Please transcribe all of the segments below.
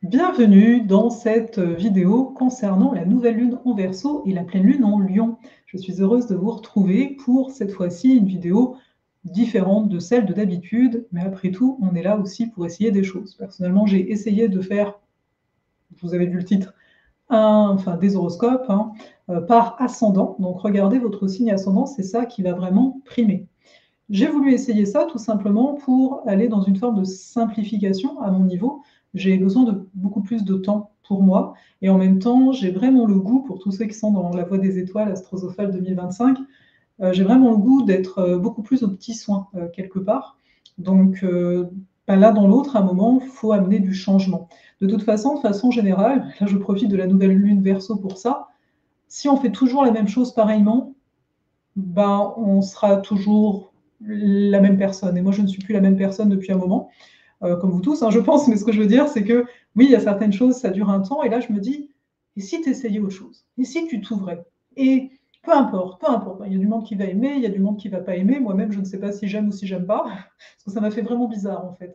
Bienvenue dans cette vidéo concernant la nouvelle lune en Verseau et la pleine lune en Lion. Je suis heureuse de vous retrouver pour cette fois-ci une vidéo différente de celle de d'habitude, mais après tout, on est là aussi pour essayer des choses. Personnellement, j'ai essayé de faire, vous avez vu le titre, des horoscopes par ascendant. Donc regardez votre signe ascendant, c'est ça qui va vraiment primer. J'ai voulu essayer ça tout simplement pour aller dans une forme de simplification à mon niveau. J'ai besoin de beaucoup plus de temps pour moi et en même temps, j'ai vraiment le goût, pour tous ceux qui sont dans la voie des étoiles, Astrosophale 2025, j'ai vraiment le goût d'être beaucoup plus aux petits soins quelque part. Donc l'un dans l'autre, à un moment, il faut amener du changement. De façon générale, là je profite de la nouvelle lune Verseau pour ça, si on fait toujours la même chose pareillement, ben, on sera toujours la même personne. Et moi, je ne suis plus la même personne depuis un moment, comme vous tous, je pense. Mais ce que je veux dire, c'est que oui, il y a certaines choses, ça dure un temps. Et là, je me dis, et si tu essayais autre chose? Et si tu t'ouvrais? Et peu importe, peu importe. Il y a du monde qui va aimer, il y a du monde qui ne va pas aimer. Moi-même, je ne sais pas si j'aime ou si j'aime pas, parce que ça m'a fait vraiment bizarre, en fait.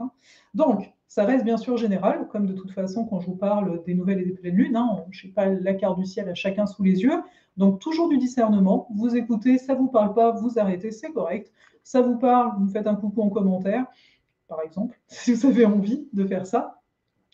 Donc, ça reste bien sûr général, comme de toute façon, quand je vous parle des nouvelles et des pleines lunes, je n'ai pas la carte du ciel à chacun sous les yeux. Donc, toujours du discernement. Vous écoutez, ça ne vous parle pas, vous arrêtez, c'est correct. Ça vous parle, vous me faites un coucou en commentaire, par exemple, si vous avez envie de faire ça.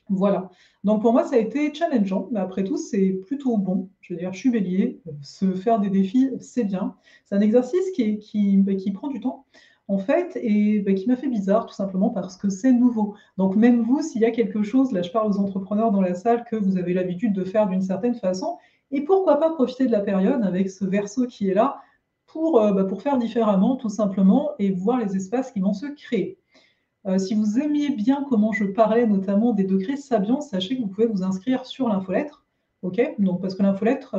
Voilà. Donc, pour moi, ça a été challengeant, mais après tout, c'est plutôt bon. Je veux dire, je suis bélier, se faire des défis, c'est bien. C'est un exercice qui prend du temps, en fait, et qui m'a fait bizarre, tout simplement parce que c'est nouveau. Donc, même vous, s'il y a quelque chose, là, je parle aux entrepreneurs dans la salle, que vous avez l'habitude de faire d'une certaine façon, et pourquoi pas profiter de la période avec ce Verseau qui est là pour faire différemment, tout simplement, et voir les espaces qui vont se créer. Si vous aimiez bien comment je parlais notamment des degrés Sabian, sachez que vous pouvez vous inscrire sur l'infolettre. Ok, donc parce que l'infolettre,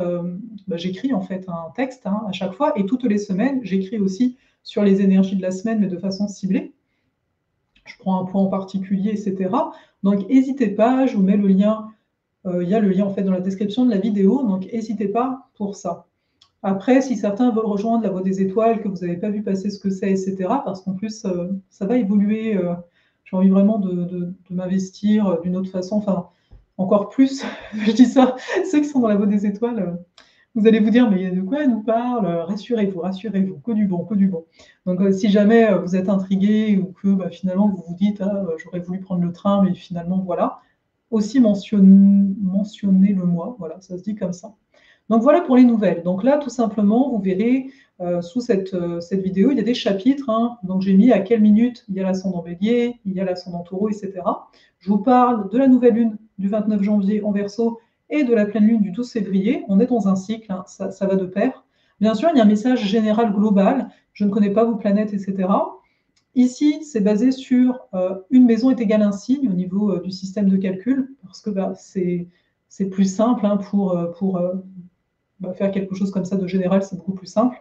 j'écris en fait un texte à chaque fois et toutes les semaines, j'écris aussi sur les énergies de la semaine, mais de façon ciblée. Je prends un point en particulier, etc. Donc n'hésitez pas, je vous mets le lien. Il y a le lien en fait dans la description de la vidéo, donc n'hésitez pas pour ça. Après, si certains veulent rejoindre la Voie des Étoiles, que vous n'avez pas vu passer ce que c'est, etc., parce qu'en plus, ça va évoluer. J'ai envie vraiment de m'investir d'une autre façon, enfin, encore plus. Je dis ça, ceux qui sont dans la Voie des Étoiles, vous allez vous dire, mais de quoi elle nous parle? Rassurez-vous, rassurez-vous, que du bon, que du bon. Donc, si jamais vous êtes intrigué ou que finalement vous vous dites, j'aurais voulu prendre le train, mais finalement, voilà, aussi mentionnez-le moi, voilà, ça se dit comme ça. Donc voilà pour les nouvelles. Donc là, tout simplement, vous verrez sous cette vidéo, il y a des chapitres. Donc j'ai mis à quelle minute il y a l'ascendant bélier, il y a l'ascendant taureau, etc. Je vous parle de la nouvelle lune du 29 janvier en Verseau et de la pleine lune du 12 février. On est dans un cycle, ça va de pair. Bien sûr, il y a un message général global. Je ne connais pas vos planètes, etc. Ici, c'est basé sur une maison est égale un signe au niveau du système de calcul, parce que c'est plus simple pour faire quelque chose comme ça de général, c'est beaucoup plus simple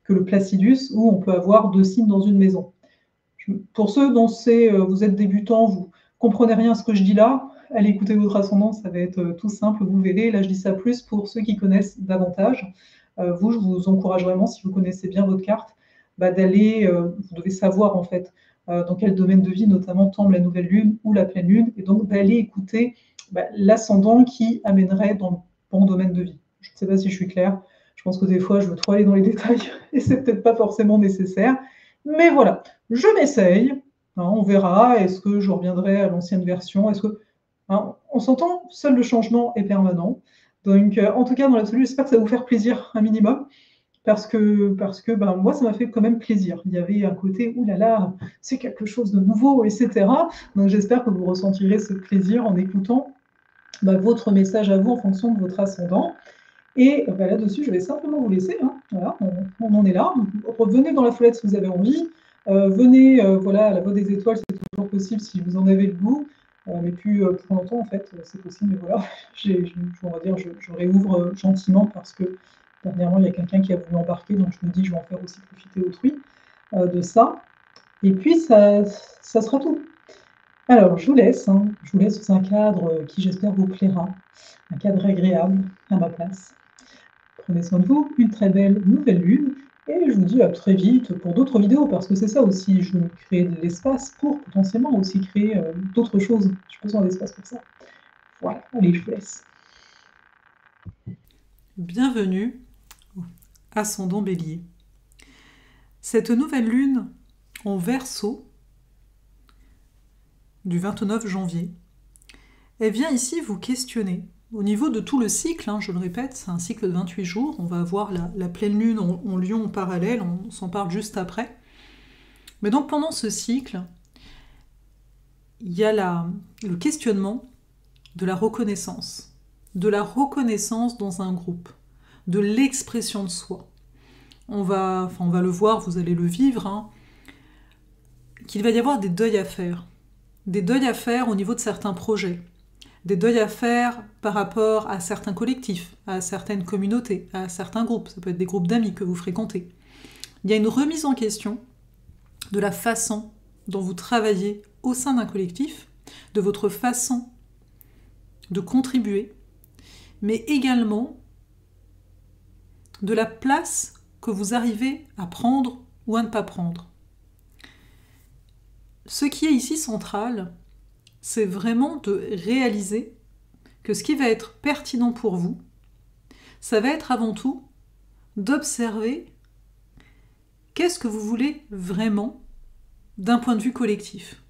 que le Placidus, où on peut avoir deux signes dans une maison. Pour ceux dont vous êtes débutants, vous comprenez rien à ce que je dis là, allez écouter votre ascendant, ça va être tout simple, vous verrez. Là, je dis ça plus pour ceux qui connaissent davantage. Vous, je vous encourage vraiment, si vous connaissez bien votre carte, d'aller, vous devez savoir en fait dans quel domaine de vie notamment tombe la nouvelle lune ou la pleine lune, et donc d'aller écouter l'ascendant qui amènerait dans le bon domaine de vie. Je ne sais pas si je suis claire, je pense que des fois je veux trop aller dans les détails et c'est peut-être pas forcément nécessaire, mais voilà, je m'essaye, on verra, est-ce que je reviendrai à l'ancienne version, est-ce que... on s'entend, seul le changement est permanent, donc en tout cas dans l'absolu, j'espère que ça va vous faire plaisir un minimum, parce que moi, ça m'a fait quand même plaisir. Il y avait un côté, oulala, c'est quelque chose de nouveau, etc. Donc j'espère que vous ressentirez ce plaisir en écoutant votre message à vous en fonction de votre ascendant. Et là-dessus, je vais simplement vous laisser. Voilà, on en est là. Revenez dans la foulette si vous avez envie. Venez à la Voie des Étoiles, c'est toujours possible si vous en avez le goût. Mais plus pour longtemps, en fait, c'est possible. Mais voilà, on va dire, je réouvre gentiment parce que dernièrement, il y a quelqu'un qui a voulu embarquer. Donc, je me dis, je vais en faire aussi profiter autrui de ça. Et puis, ça sera tout. Alors, je vous laisse dans un cadre qui, j'espère, vous plaira. Un cadre agréable à ma place. Prenez soin de vous, une très belle nouvelle lune, et je vous dis à très vite pour d'autres vidéos, parce que c'est ça aussi, je veux créer de l'espace pour potentiellement aussi créer d'autres choses. J'ai besoin d'espace pour ça. Voilà, allez, je vous laisse. Bienvenue, ascendant Bélier. Cette nouvelle lune en Verseau du 29 janvier, elle vient ici vous questionner. Au niveau de tout le cycle, je le répète, c'est un cycle de 28 jours, on va avoir la pleine lune en Lion en parallèle, on s'en parle juste après. Mais donc pendant ce cycle, il y a le questionnement de la reconnaissance dans un groupe, de l'expression de soi. On va le voir, vous allez le vivre, qu'il va y avoir des deuils à faire. Des deuils à faire au niveau de certains projets. Des deuils à faire par rapport à certains collectifs, à certaines communautés, à certains groupes. Ça peut être des groupes d'amis que vous fréquentez. Il y a une remise en question de la façon dont vous travaillez au sein d'un collectif, de votre façon de contribuer, mais également de la place que vous arrivez à prendre ou à ne pas prendre. Ce qui est ici central, c'est vraiment de réaliser que ce qui va être pertinent pour vous, ça va être avant tout d'observer qu'est-ce que vous voulez vraiment d'un point de vue collectif.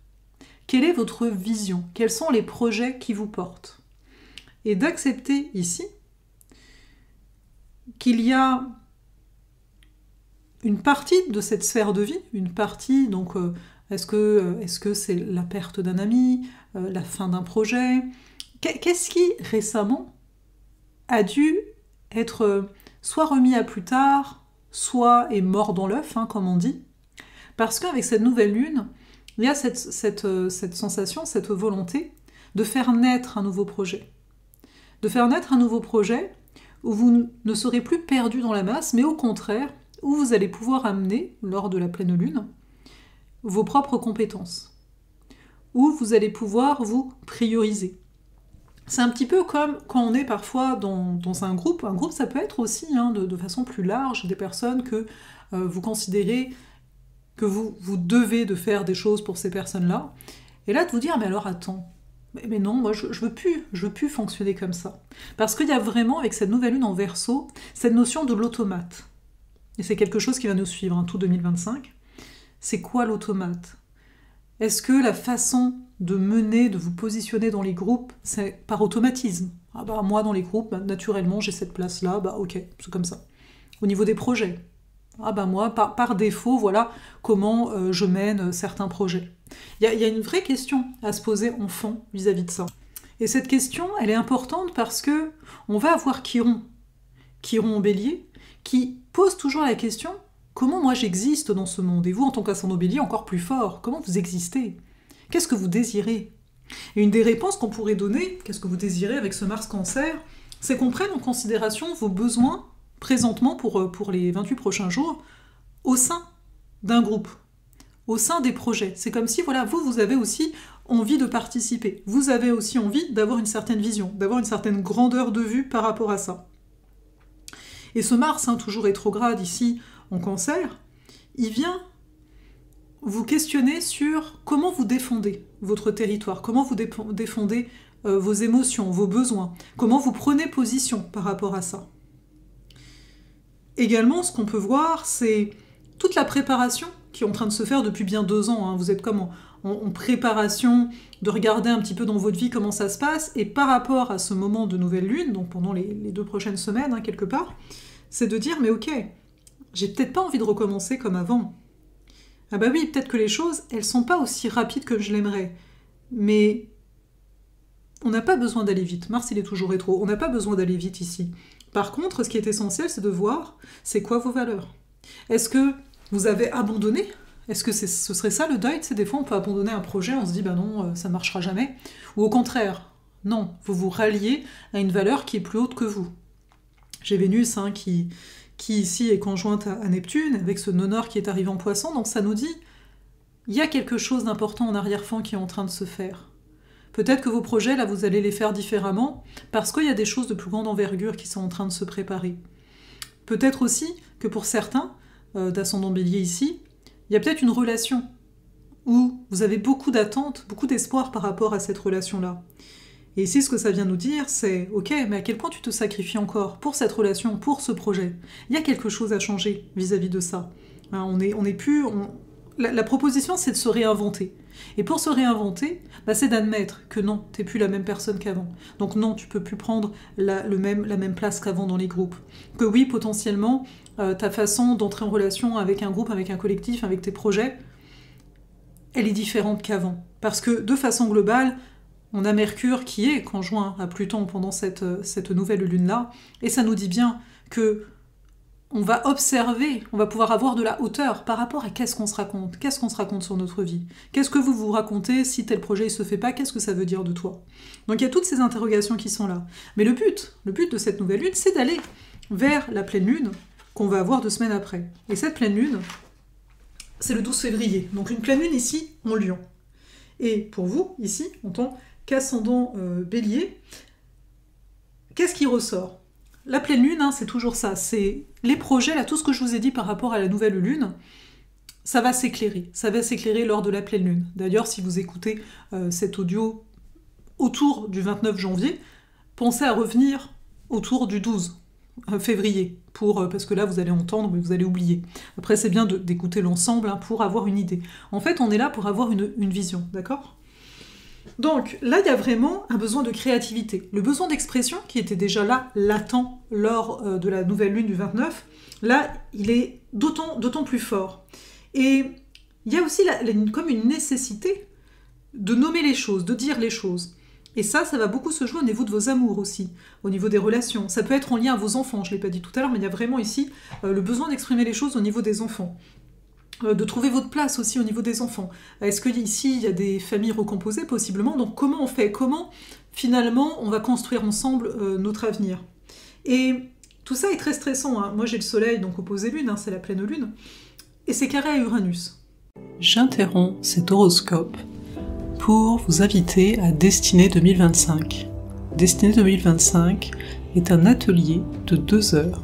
Quelle est votre vision? Quels sont les projets qui vous portent? Et d'accepter ici qu'il y a une partie de cette sphère de vie, une partie, donc est-ce que c'est la perte d'un ami, la fin d'un projet? Qu'est-ce qui récemment a dû être soit remis à plus tard, soit est mort dans l'œuf, comme on dit? Parce qu'avec cette nouvelle lune, il y a cette sensation, cette volonté de faire naître un nouveau projet. De faire naître un nouveau projet où vous ne serez plus perdu dans la masse, mais au contraire, où vous allez pouvoir amener, lors de la pleine lune, vos propres compétences. Où vous allez pouvoir vous prioriser. C'est un petit peu comme quand on est parfois dans un groupe. Un groupe, ça peut être aussi, de façon plus large, des personnes que vous considérez que vous devez de faire des choses pour ces personnes-là. Et là, de vous dire, mais alors attends, mais non, moi je veux plus fonctionner comme ça. Parce qu'il y a vraiment, avec cette nouvelle lune en Verseau, cette notion de l'automate. Et c'est quelque chose qui va nous suivre, tout 2025. C'est quoi l'automate? Est-ce que la façon de mener, de vous positionner dans les groupes, c'est par automatisme? Moi dans les groupes, naturellement j'ai cette place-là, ok, c'est comme ça. Au niveau des projets, moi par défaut, voilà comment je mène certains projets. Il y a une vraie question à se poser en fond vis-à-vis de ça. Et cette question, elle est importante parce que on va avoir Chiron en Bélier, qui pose toujours la question: comment moi j'existe dans ce monde? Et vous, en tant qu'ascendant Bélier, encore plus fort, comment vous existez? Qu'est-ce que vous désirez? Et une des réponses qu'on pourrait donner, qu'est-ce que vous désirez avec ce Mars Cancer, c'est qu'on prenne en considération vos besoins présentement pour les 28 prochains jours au sein d'un groupe, au sein des projets. C'est comme si, voilà, vous avez aussi envie de participer. Vous avez aussi envie d'avoir une certaine vision, d'avoir une certaine grandeur de vue par rapport à ça. Et ce Mars, toujours rétrograde ici en Cancer, il vient vous questionner sur comment vous défendez votre territoire, comment vous défendez vos émotions, vos besoins, comment vous prenez position par rapport à ça. Également, ce qu'on peut voir, c'est toute la préparation qui est en train de se faire depuis bien 2 ans. Vous êtes comme en préparation de regarder un petit peu dans votre vie comment ça se passe, et par rapport à ce moment de nouvelle lune, donc pendant les 2 prochaines semaines, quelque part, c'est de dire, mais ok, j'ai peut-être pas envie de recommencer comme avant. Oui, peut-être que les choses, elles sont pas aussi rapides que je l'aimerais, mais on n'a pas besoin d'aller vite. Mars, il est toujours rétro, on n'a pas besoin d'aller vite ici. Par contre, ce qui est essentiel, c'est de voir, c'est quoi vos valeurs. Est-ce que vous avez abandonné? Est-ce que ce serait ça le deuil? Des fois, on peut abandonner un projet, on se dit, non, ça marchera jamais. Ou au contraire, non, vous vous ralliez à une valeur qui est plus haute que vous. J'ai Vénus qui ici est conjointe à Neptune, avec ce nonor qui est arrivé en Poisson, donc ça nous dit, il y a quelque chose d'important en arrière-fond qui est en train de se faire. Peut-être que vos projets, là, vous allez les faire différemment, parce qu'il y a des choses de plus grande envergure qui sont en train de se préparer. Peut-être aussi que pour certains, d'ascendant Bélier ici, il y a peut-être une relation où vous avez beaucoup d'attentes, beaucoup d'espoir par rapport à cette relation-là. Et ici, ce que ça vient nous dire, c'est « Ok, mais à quel point tu te sacrifies encore pour cette relation, pour ce projet ?» Il y a quelque chose à changer vis-à-vis de ça. Hein, la proposition, c'est de se réinventer. Et pour se réinventer, c'est d'admettre que non, t'es plus la même personne qu'avant. Donc non, tu peux plus prendre la même place qu'avant dans les groupes. Que oui, potentiellement, ta façon d'entrer en relation avec un groupe, avec un collectif, avec tes projets, elle est différente qu'avant. Parce que de façon globale, on a Mercure qui est conjoint à Pluton pendant cette nouvelle lune-là, et ça nous dit bien que on va observer, on va pouvoir avoir de la hauteur par rapport à qu'est-ce qu'on se raconte sur notre vie. Qu'est-ce que vous vous racontez si tel projet ne se fait pas, qu'est-ce que ça veut dire de toi? Donc il y a toutes ces interrogations qui sont là. Mais le but de cette nouvelle lune, c'est d'aller vers la pleine lune qu'on va avoir 2 semaines après. Et cette pleine lune, c'est le 12 février. Donc une pleine lune ici en Lion. Et pour vous, ici, en tant qu'ascendant Bélier, qu'est-ce qui ressort? La pleine lune, c'est toujours ça. C'est les projets, là, tout ce que je vous ai dit par rapport à la nouvelle lune, ça va s'éclairer. Ça va s'éclairer lors de la pleine lune. D'ailleurs, si vous écoutez cet audio autour du 29 janvier, pensez à revenir autour du 12 février, parce que là, vous allez entendre, mais vous allez oublier. Après, c'est bien d'écouter l'ensemble pour avoir une idée. En fait, on est là pour avoir une vision, d'accord ? Donc là, il y a vraiment un besoin de créativité. Le besoin d'expression, qui était déjà là, latent, lors de la nouvelle lune du 29, là, il est d'autant plus fort. Et il y a aussi comme une nécessité de nommer les choses, de dire les choses. Et ça va beaucoup se jouer au niveau de vos amours aussi, au niveau des relations. Ça peut être en lien à vos enfants, je ne l'ai pas dit tout à l'heure, mais il y a vraiment ici le besoin d'exprimer les choses au niveau des enfants. De trouver votre place aussi au niveau des enfants. Est-ce qu'ici, il y a des familles recomposées, possiblement? Donc comment on fait? Comment, finalement, on va construire ensemble notre avenir? Et tout ça est très stressant. Moi, j'ai le soleil, donc opposé lune, c'est la pleine lune, et c'est carré à Uranus. J'interromps cet horoscope pour vous inviter à Destinée 2025. Destinée 2025 est un atelier de 2 heures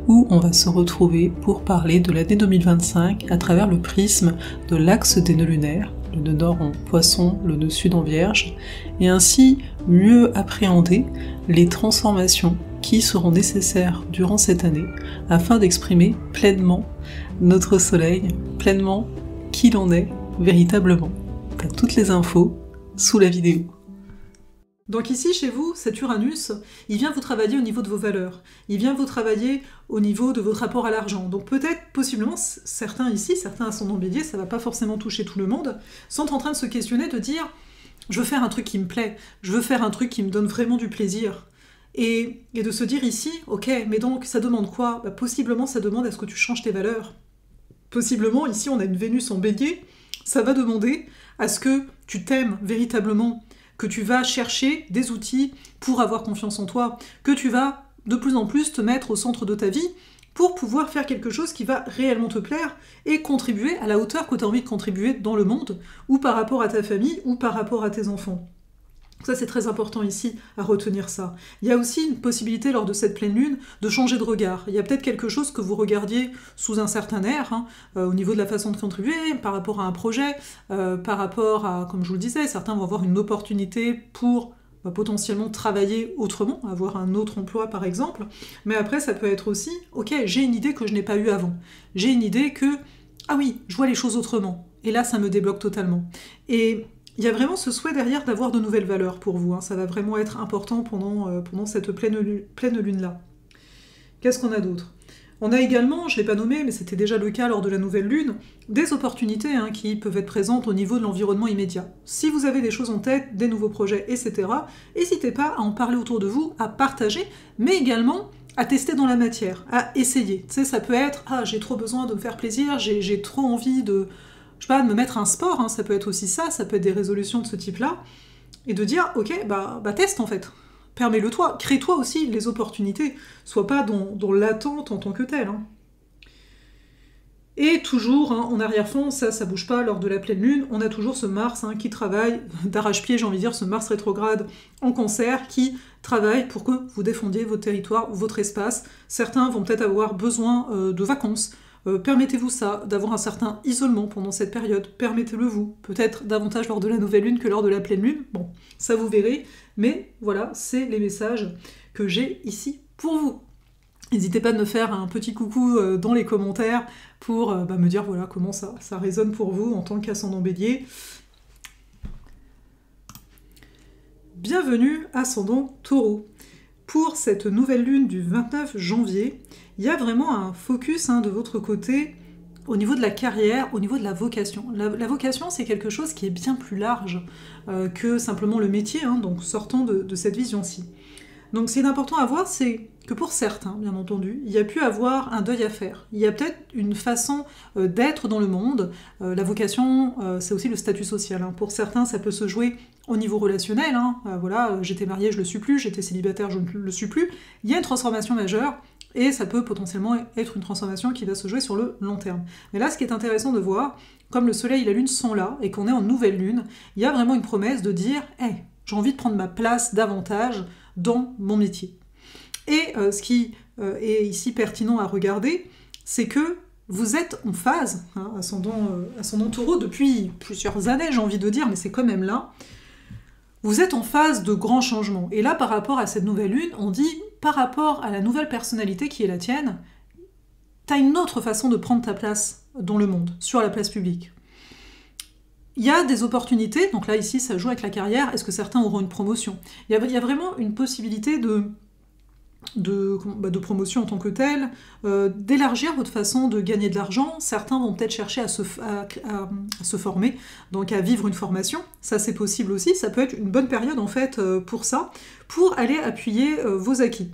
où on va se retrouver pour parler de l'année 2025 à travers le prisme de l'axe des nœuds lunaires, le nœud nord en Poisson, le nœud sud en Vierge, et ainsi mieux appréhender les transformations qui seront nécessaires durant cette année afin d'exprimer pleinement notre soleil, pleinement qui l'on est véritablement. T'as toutes les infos sous la vidéo. Donc ici, chez vous, cet Uranus, il vient vous travailler au niveau de vos valeurs. Il vient vous travailler au niveau de votre rapport à l'argent. Donc peut-être, possiblement, certains ici, certains ascendants Bélier, ça va pas forcément toucher tout le monde, sont en train de se questionner, de dire « je veux faire un truc qui me plaît, je veux faire un truc qui me donne vraiment du plaisir ». Et de se dire ici « ok, mais donc ça demande quoi ?» Possiblement, ça demande à ce que tu changes tes valeurs. Possiblement, ici, on a une Vénus en Bélier, ça va demander à ce que tu t'aimes véritablement, que tu vas chercher des outils pour avoir confiance en toi, que tu vas de plus en plus te mettre au centre de ta vie pour pouvoir faire quelque chose qui va réellement te plaire et contribuer à la hauteur que tu as envie de contribuer dans le monde, ou par rapport à ta famille, ou par rapport à tes enfants. Ça, c'est très important ici, à retenir ça. Il y a aussi une possibilité, lors de cette pleine lune, de changer de regard. Il y a peut-être quelque chose que vous regardiez sous un certain air, au niveau de la façon de contribuer, par rapport à un projet, par rapport à, comme je vous le disais, certains vont avoir une opportunité pour potentiellement travailler autrement, avoir un autre emploi par exemple. Mais après, ça peut être aussi, ok, j'ai une idée que je n'ai pas eue avant. J'ai une idée que, ah oui, je vois les choses autrement. Et là, ça me débloque totalement. Et il y a vraiment ce souhait derrière d'avoir de nouvelles valeurs pour vous. Ça va vraiment être important pendant cette pleine lune-là. Qu'est-ce qu'on a d'autre? On a également, je ne l'ai pas nommé, mais c'était déjà le cas lors de la nouvelle lune, des opportunités qui peuvent être présentes au niveau de l'environnement immédiat. Si vous avez des choses en tête, des nouveaux projets, etc., n'hésitez pas à en parler autour de vous, à partager, mais également à tester dans la matière, à essayer. Tu sais, ça peut être « Ah, j'ai trop besoin de me faire plaisir, j'ai trop envie de... » je sais pas, de me mettre un sport, ça peut être aussi ça peut être des résolutions de ce type-là, et de dire, ok, teste en fait, permets-le toi, crée-toi aussi les opportunités, sois pas dans l'attente en tant que telle. Et toujours, en arrière-fond, ça bouge pas lors de la pleine lune, on a toujours ce Mars qui travaille, d'arrache-pied j'ai envie de dire, ce Mars rétrograde en Cancer, qui travaille pour que vous défendiez votre territoire, votre espace. Certains vont peut-être avoir besoin de vacances, Permettez-vous ça, d'avoir un certain isolement pendant cette période, permettez-le vous, peut-être davantage lors de la nouvelle lune que lors de la pleine lune, bon, ça vous verrez, mais voilà, c'est les messages que j'ai ici pour vous. N'hésitez pas de me faire un petit coucou dans les commentaires pour me dire voilà comment ça résonne pour vous en tant qu'ascendant Bélier. Bienvenue ascendant Taureau. Pour cette nouvelle lune du 29 janvier, il y a vraiment un focus de votre côté au niveau de la carrière, au niveau de la vocation. La vocation, c'est quelque chose qui est bien plus large que simplement le métier, donc sortant de cette vision-ci. Donc ce qui est important à voir, c'est que pour certains, bien entendu, il y a pu avoir un deuil à faire. Il y a peut-être une façon d'être dans le monde. La vocation, c'est aussi le statut social. Pour certains, ça peut se jouer au niveau relationnel. Voilà, j'étais mariée, je ne le suis plus, j'étais célibataire, je ne le suis plus. Il y a une transformation majeure, et ça peut potentiellement être une transformation qui va se jouer sur le long terme. Mais là, ce qui est intéressant de voir, comme le soleil et la lune sont là, et qu'on est en nouvelle lune, il y a vraiment une promesse de dire « Hey, j'ai envie de prendre ma place davantage dans mon métier ». Et ce qui est ici pertinent à regarder, c'est que vous êtes en phase, ascendant Taureau, depuis plusieurs années, j'ai envie de dire, mais c'est quand même là, vous êtes en phase de grands changements. Et là, par rapport à cette nouvelle lune, on dit, par rapport à la nouvelle personnalité qui est la tienne, t'as une autre façon de prendre ta place dans le monde, sur la place publique. Il y a des opportunités, donc là, ici, ça joue avec la carrière, est-ce que certains auront une promotion ? Il y a vraiment une possibilité de promotion en tant que telle, d'élargir votre façon de gagner de l'argent. Certains vont peut-être chercher à se former, donc à vivre une formation. Ça, c'est possible aussi. Ça peut être une bonne période, en fait, pour ça, pour aller appuyer vos acquis.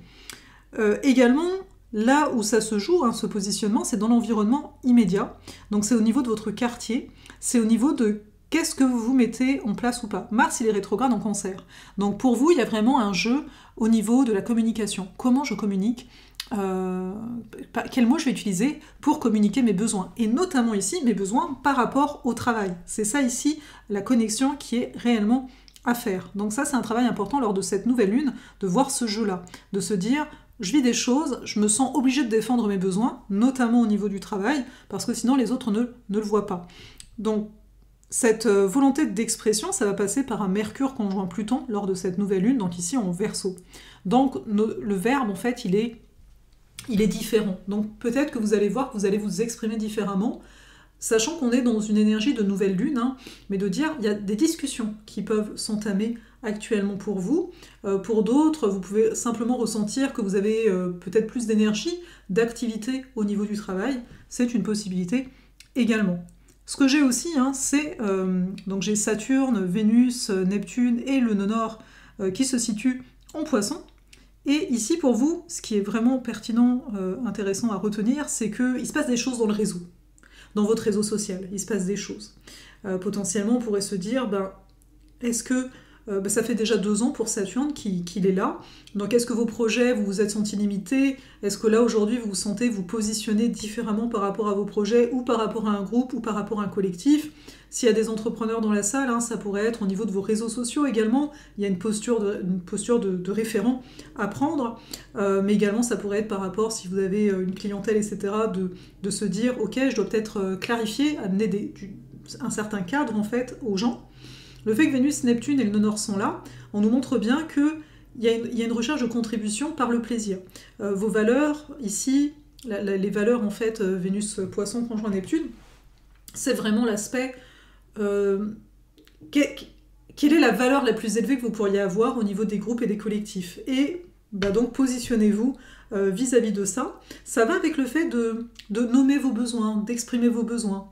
Également, là où ça se joue, ce positionnement, c'est dans l'environnement immédiat. Donc, c'est au niveau de votre quartier. C'est au niveau de qu'est-ce que vous mettez en place ou pas. Mars, il est rétrograde en Cancer. Donc pour vous, il y a vraiment un jeu au niveau de la communication. Comment je communique quels mots je vais utiliser pour communiquer mes besoins. Et notamment ici, mes besoins par rapport au travail. C'est ça ici, la connexion qui est réellement à faire. Donc ça, c'est un travail important lors de cette nouvelle lune, de voir ce jeu-là, de se dire... Je vis des choses, je me sens obligée de défendre mes besoins, notamment au niveau du travail, parce que sinon les autres ne le voient pas. Donc, cette volonté d'expression, ça va passer par un Mercure conjoint Pluton lors de cette nouvelle lune, donc ici en Verseau. Donc le verbe, en fait, il est différent. Donc peut-être que vous allez voir que vous allez vous exprimer différemment, sachant qu'on est dans une énergie de nouvelle lune, mais de dire il y a des discussions qui peuvent s'entamer actuellement pour vous. Pour d'autres, vous pouvez simplement ressentir que vous avez peut-être plus d'énergie, d'activité au niveau du travail. C'est une possibilité également. Ce que j'ai aussi, c'est... donc j'ai Saturne, Vénus, Neptune et le nœud nord qui se situent en Poisson. Et ici, pour vous, ce qui est vraiment pertinent, intéressant à retenir, c'est qu'il se passe des choses dans le réseau. Dans votre réseau social, il se passe des choses. Potentiellement, on pourrait se dire, est-ce que... ça fait déjà 2 ans pour Saturne qu'il est là. Donc est-ce que vos projets, vous vous êtes sentis limités ? Est-ce que là, aujourd'hui, vous vous sentez vous positionner différemment par rapport à vos projets, ou par rapport à un groupe, ou par rapport à un collectif ? S'il y a des entrepreneurs dans la salle, ça pourrait être au niveau de vos réseaux sociaux également. Il y a une posture de référent à prendre. Mais également, ça pourrait être par rapport, si vous avez une clientèle, etc., de se dire, ok, je dois peut-être clarifier, amener un certain cadre, en fait, aux gens. Le fait que Vénus, Neptune et le nœud nord sont là, on nous montre bien qu'il y a une recherche de contribution par le plaisir. Vos valeurs, ici, les valeurs en fait, Vénus, Poisson, conjoint Neptune, c'est vraiment l'aspect... quelle est la valeur la plus élevée que vous pourriez avoir au niveau des groupes et des collectifs ? Et donc positionnez-vous vis-à-vis de ça. Ça va avec le fait de nommer vos besoins, d'exprimer vos besoins.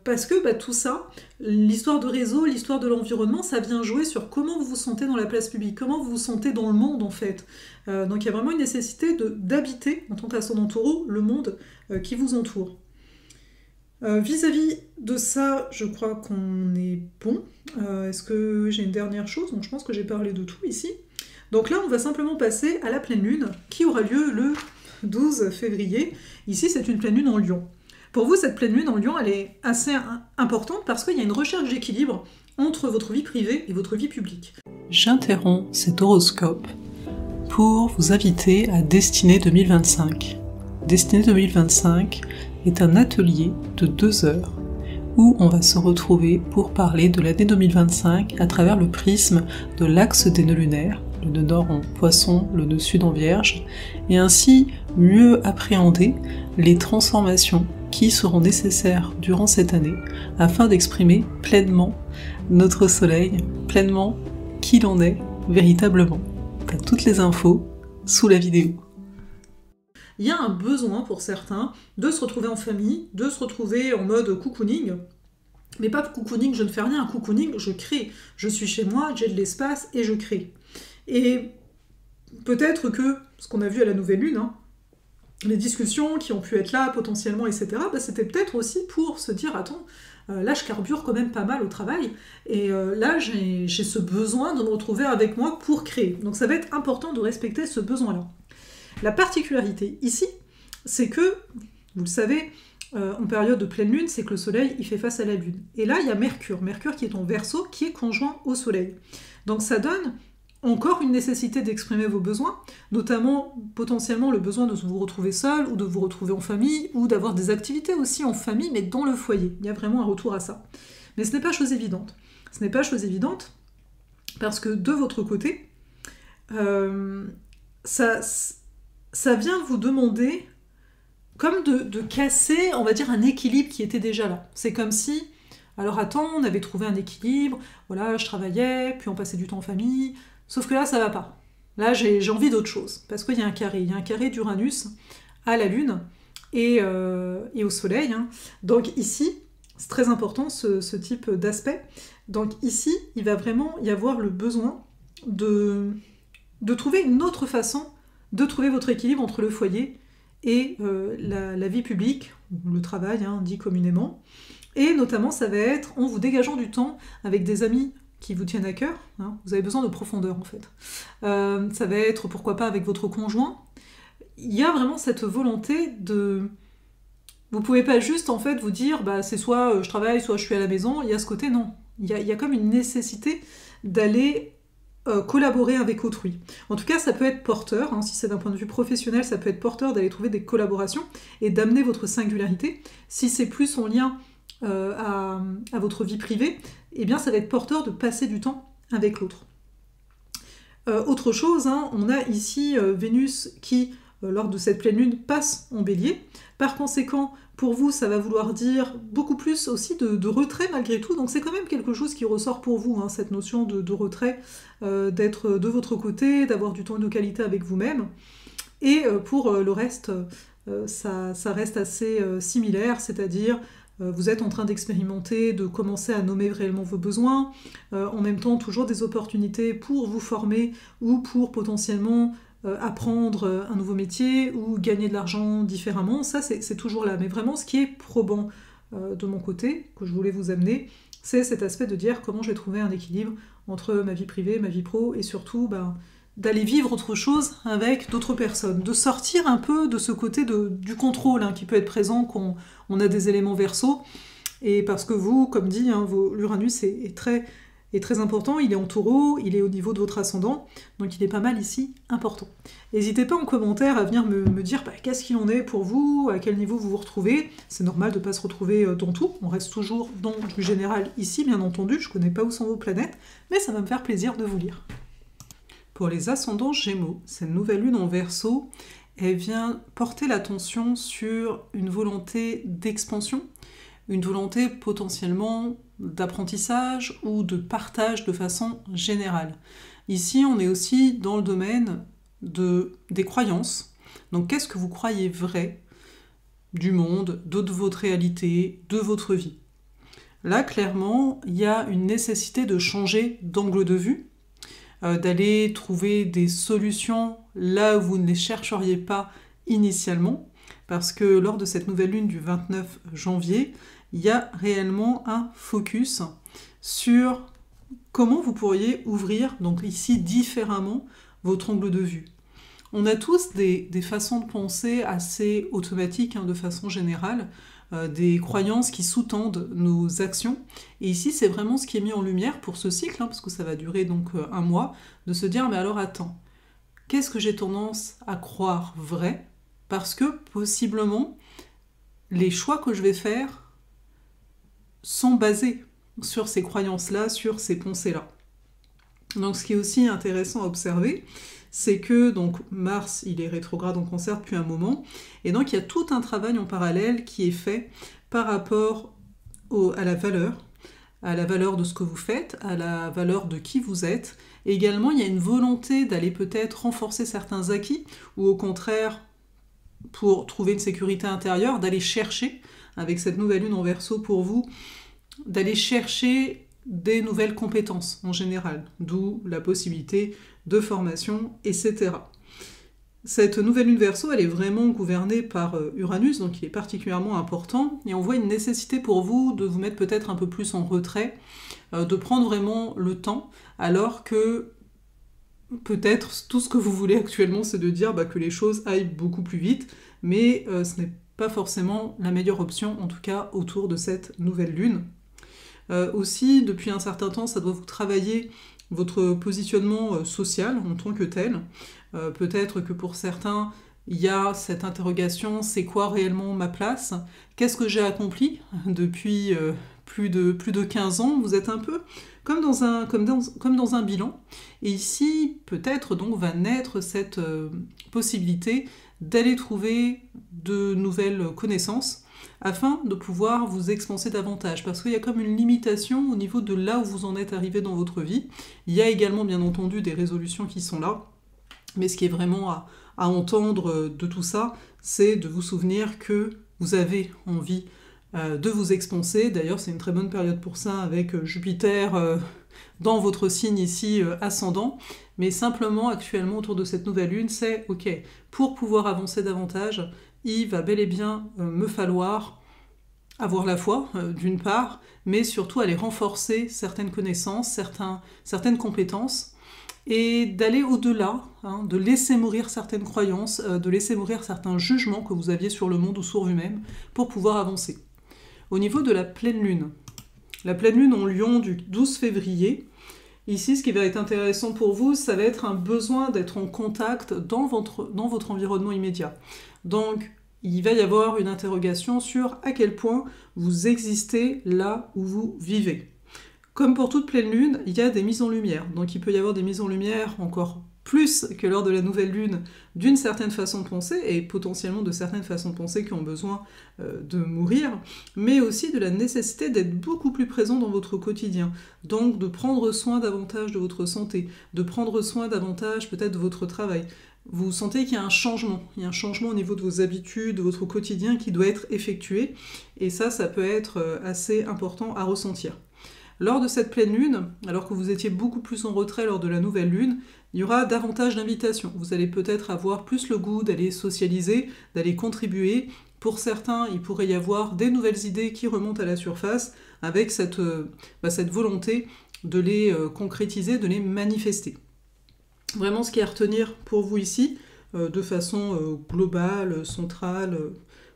Parce que tout ça, l'histoire de réseau, l'histoire de l'environnement, ça vient jouer sur comment vous vous sentez dans la place publique, comment vous vous sentez dans le monde en fait. Donc il y a vraiment une nécessité d'habiter, en tant qu'ascendant Taureau, le monde qui vous entoure. Vis-à-vis de ça, je crois qu'on est bon. Est-ce que j'ai une dernière chose ? Donc je pense que j'ai parlé de tout ici. Donc là, on va simplement passer à la pleine lune, qui aura lieu le 12 février. Ici, c'est une pleine lune en Lion. Pour vous, cette pleine lune en Lion, elle est assez importante parce qu'il y a une recherche d'équilibre entre votre vie privée et votre vie publique. J'interromps cet horoscope pour vous inviter à Destinée 2025. Destinée 2025 est un atelier de 2 heures où on va se retrouver pour parler de l'année 2025 à travers le prisme de l'axe des nœuds lunaires, le nœud nord en Poisson, le nœud sud en Vierge, et ainsi mieux appréhender les transformations qui seront nécessaires durant cette année afin d'exprimer pleinement notre soleil, pleinement qui l'on est véritablement. T'as toutes les infos sous la vidéo. Il y a un besoin pour certains de se retrouver en famille, de se retrouver en mode cocooning, mais pas cocooning, je ne fais rien, cocooning, je crée. Je suis chez moi, j'ai de l'espace et je crée. Et peut-être que, ce qu'on a vu à la nouvelle lune, les discussions qui ont pu être là potentiellement, etc., c'était peut-être aussi pour se dire, attends, là je carbure quand même pas mal au travail, et là j'ai ce besoin de me retrouver avec moi pour créer. Donc ça va être important de respecter ce besoin-là. La particularité ici, c'est que, vous le savez, en période de pleine lune, c'est que le soleil il fait face à la lune. Et là, il y a Mercure qui est en Verseau, qui est conjoint au soleil. Donc ça donne encore une nécessité d'exprimer vos besoins, notamment potentiellement le besoin de vous retrouver seul, ou de vous retrouver en famille, ou d'avoir des activités aussi en famille, mais dans le foyer. Il y a vraiment un retour à ça. Mais ce n'est pas chose évidente. Ce n'est pas chose évidente parce que de votre côté, ça vient vous demander comme de casser, on va dire, un équilibre qui était déjà là. C'est comme si, alors attends, on avait trouvé un équilibre, voilà, je travaillais, puis on passait du temps en famille, sauf que là, ça va pas. Là, j'ai envie d'autre chose, parce qu'il y a un carré d'Uranus à la Lune et au Soleil. Donc ici, c'est très important ce type d'aspect. Donc ici, il va vraiment y avoir le besoin de trouver une autre façon de trouver votre équilibre entre le foyer et la vie publique, le travail, dit communément. Et notamment, ça va être en vous dégageant du temps avec des amis qui vous tiennent à cœur. Vous avez besoin de profondeur, en fait. Ça va être, pourquoi pas, avec votre conjoint. Il y a vraiment cette volonté de... Vous pouvez pas juste, en fait, vous dire, c'est soit je travaille, soit je suis à la maison. Il y a ce côté, non. Il y a comme une nécessité d'aller collaborer avec autrui. En tout cas, ça peut être porteur, si c'est d'un point de vue professionnel, ça peut être porteur d'aller trouver des collaborations et d'amener votre singularité. Si c'est plus en lien à votre vie privée, eh bien ça va être porteur de passer du temps avec l'autre. Autre chose, on a ici Vénus qui, lors de cette pleine lune, passe en bélier. Par conséquent, pour vous, ça va vouloir dire beaucoup plus aussi de retrait malgré tout. Donc c'est quand même quelque chose qui ressort pour vous, cette notion de retrait, d'être de votre côté, d'avoir du temps et de qualité avec vous-même. Et pour le reste, ça reste assez similaire, c'est-à-dire vous êtes en train d'expérimenter, de commencer à nommer réellement vos besoins, en même temps toujours des opportunités pour vous former ou pour potentiellement apprendre un nouveau métier ou gagner de l'argent différemment. Ça, c'est toujours là. Mais vraiment, ce qui est probant de mon côté, que je voulais vous amener, c'est cet aspect de dire comment je vais trouver un équilibre entre ma vie privée, ma vie pro, et surtout d'aller vivre autre chose avec d'autres personnes, de sortir un peu de ce côté du contrôle qui peut être présent quand on a des éléments Verseau, et parce que vous, comme dit, l'Uranus est très important, il est en Taureau, il est au niveau de votre ascendant, donc il est pas mal ici important. N'hésitez pas en commentaire à venir me dire qu'est-ce qu'il en est pour vous, à quel niveau vous vous retrouvez. C'est normal de ne pas se retrouver dans tout, on reste toujours dans du général ici, bien entendu, je connais pas où sont vos planètes, mais ça va me faire plaisir de vous lire. Pour les ascendants Gémeaux, cette nouvelle lune en Verseau, elle vient porter l'attention sur une volonté d'expansion, une volonté potentiellement d'apprentissage ou de partage de façon générale. Ici, on est aussi dans le domaine des croyances. Donc, qu'est-ce que vous croyez vrai du monde, de votre réalité, de votre vie? Là, clairement, il y a une nécessité de changer d'angle de vue, d'aller trouver des solutions là où vous ne les chercheriez pas initialement, parce que lors de cette nouvelle lune du 29 janvier, il y a réellement un focus sur comment vous pourriez ouvrir, donc ici différemment, votre angle de vue. On a tous des façons de penser assez automatiques, de façon générale, des croyances qui sous-tendent nos actions. Et ici, c'est vraiment ce qui est mis en lumière pour ce cycle, parce que ça va durer donc un mois, de se dire, mais alors attends, qu'est-ce que j'ai tendance à croire vrai parce que possiblement les choix que je vais faire sont basés sur ces croyances-là, sur ces pensées-là. Donc ce qui est aussi intéressant à observer, c'est que donc Mars, il est rétrograde en Cancer depuis un moment, et donc il y a tout un travail en parallèle qui est fait par rapport à la valeur de ce que vous faites, à la valeur de qui vous êtes. Et également, il y a une volonté d'aller peut-être renforcer certains acquis, ou au contraire, pour trouver une sécurité intérieure, d'aller chercher, avec cette nouvelle lune en Verseau pour vous, d'aller chercher des nouvelles compétences en général, d'où la possibilité de formation, etc. Cette nouvelle lune Verseau, elle est vraiment gouvernée par Uranus, donc il est particulièrement important, et on voit une nécessité pour vous de vous mettre peut-être un peu plus en retrait, de prendre vraiment le temps, alors que peut-être tout ce que vous voulez actuellement, c'est de dire que les choses aillent beaucoup plus vite, mais ce n'est pas forcément la meilleure option, en tout cas autour de cette nouvelle lune. Aussi, depuis un certain temps, ça doit vous travailler votre positionnement social en tant que tel. Peut-être que pour certains, il y a cette interrogation, c'est quoi réellement ma place? Qu'est-ce que j'ai accompli depuis plus de 15 ans? Vous êtes un peu comme dans un bilan. Et ici, peut-être donc va naître cette possibilité d'aller trouver de nouvelles connaissances afin de pouvoir vous expanser davantage, parce qu'il y a comme une limitation au niveau de là où vous en êtes arrivé dans votre vie. Il y a également bien entendu des résolutions qui sont là, mais ce qui est vraiment à entendre de tout ça, c'est de vous souvenir que vous avez envie de vous expanser. D'ailleurs, c'est une très bonne période pour ça, avec Jupiter dans votre signe ici ascendant, mais simplement actuellement autour de cette nouvelle lune, c'est ok, pour pouvoir avancer davantage, il va bel et bien me falloir avoir la foi, d'une part, mais surtout aller renforcer certaines connaissances, certaines compétences, et d'aller au-delà, de laisser mourir certaines croyances, de laisser mourir certains jugements que vous aviez sur le monde ou sur vous-même, pour pouvoir avancer. Au niveau de la pleine lune en Lion du 12 février, ici, ce qui va être intéressant pour vous, ça va être un besoin d'être en contact dans votre environnement immédiat. Donc, il va y avoir une interrogation sur à quel point vous existez là où vous vivez. Comme pour toute pleine lune, il y a des mises en lumière. Donc, il peut y avoir des mises en lumière encore plus que lors de la nouvelle lune d'une certaine façon de penser, et potentiellement de certaines façons de penser qui ont besoin de mourir, mais aussi de la nécessité d'être beaucoup plus présent dans votre quotidien. Donc de prendre soin davantage de votre santé, de prendre soin davantage peut-être de votre travail. Vous sentez qu'il y a un changement au niveau de vos habitudes, de votre quotidien qui doit être effectué, et ça peut être assez important à ressentir. Lors de cette pleine lune, alors que vous étiez beaucoup plus en retrait lors de la nouvelle lune, il y aura davantage d'invitations. Vous allez peut-être avoir plus le goût d'aller socialiser, d'aller contribuer. Pour certains, il pourrait y avoir des nouvelles idées qui remontent à la surface avec cette volonté de les concrétiser, de les manifester. Vraiment, ce qui est à retenir pour vous ici, de façon globale, centrale,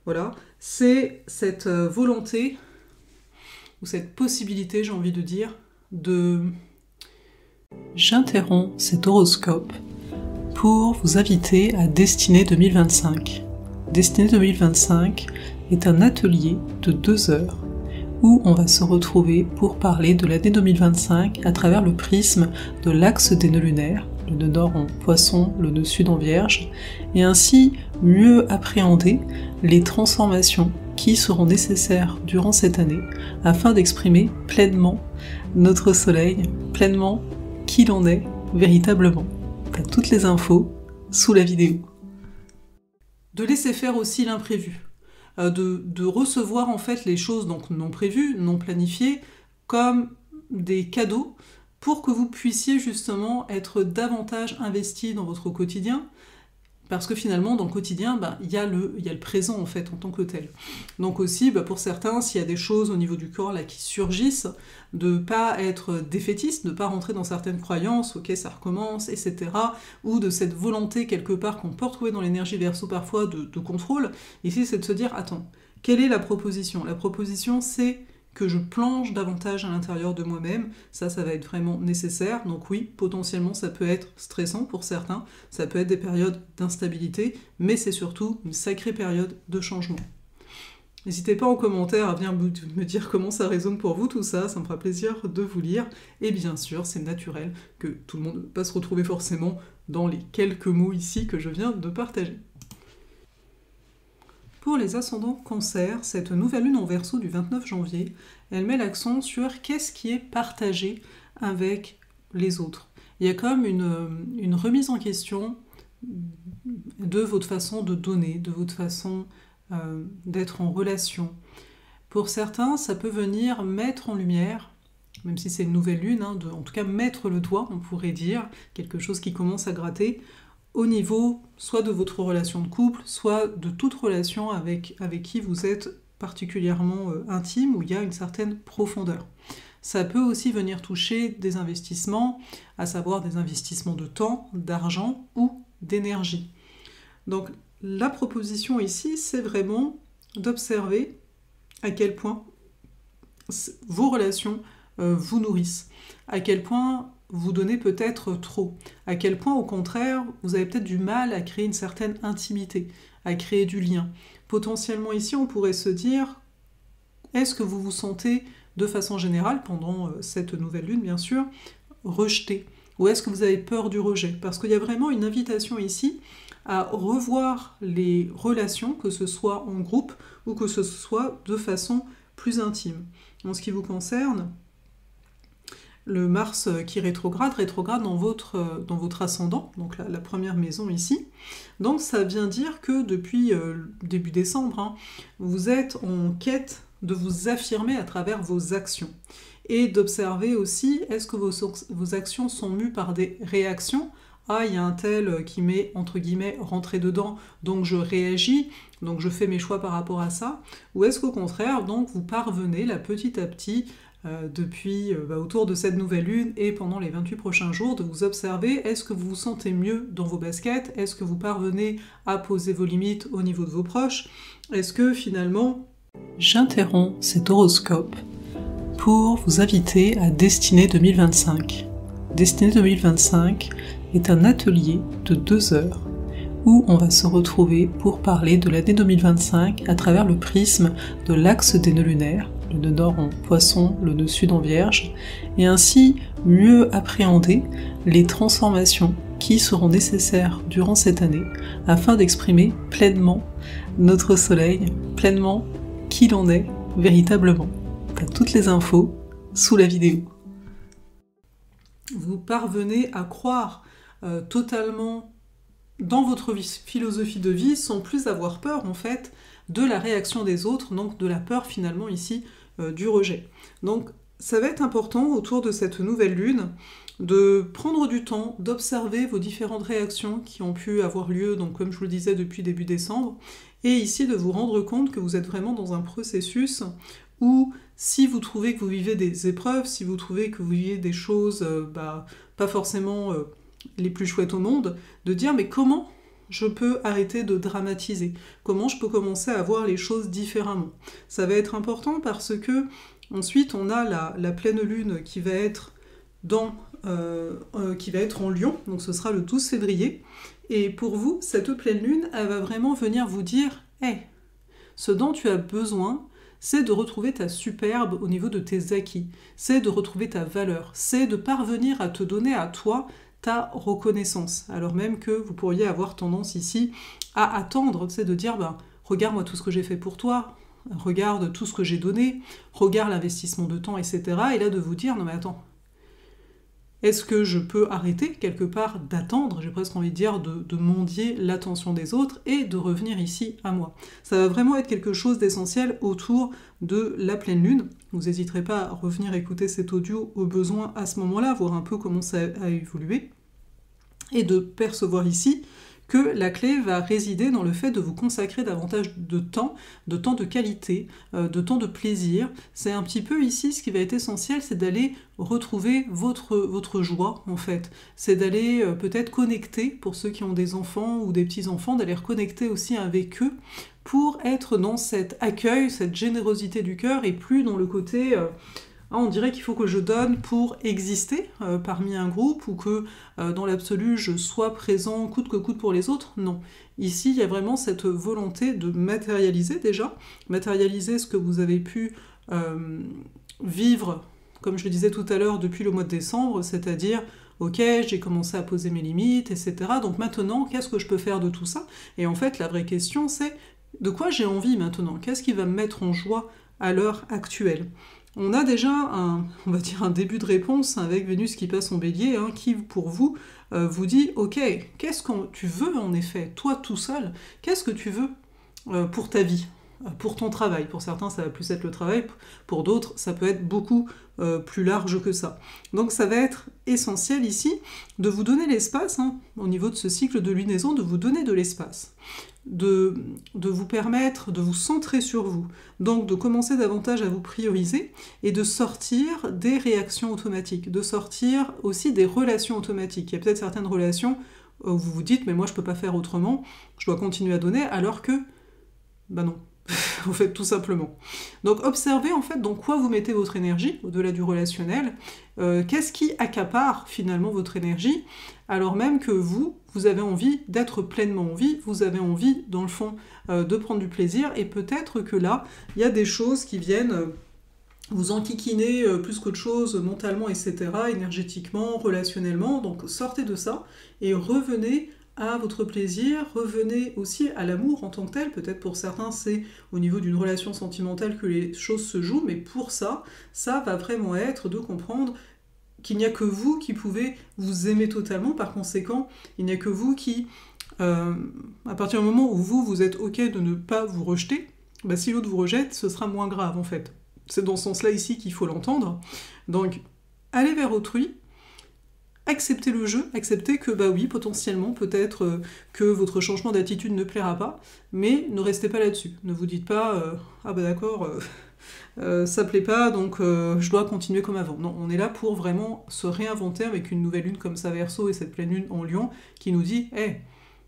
voilà, c'est cette volonté ou cette possibilité, j'ai envie de dire, de... J'interromps cet horoscope pour vous inviter à Destinée 2025. Destinée 2025 est un atelier de 2 heures où on va se retrouver pour parler de l'année 2025 à travers le prisme de l'axe des nœuds lunaires, le nœud nord en Poisson, le nœud sud en Vierge, et ainsi mieux appréhender les transformations qui seront nécessaires durant cette année afin d'exprimer pleinement notre soleil, pleinement qui l'on est véritablement. T'as toutes les infos sous la vidéo. De laisser faire aussi l'imprévu, de recevoir en fait les choses donc non prévues, non planifiées, comme des cadeaux pour que vous puissiez justement être davantage investi dans votre quotidien, parce que finalement, dans le quotidien, il y a le présent en fait en tant que tel. Donc aussi, pour certains, s'il y a des choses au niveau du corps là qui surgissent, de ne pas être défaitiste, de ne pas rentrer dans certaines croyances, ok, ça recommence, etc. Ou de cette volonté quelque part qu'on peut retrouver dans l'énergie Verseau parfois de contrôle. Ici, c'est de se dire, attends, quelle est la proposition? La proposition, c'est que je plonge davantage à l'intérieur de moi-même. Ça va être vraiment nécessaire. Donc oui, potentiellement, ça peut être stressant pour certains, ça peut être des périodes d'instabilité, mais c'est surtout une sacrée période de changement. N'hésitez pas en commentaire à venir me dire comment ça résonne pour vous tout ça, ça me fera plaisir de vous lire. Et bien sûr, c'est naturel que tout le monde ne va pas se retrouver forcément dans les quelques mots ici que je viens de partager. Pour les ascendants Cancer, cette nouvelle lune en Verseau du 29 janvier, elle met l'accent sur qu'est-ce qui est partagé avec les autres. Il y a comme une remise en question de votre façon de donner, de votre façon d'être en relation. Pour certains, ça peut venir mettre en lumière, même si c'est une nouvelle lune, en tout cas mettre le doigt, on pourrait dire, quelque chose qui commence à gratter, au niveau soit de votre relation de couple, soit de toute relation avec qui vous êtes particulièrement intime, où il y a une certaine profondeur. Ça peut aussi venir toucher des investissements, à savoir des investissements de temps, d'argent ou d'énergie. Donc la proposition ici, c'est vraiment d'observer à quel point vos relations vous nourrissent, à quel point vous donnez peut-être trop, à quel point au contraire vous avez peut-être du mal à créer une certaine intimité, à créer du lien. Potentiellement ici on pourrait se dire, est-ce que vous vous sentez de façon générale, pendant cette nouvelle lune bien sûr, rejeté, ou est-ce que vous avez peur du rejet? Parce qu'il y a vraiment une invitation ici à revoir les relations, que ce soit en groupe ou que ce soit de façon plus intime. En ce qui vous concerne, le Mars qui rétrograde dans votre ascendant, donc la première maison ici. Donc ça vient dire que depuis début décembre, vous êtes en quête de vous affirmer à travers vos actions. Et d'observer aussi, est-ce que vos actions sont mues par des réactions? Ah, il y a un tel qui m'est, entre guillemets, rentré dedans, donc je réagis, donc je fais mes choix par rapport à ça. Ou est-ce qu'au contraire, donc, vous parvenez, là, petit à petit, depuis autour de cette nouvelle lune et pendant les 28 prochains jours, de vous observer, est-ce que vous vous sentez mieux dans vos baskets? Est-ce que vous parvenez à poser vos limites au niveau de vos proches? Est-ce que, finalement... J'interromps cet horoscope pour vous inviter à Destinée 2025. Destinée 2025 est un atelier de 2 heures où on va se retrouver pour parler de l'année 2025 à travers le prisme de l'axe des nœuds lunaires, le nœud nord en Poisson, le nœud sud en Vierge, et ainsi mieux appréhender les transformations qui seront nécessaires durant cette année afin d'exprimer pleinement notre soleil, pleinement qui l'on est véritablement. T'as toutes les infos sous la vidéo. Vous parvenez à croire totalement dans votre philosophie de vie sans plus avoir peur en fait de la réaction des autres, donc de la peur finalement ici du rejet. Donc ça va être important autour de cette nouvelle lune de prendre du temps, d'observer vos différentes réactions qui ont pu avoir lieu, donc comme je vous le disais depuis début décembre, et ici de vous rendre compte que vous êtes vraiment dans un processus où si vous trouvez que vous vivez des épreuves, si vous trouvez que vous vivez des choses pas forcément les plus chouettes au monde, de dire mais comment je peux arrêter de dramatiser? Comment je peux commencer à voir les choses différemment? Ça va être important parce que ensuite on a la pleine lune qui va être en Lion, donc ce sera le 12 février, et pour vous, cette pleine lune, elle va vraiment venir vous dire « Hey, ce dont tu as besoin, c'est de retrouver ta superbe au niveau de tes acquis, c'est de retrouver ta valeur, c'est de parvenir à te donner à toi ta reconnaissance. » Alors même que vous pourriez avoir tendance ici à attendre, c'est de dire « Regarde-moi tout ce que j'ai fait pour toi, regarde tout ce que j'ai donné, regarde l'investissement de temps, etc. » Et là de vous dire « Non mais attends, est-ce que je peux arrêter quelque part d'attendre, j'ai presque envie de dire, de mendier l'attention des autres et de revenir ici à moi ?» Ça va vraiment être quelque chose d'essentiel autour de la pleine lune. Vous n'hésiterez pas à revenir écouter cet audio au besoin à ce moment-là, voir un peu comment ça a évolué, et de percevoir ici que la clé va résider dans le fait de vous consacrer davantage de temps de qualité, de temps de plaisir. C'est un petit peu ici, ce qui va être essentiel, c'est d'aller retrouver votre joie, en fait. C'est d'aller peut-être connecter, pour ceux qui ont des enfants ou des petits-enfants, d'aller reconnecter aussi avec eux, pour être dans cet accueil, cette générosité du cœur, et plus dans le côté... on dirait qu'il faut que je donne pour exister parmi un groupe, ou que dans l'absolu je sois présent coûte que coûte pour les autres. Non. Ici, il y a vraiment cette volonté de matérialiser déjà, matérialiser ce que vous avez pu vivre, comme je le disais tout à l'heure, depuis le mois de décembre, c'est-à-dire ok, j'ai commencé à poser mes limites, etc. Donc maintenant, qu'est-ce que je peux faire de tout ça? Et en fait, la vraie question, c'est de quoi j'ai envie maintenant? Qu'est-ce qui va me mettre en joie à l'heure actuelle? On a déjà on va dire un début de réponse avec Vénus qui passe en bélier, qui pour vous vous dit ok, qu'est-ce que tu veux en effet, toi tout seul, qu'est-ce que tu veux pour ta vie, pour ton travail? Pour certains ça va plus être le travail, pour d'autres ça peut être beaucoup plus large que ça. Donc ça va être essentiel ici de vous donner l'espace, au niveau de ce cycle de lunaison, de vous donner de l'espace. De vous permettre de vous centrer sur vous, donc de commencer davantage à vous prioriser et de sortir des réactions automatiques, de sortir aussi des relations automatiques. Il y a peut-être certaines relations où vous vous dites mais moi je peux pas faire autrement, je dois continuer à donner, alors que non, en fait tout simplement. Donc observez en fait dans quoi vous mettez votre énergie, au-delà du relationnel, qu'est-ce qui accapare finalement votre énergie, alors même que vous avez envie d'être pleinement en vie, vous avez envie dans le fond de prendre du plaisir, et peut-être que là, il y a des choses qui viennent vous enquiquiner plus qu'autre chose mentalement, etc., énergétiquement, relationnellement, donc sortez de ça et revenez à votre plaisir, revenez aussi à l'amour en tant que tel. Peut-être pour certains c'est au niveau d'une relation sentimentale que les choses se jouent, mais pour ça va vraiment être de comprendre qu'il n'y a que vous qui pouvez vous aimer totalement. Par conséquent, il n'y a que vous qui, à partir du moment où vous êtes ok de ne pas vous rejeter, si l'autre vous rejette, ce sera moins grave en fait. C'est dans ce sens-là ici qu'il faut l'entendre. Donc, allez vers autrui, acceptez le jeu, acceptez que oui, potentiellement, peut-être que votre changement d'attitude ne plaira pas, mais ne restez pas là-dessus. Ne vous dites pas d'accord, ça plaît pas, donc je dois continuer comme avant. Non, on est là pour vraiment se réinventer avec une nouvelle lune comme ça Verseau et cette pleine lune en Lion qui nous dit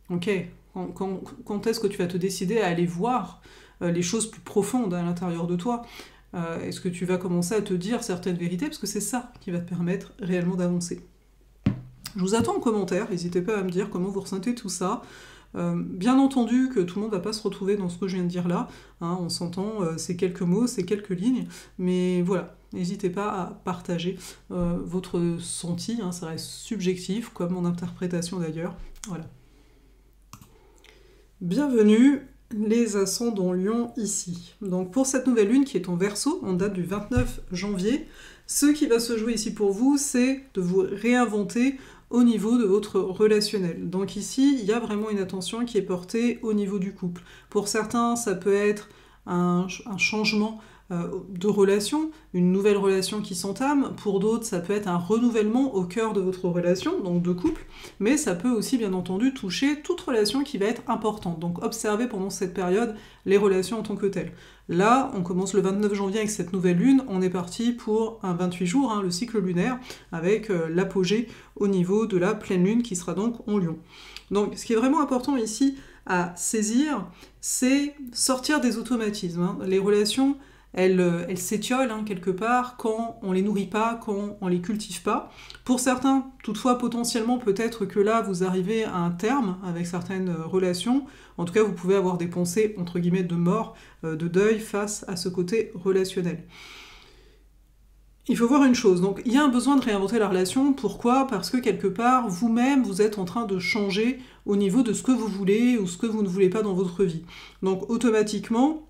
ok, quand est-ce que tu vas te décider à aller voir les choses plus profondes à l'intérieur de toi? Est-ce que tu vas commencer à te dire certaines vérités? Parce que c'est ça qui va te permettre réellement d'avancer. Je vous attends en commentaire, n'hésitez pas à me dire comment vous ressentez tout ça. Bien entendu que tout le monde ne va pas se retrouver dans ce que je viens de dire là, on s'entend, c'est quelques mots, c'est quelques lignes, mais voilà, n'hésitez pas à partager votre ressenti, ça reste subjectif, comme mon interprétation d'ailleurs, voilà. Bienvenue les ascendants Lion ici. Donc pour cette nouvelle lune qui est en Verseau, en date du 29 janvier, ce qui va se jouer ici pour vous, c'est de vous réinventer au niveau de votre relationnel. Donc ici, il y a vraiment une attention qui est portée au niveau du couple. Pour certains, ça peut être un changement de relation, une nouvelle relation qui s'entame. Pour d'autres, ça peut être un renouvellement au cœur de votre relation, donc de couple, mais ça peut aussi bien entendu toucher toute relation qui va être importante. Donc observez pendant cette période les relations en tant que telles. Là, on commence le 29 janvier avec cette nouvelle lune, on est parti pour un 28 jours, le cycle lunaire, avec l'apogée au niveau de la pleine lune qui sera donc en Lion. Donc ce qui est vraiment important ici à saisir, c'est sortir des automatismes. Les relations, elles s'étiolent quelque part quand on les nourrit pas, quand on les cultive pas. Pour certains, toutefois, potentiellement, peut-être que là, vous arrivez à un terme avec certaines relations. En tout cas, vous pouvez avoir des pensées, entre guillemets, de mort, de deuil face à ce côté relationnel. Il faut voir une chose, donc il y a un besoin de réinventer la relation. Pourquoi? Parce que quelque part, vous-même, vous êtes en train de changer au niveau de ce que vous voulez ou ce que vous ne voulez pas dans votre vie. Donc automatiquement,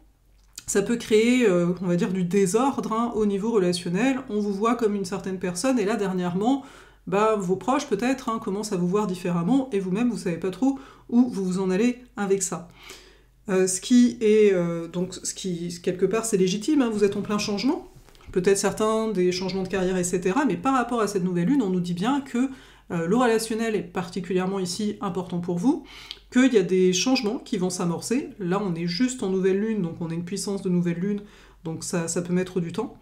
ça peut créer, on va dire, du désordre au niveau relationnel. On vous voit comme une certaine personne, et là, dernièrement, vos proches, peut-être, commencent à vous voir différemment, et vous-même, vous savez pas trop où vous vous en allez avec ça. Ce qui, quelque part, c'est légitime, vous êtes en plein changement. Peut-être certains des changements de carrière, etc. Mais par rapport à cette nouvelle lune, on nous dit bien que le relationnel est particulièrement ici important pour vous, qu'il y a des changements qui vont s'amorcer. Là, on est juste en nouvelle lune, donc on a une puissance de nouvelle lune, donc ça peut mettre du temps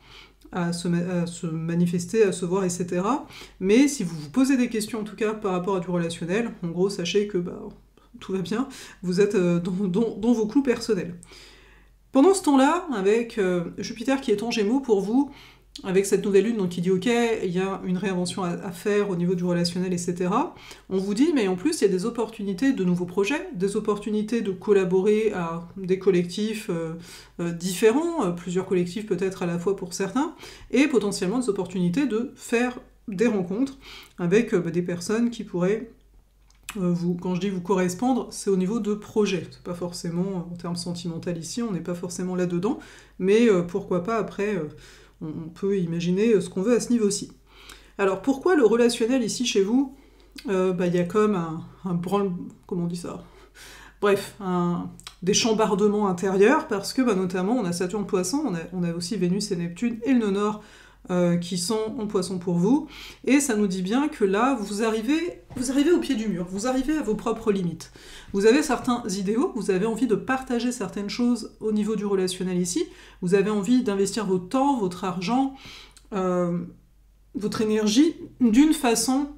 à se manifester, à se voir, etc. Mais si vous vous posez des questions, en tout cas par rapport à du relationnel, en gros, sachez que tout va bien, vous êtes dans vos clous personnels. Pendant ce temps-là, avec Jupiter qui est en Gémeaux pour vous, avec cette nouvelle lune, donc qui dit ok, il y a une réinvention à faire au niveau du relationnel, etc. On vous dit, mais en plus, il y a des opportunités de nouveaux projets, des opportunités de collaborer à des collectifs différents, plusieurs collectifs peut-être à la fois pour certains, et potentiellement des opportunités de faire des rencontres avec des personnes qui pourraient quand je dis vous correspondre, c'est au niveau de projet. C'est pas forcément en termes sentimental ici, on n'est pas forcément là-dedans, mais pourquoi pas après, on peut imaginer ce qu'on veut à ce niveau-ci. Alors pourquoi le relationnel ici chez vous, y a comme un branle... comment on dit ça ? Bref, des chambardements intérieurs, parce que notamment on a Saturne Poisson, on a aussi Vénus et Neptune et le nœud nord qui sont en Poisson pour vous, et ça nous dit bien que là, vous arrivez au pied du mur, vous arrivez à vos propres limites. Vous avez certains idéaux, vous avez envie de partager certaines choses au niveau du relationnel ici, vous avez envie d'investir votre temps, votre argent, votre énergie d'une façon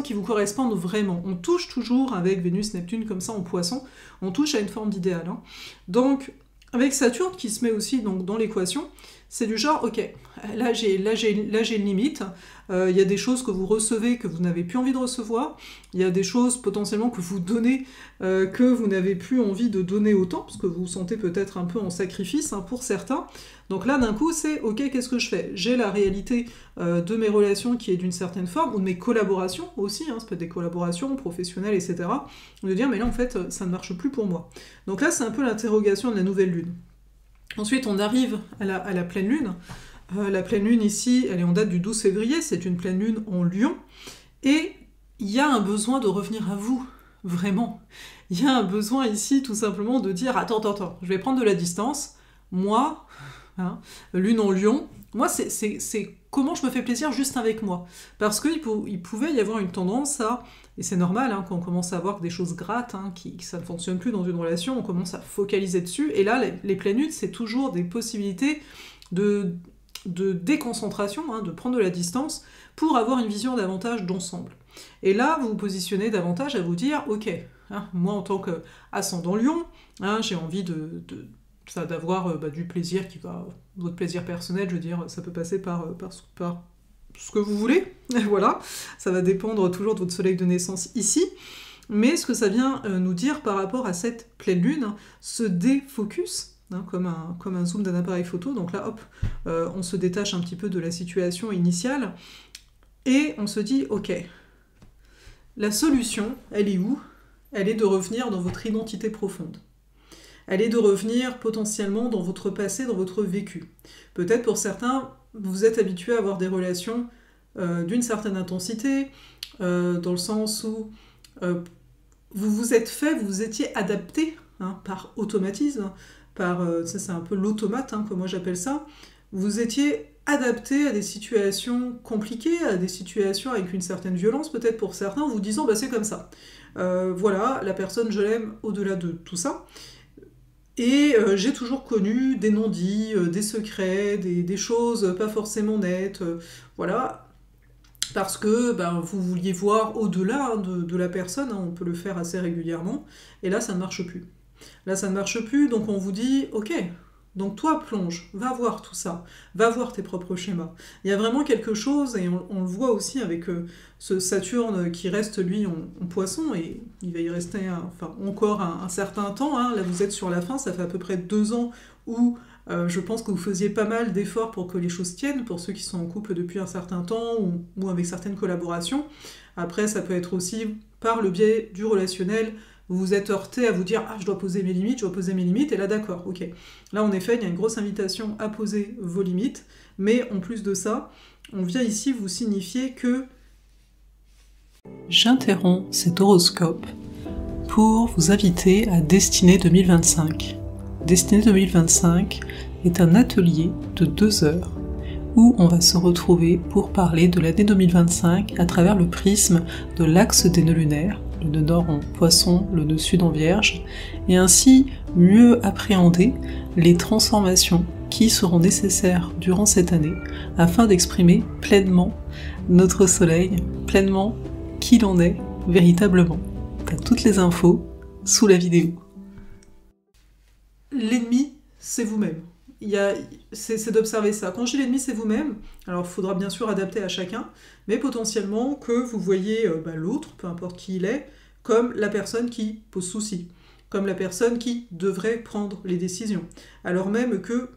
qui vous corresponde vraiment. On touche toujours avec Vénus, Neptune, comme ça en Poisson, on touche à une forme d'idéal. Hein. Donc, avec Saturne qui se met aussi donc, dans l'équation, c'est du genre, ok, là j'ai une limite, il y a des choses que vous recevez que vous n'avez plus envie de recevoir, il y a des choses potentiellement que vous donnez que vous n'avez plus envie de donner autant, parce que vous vous sentez peut-être un peu en sacrifice pour certains. Donc là, d'un coup, c'est, ok, qu'est-ce que je fais ? J'ai la réalité de mes relations qui est d'une certaine forme, ou de mes collaborations aussi, ça peut être des collaborations professionnelles, etc. De dire, mais là, en fait, ça ne marche plus pour moi. Donc là, c'est un peu l'interrogation de la nouvelle lune. Ensuite, on arrive à la pleine lune. La pleine lune ici, elle est en date du 12 février, c'est une pleine lune en Lion. Et il y a un besoin de revenir à vous, vraiment. Il y a un besoin ici, tout simplement, de dire « Attends, je vais prendre de la distance. Moi, lune en Lion, moi, c'est comment je me fais plaisir juste avec moi. » Parce qu'il pouvait y avoir une tendance à... Et c'est normal, quand on commence à voir que des choses grattent, que ça ne fonctionne plus dans une relation, on commence à focaliser dessus. Et là, les pleines lunes, c'est toujours des possibilités de déconcentration, de prendre de la distance, pour avoir une vision davantage d'ensemble. Et là, vous vous positionnez davantage à vous dire, ok, moi en tant qu'ascendant Lion, j'ai envie d'avoir du plaisir qui va... Votre plaisir personnel, je veux dire, ça peut passer par ce que vous voulez, voilà, ça va dépendre toujours de votre soleil de naissance ici, mais ce que ça vient nous dire par rapport à cette pleine lune, ce défocus, comme un zoom d'un appareil photo, donc là, hop, on se détache un petit peu de la situation initiale, et on se dit, ok, la solution, elle est où ? Elle est de revenir dans votre identité profonde. Elle est de revenir potentiellement dans votre passé, dans votre vécu. Peut-être pour certains, vous êtes habitué à avoir des relations d'une certaine intensité, dans le sens où vous vous êtes fait, vous vous étiez adapté par automatisme, c'est un peu l'automate, comme moi j'appelle ça, vous étiez adapté à des situations compliquées, à des situations avec une certaine violence peut-être pour certains, en vous disant c'est comme ça. Voilà, la personne je l'aime au-delà de tout ça. Et j'ai toujours connu des non-dits, des secrets, des choses pas forcément nettes, voilà, parce que vous vouliez voir au-delà de la personne, on peut le faire assez régulièrement, et là ça ne marche plus. Là ça ne marche plus, donc on vous dit, ok, donc toi plonge, va voir tout ça, va voir tes propres schémas. Il y a vraiment quelque chose, et on le voit aussi avec ce Saturne qui reste lui en Poisson, et il va y rester encore un certain temps, là vous êtes sur la fin, ça fait à peu près 2 ans où je pense que vous faisiez pas mal d'efforts pour que les choses tiennent, pour ceux qui sont en couple depuis un certain temps, ou avec certaines collaborations. Après ça peut être aussi par le biais du relationnel, vous vous êtes heurté à vous dire « Ah, je dois poser mes limites, et là d'accord, ok. » Là en effet, il y a une grosse invitation à poser vos limites, mais en plus de ça, on vient ici vous signifier que j'interromps cet horoscope pour vous inviter à Destinée 2025. Destinée 2025 est un atelier de 2 heures où on va se retrouver pour parler de l'année 2025 à travers le prisme de l'axe des nœuds lunaires, le nœud nord en Poisson, le nœud sud en Vierge, et ainsi mieux appréhender les transformations qui seront nécessaires durant cette année afin d'exprimer pleinement notre soleil, pleinement qui l'on est véritablement. T'as toutes les infos sous la vidéo. L'ennemi, c'est vous-même. C'est d'observer ça. Quand je dis l'ennemi, c'est vous-même, alors il faudra bien sûr adapter à chacun, mais potentiellement que vous voyez l'autre, peu importe qui il est, comme la personne qui pose souci, comme la personne qui devrait prendre les décisions. Alors même que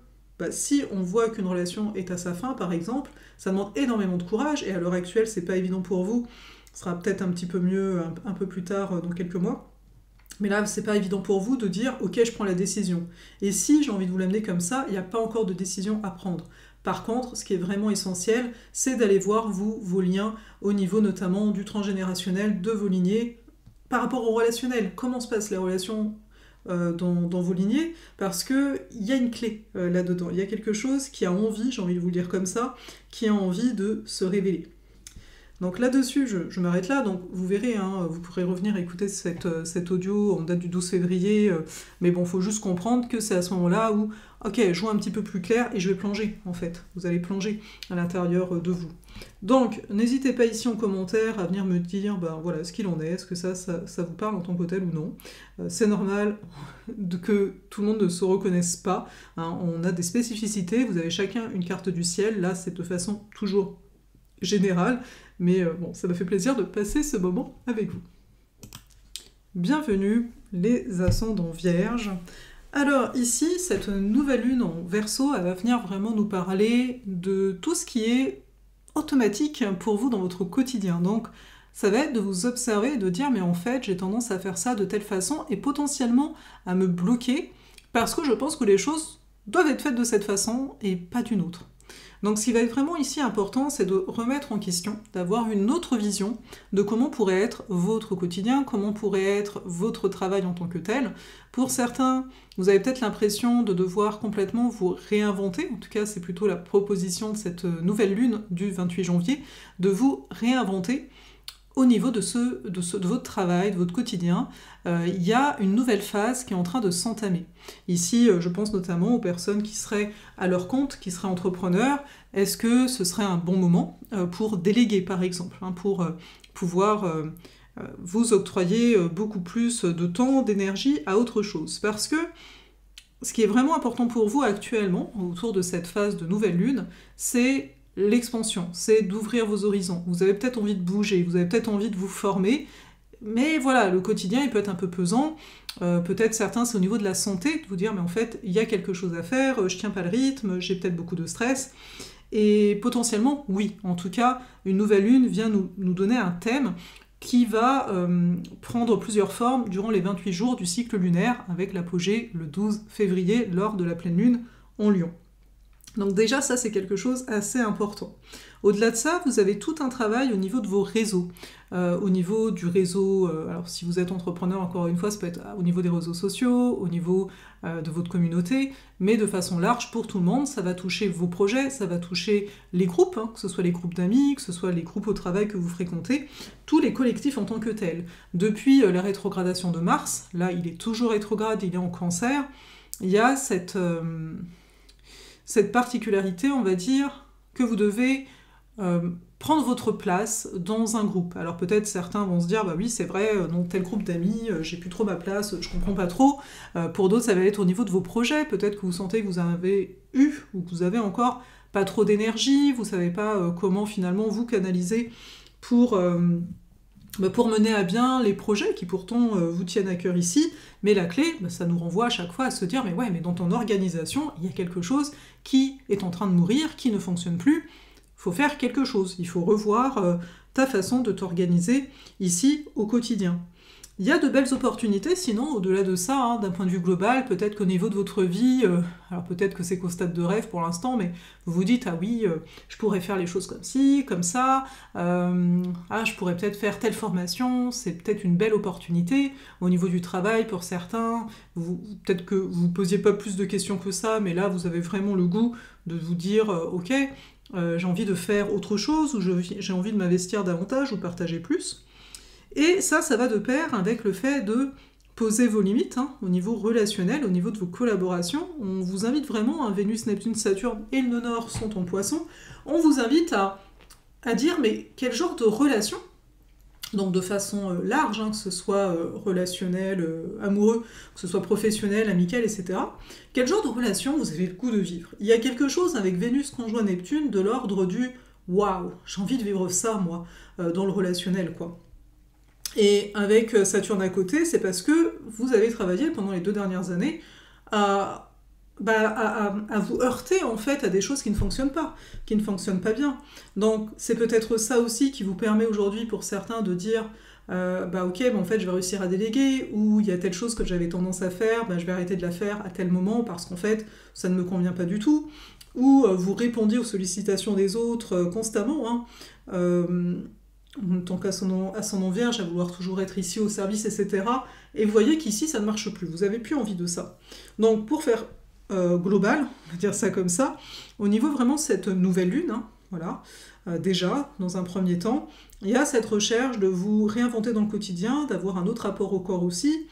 si on voit qu'une relation est à sa fin, par exemple, ça demande énormément de courage, et à l'heure actuelle, c'est pas évident pour vous, ce sera peut-être un petit peu mieux un peu plus tard, dans quelques mois. Mais là, c'est pas évident pour vous de dire « Ok, je prends la décision ». Et si j'ai envie de vous l'amener comme ça, il n'y a pas encore de décision à prendre. Par contre, ce qui est vraiment essentiel, c'est d'aller voir, vous, vos liens, au niveau notamment du transgénérationnel, de vos lignées, par rapport au relationnel. Comment se passent les relations dans vos lignées? Parce qu'il y a une clé là-dedans. Il y a quelque chose qui a envie, j'ai envie de vous le dire comme ça, qui a envie de se révéler. Donc là-dessus, je m'arrête là, donc vous verrez, vous pourrez revenir écouter cet audio en date du 12 février, mais bon, il faut juste comprendre que c'est à ce moment-là où, ok, je vois un petit peu plus clair et je vais plonger, en fait. Vous allez plonger à l'intérieur de vous. Donc, n'hésitez pas ici en commentaire à venir me dire, voilà, ce qu'il en est, est-ce que ça vous parle en tant que tel ou non. C'est normal que tout le monde ne se reconnaisse pas, on a des spécificités, vous avez chacun une carte du ciel, là c'est de façon toujours générale, mais bon, ça me fait plaisir de passer ce moment avec vous. Bienvenue, les ascendants vierges. Alors ici, cette nouvelle lune en Verseau, elle va venir vraiment nous parler de tout ce qui est automatique pour vous dans votre quotidien. Donc ça va être de vous observer et de dire mais en fait j'ai tendance à faire ça de telle façon et potentiellement à me bloquer parce que je pense que les choses doivent être faites de cette façon et pas d'une autre. Donc ce qui va être vraiment ici important, c'est de remettre en question, d'avoir une autre vision de comment pourrait être votre quotidien, comment pourrait être votre travail en tant que tel. Pour certains, vous avez peut-être l'impression de devoir complètement vous réinventer, en tout cas c'est plutôt la proposition de cette nouvelle lune du 28 janvier, de vous réinventer au niveau de votre travail, de votre quotidien. Il y a une nouvelle phase qui est en train de s'entamer. Ici, je pense notamment aux personnes qui seraient à leur compte, qui seraient entrepreneurs. Est-ce que ce serait un bon moment pour déléguer, par exemple, pour pouvoir vous octroyer beaucoup plus de temps, d'énergie à autre chose? Parce que ce qui est vraiment important pour vous actuellement, autour de cette phase de nouvelle lune, c'est l'expansion, c'est d'ouvrir vos horizons. Vous avez peut-être envie de bouger, vous avez peut-être envie de vous former, mais voilà, le quotidien il peut être un peu pesant. Peut-être certains c'est au niveau de la santé, de vous dire mais en fait il y a quelque chose à faire, je tiens pas le rythme, j'ai peut-être beaucoup de stress. Et potentiellement, oui, en tout cas, une nouvelle lune vient nous donner un thème qui va prendre plusieurs formes durant les 28 jours du cycle lunaire, avec l'apogée le 12 février lors de la pleine lune en Lion. Donc déjà, ça c'est quelque chose assez important. Au-delà de ça, vous avez tout un travail au niveau de vos réseaux. Au niveau du réseau, alors si vous êtes entrepreneur, encore une fois, ça peut être au niveau des réseaux sociaux, au niveau de votre communauté, mais de façon large pour tout le monde, ça va toucher vos projets, ça va toucher les groupes, que ce soit les groupes d'amis, que ce soit les groupes au travail que vous fréquentez, tous les collectifs en tant que tels. Depuis la rétrogradation de Mars, là il est toujours rétrograde, il est en Cancer, il y a cette particularité, on va dire, que vous devez prendre votre place dans un groupe. Alors peut-être certains vont se dire, bah oui c'est vrai, dans tel groupe d'amis, j'ai plus trop ma place, je comprends pas trop. Pour d'autres, ça va être au niveau de vos projets, peut-être que vous sentez que vous avez eu, ou que vous avez encore pas trop d'énergie, vous savez pas comment finalement vous canaliser pour mener à bien les projets qui pourtant vous tiennent à cœur ici, mais la clé, ça nous renvoie à chaque fois à se dire mais ouais, mais dans ton organisation, il y a quelque chose qui est en train de mourir, qui ne fonctionne plus, il faut faire quelque chose, il faut revoir ta façon de t'organiser ici au quotidien. Il y a de belles opportunités, sinon, au-delà de ça, d'un point de vue global, peut-être qu'au niveau de votre vie, alors peut-être que c'est qu'au stade de rêve pour l'instant, mais vous vous dites, ah oui, je pourrais faire les choses comme ci, comme ça, je pourrais peut-être faire telle formation, c'est peut-être une belle opportunité. Au niveau du travail, pour certains, peut-être que vous ne posiez pas plus de questions que ça, mais là, vous avez vraiment le goût de vous dire, ok, j'ai envie de faire autre chose, ou j'ai envie de m'investir davantage ou partager plus. Et ça va de pair avec le fait de poser vos limites au niveau relationnel, au niveau de vos collaborations. On vous invite vraiment, Vénus, Neptune, Saturne et le nœud nord sont en poisson, on vous invite à dire mais quel genre de relation, donc de façon large, que ce soit relationnel, amoureux, que ce soit professionnel, amical, etc. Quel genre de relation vous avez le goût de vivre? Il y a quelque chose avec Vénus conjoint Neptune de l'ordre du « waouh, j'ai envie de vivre ça, moi, dans le relationnel, quoi ». Et avec Saturne à côté, c'est parce que vous avez travaillé pendant les 2 dernières années à vous heurter en fait à des choses qui ne fonctionnent pas bien. Donc c'est peut-être ça aussi qui vous permet aujourd'hui pour certains de dire ok, en fait je vais réussir à déléguer, ou il y a telle chose que j'avais tendance à faire, je vais arrêter de la faire à tel moment parce qu'en fait ça ne me convient pas du tout, ou vous répondiez aux sollicitations des autres constamment, en tant qu'ascendant vierge, à vouloir toujours être ici au service, etc. Et vous voyez qu'ici, ça ne marche plus. Vous n'avez plus envie de ça. Donc, pour faire global, on va dire ça comme ça, au niveau vraiment de cette nouvelle lune, voilà, déjà, dans un premier temps, il y a cette recherche de vous réinventer dans le quotidien, d'avoir un autre rapport au corps aussi.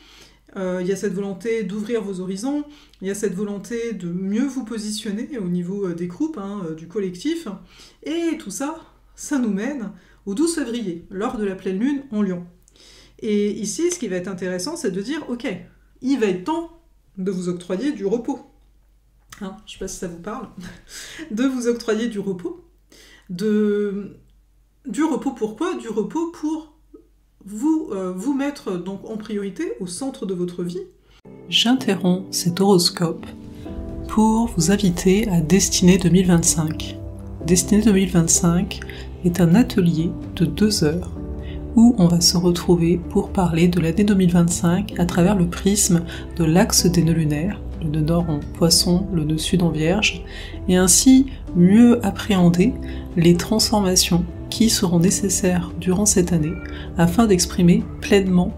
Il y a cette volonté d'ouvrir vos horizons, il y a cette volonté de mieux vous positionner au niveau des groupes, du collectif. Et tout ça, ça nous mène au 12 février, lors de la pleine lune en Lion. Et ici, ce qui va être intéressant, c'est de dire, ok, il va être temps de vous octroyer du repos. Je ne sais pas si ça vous parle. De vous octroyer du repos. Du repos pourquoi? Du repos pour vous mettre donc en priorité au centre de votre vie. J'interromps cet horoscope pour vous inviter à Destinée 2025. Destinée 2025 est un atelier de 2 heures où on va se retrouver pour parler de l'année 2025 à travers le prisme de l'axe des nœuds lunaires, le nœud nord en poisson, le nœud sud en vierge, et ainsi mieux appréhender les transformations qui seront nécessaires durant cette année afin d'exprimer pleinement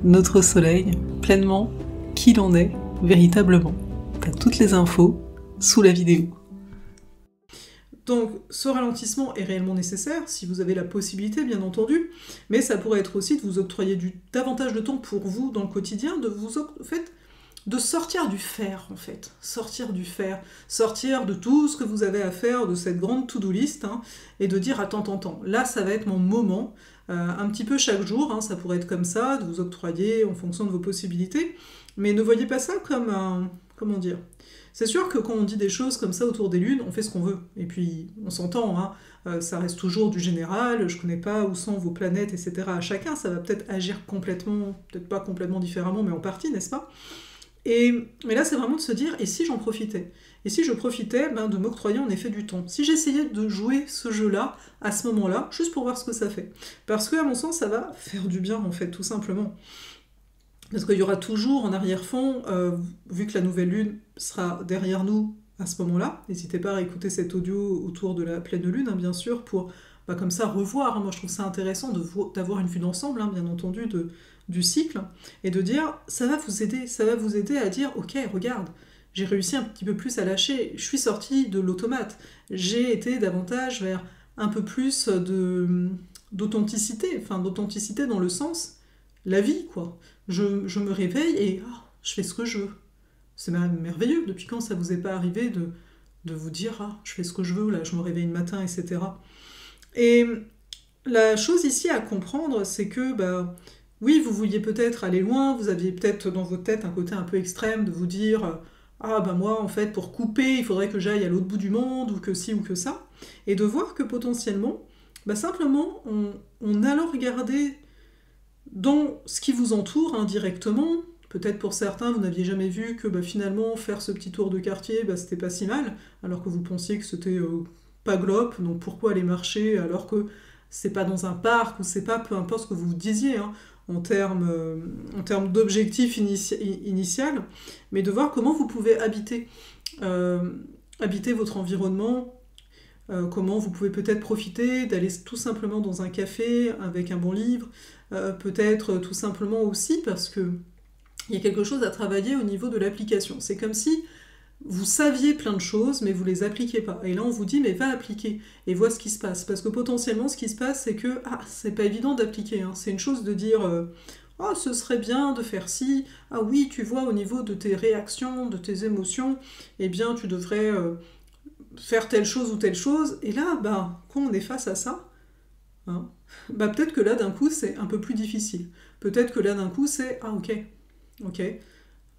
notre soleil, pleinement qui l'en est véritablement. T'as toutes les infos sous la vidéo. Donc ce ralentissement est réellement nécessaire, si vous avez la possibilité bien entendu, mais ça pourrait être aussi de vous octroyer davantage de temps pour vous dans le quotidien, de sortir du faire en fait, sortir de tout ce que vous avez à faire, de cette grande to-do list, et de dire attends, là ça va être mon moment, un petit peu chaque jour, ça pourrait être comme ça, de vous octroyer en fonction de vos possibilités, mais ne voyez pas ça comme un, comment dire, c'est sûr que quand on dit des choses comme ça autour des lunes, on fait ce qu'on veut. Et puis, on s'entend, ça reste toujours du général, je connais pas où sont vos planètes, etc. À chacun, ça va peut-être agir complètement, peut-être pas complètement différemment, mais en partie, n'est-ce pas? Mais là, c'est vraiment de se dire, et si j'en profitais? Et si je profitais de m'octroyer en effet du temps? Si j'essayais de jouer ce jeu-là, à ce moment-là, juste pour voir ce que ça fait. Parce que, à mon sens, ça va faire du bien, en fait, tout simplement. Parce qu'il y aura toujours en arrière-fond, vu que la nouvelle lune sera derrière nous à ce moment-là, n'hésitez pas à écouter cet audio autour de la pleine lune, bien sûr, pour comme ça revoir. Moi je trouve ça intéressant d'avoir une vue d'ensemble, bien entendu, du cycle, et de dire, ça va vous aider à dire, ok, regarde, j'ai réussi un petit peu plus à lâcher, je suis sortie de l'automate, j'ai été davantage vers un peu plus d'authenticité dans le sens, la vie, quoi. Je me réveille et je fais ce que je veux. C'est merveilleux. Depuis quand ça vous est pas arrivé de vous dire je fais ce que je veux, là, je me réveille le matin, etc. Et la chose ici à comprendre, c'est que oui, vous vouliez peut-être aller loin, vous aviez peut-être dans votre tête un côté un peu extrême de vous dire moi, en fait, pour couper, il faudrait que j'aille à l'autre bout du monde, ou que ci, ou que ça. Et de voir que potentiellement, simplement, en allant regarder dans ce qui vous entoure indirectement, peut-être pour certains, vous n'aviez jamais vu que finalement, faire ce petit tour de quartier, c'était pas si mal, alors que vous pensiez que c'était pas glop, donc pourquoi aller marcher alors que c'est pas dans un parc, ou c'est pas, peu importe ce que vous vous disiez, en termes d'objectif initial, mais de voir comment vous pouvez habiter votre environnement, comment vous pouvez peut-être profiter d'aller tout simplement dans un café avec un bon livre, peut-être tout simplement aussi parce que il y a quelque chose à travailler au niveau de l'application. C'est comme si vous saviez plein de choses, mais vous les appliquez pas. Et là, on vous dit, mais va appliquer et vois ce qui se passe. Parce que potentiellement, ce qui se passe, c'est que, c'est pas évident d'appliquer. Hein. C'est une chose de dire, oh, ce serait bien de faire ci. Ah oui, tu vois, au niveau de tes réactions, de tes émotions, eh bien, tu devrais faire telle chose ou telle chose. Et là, quand on est face à ça, hein, peut-être que là, d'un coup, c'est un peu plus difficile. Peut-être que là, d'un coup, c'est, ah ok.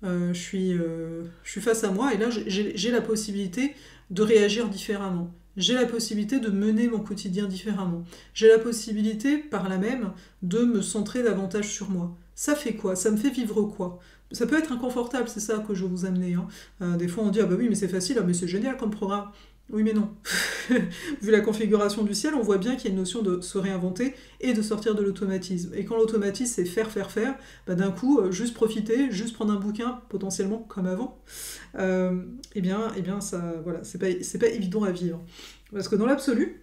Je suis face à moi et là j'ai la possibilité de réagir différemment. J'ai la possibilité de mener mon quotidien différemment. J'ai la possibilité par là même de me centrer davantage sur moi. Ça fait quoi? Ça me fait vivre quoi? Ça peut être inconfortable, c'est ça que je veux vous amener. Hein. Des fois on dit ah bah oui mais c'est facile, mais c'est génial comme programme. Oui mais non. Vu la configuration du ciel, on voit bien qu'il y a une notion de se réinventer et de sortir de l'automatisme. Et quand l'automatisme c'est faire, d'un coup, juste profiter, juste prendre un bouquin, potentiellement comme avant, eh bien ça, voilà, c'est pas évident à vivre. Parce que dans l'absolu,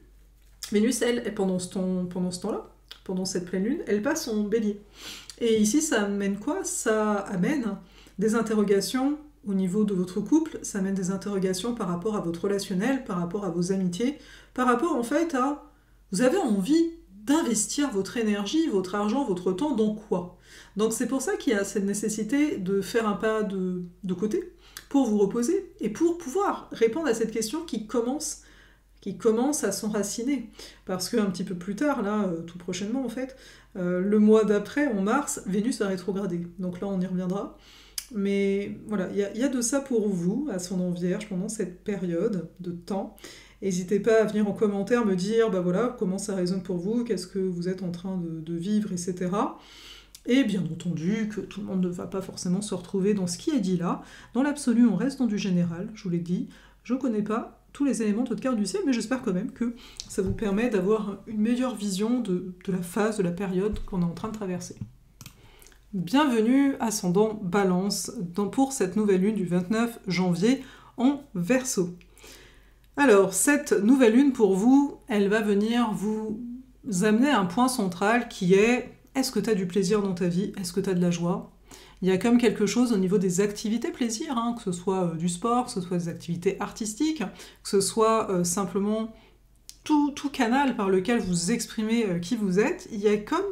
Vénus, elle pendant ce temps-là, pendant cette pleine lune, elle passe en bélier. Et ici, ça amène quoi? Ça amène des interrogations au niveau de votre couple, ça amène des interrogations par rapport à votre relationnel, par rapport à vos amitiés, par rapport en fait à... Vous avez envie d'investir votre énergie, votre argent, votre temps dans quoi? Donc c'est pour ça qu'il y a cette nécessité de faire un pas de côté, pour vous reposer, et pour pouvoir répondre à cette question qui commence à s'enraciner. Parce qu'un petit peu plus tard, là, tout prochainement en fait, le mois d'après, en mars, Vénus va rétrograder. Donc là, on y reviendra. Mais voilà, il y a de ça pour vous, ascendant Vierge, pendant cette période de temps. N'hésitez pas à venir en commentaire me dire, voilà, comment ça résonne pour vous, qu'est-ce que vous êtes en train de vivre, etc. Et bien entendu que tout le monde ne va pas forcément se retrouver dans ce qui est dit là. Dans l'absolu, on reste dans du général, je vous l'ai dit. Je ne connais pas tous les éléments de votre carte du ciel, mais j'espère quand même que ça vous permet d'avoir une meilleure vision de la phase, de la période qu'on est en train de traverser. Bienvenue, ascendant Balance, pour cette nouvelle lune du 29 janvier en Verseau. Alors, cette nouvelle lune pour vous, elle va venir vous amener à un point central qui est: est-ce que tu as du plaisir dans ta vie? Est-ce que tu as de la joie? Il y a comme quelque chose au niveau des activités plaisir, hein, que ce soit du sport, que ce soit des activités artistiques, que ce soit simplement tout canal par lequel vous exprimez qui vous êtes. Il y a comme,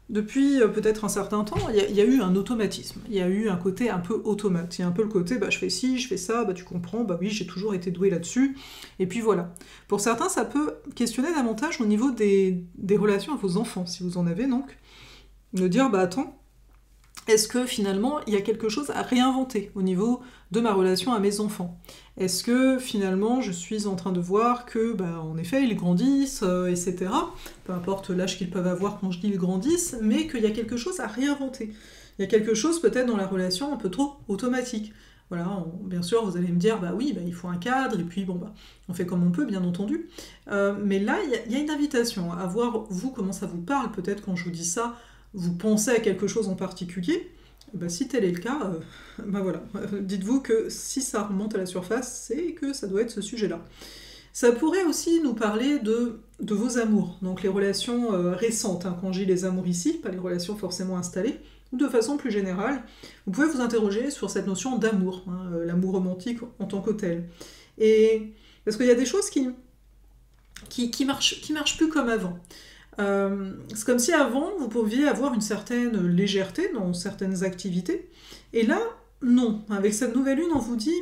depuis peut-être un certain temps, il y a eu un automatisme. Il y a eu un côté un peu automate. Il y a un peu le côté, je fais ci, je fais ça, tu comprends, oui, j'ai toujours été douée là-dessus. Et puis voilà. Pour certains, ça peut questionner davantage au niveau des relations à vos enfants, si vous en avez donc. De dire, attends, est-ce que finalement, il y a quelque chose à réinventer au niveau de ma relation à mes enfants? Est-ce que finalement, je suis en train de voir que, en effet, ils grandissent, etc. Peu importe l'âge qu'ils peuvent avoir quand je dis ils grandissent, mais qu'il y a quelque chose à réinventer. Il y a quelque chose peut-être dans la relation un peu trop automatique. Voilà, bien sûr, vous allez me dire, oui, il faut un cadre, et puis on fait comme on peut, bien entendu. Mais là, il y a une invitation à voir, vous, comment ça vous parle, peut-être quand je vous dis ça, vous pensez à quelque chose en particulier. Si tel est le cas, voilà. Dites-vous que si ça remonte à la surface, c'est que ça doit être ce sujet-là. Ça pourrait aussi nous parler de vos amours, donc les relations récentes, hein, quand je dis les amours ici, pas les relations forcément installées, ou de façon plus générale. Vous pouvez vous interroger sur cette notion d'amour, hein, l'amour romantique en tant que tel. Et parce qu'il y a des choses qui marchent plus comme avant. C'est comme si avant, vous pouviez avoir une certaine légèreté dans certaines activités. Et là, non. Avec cette nouvelle lune, on vous dit,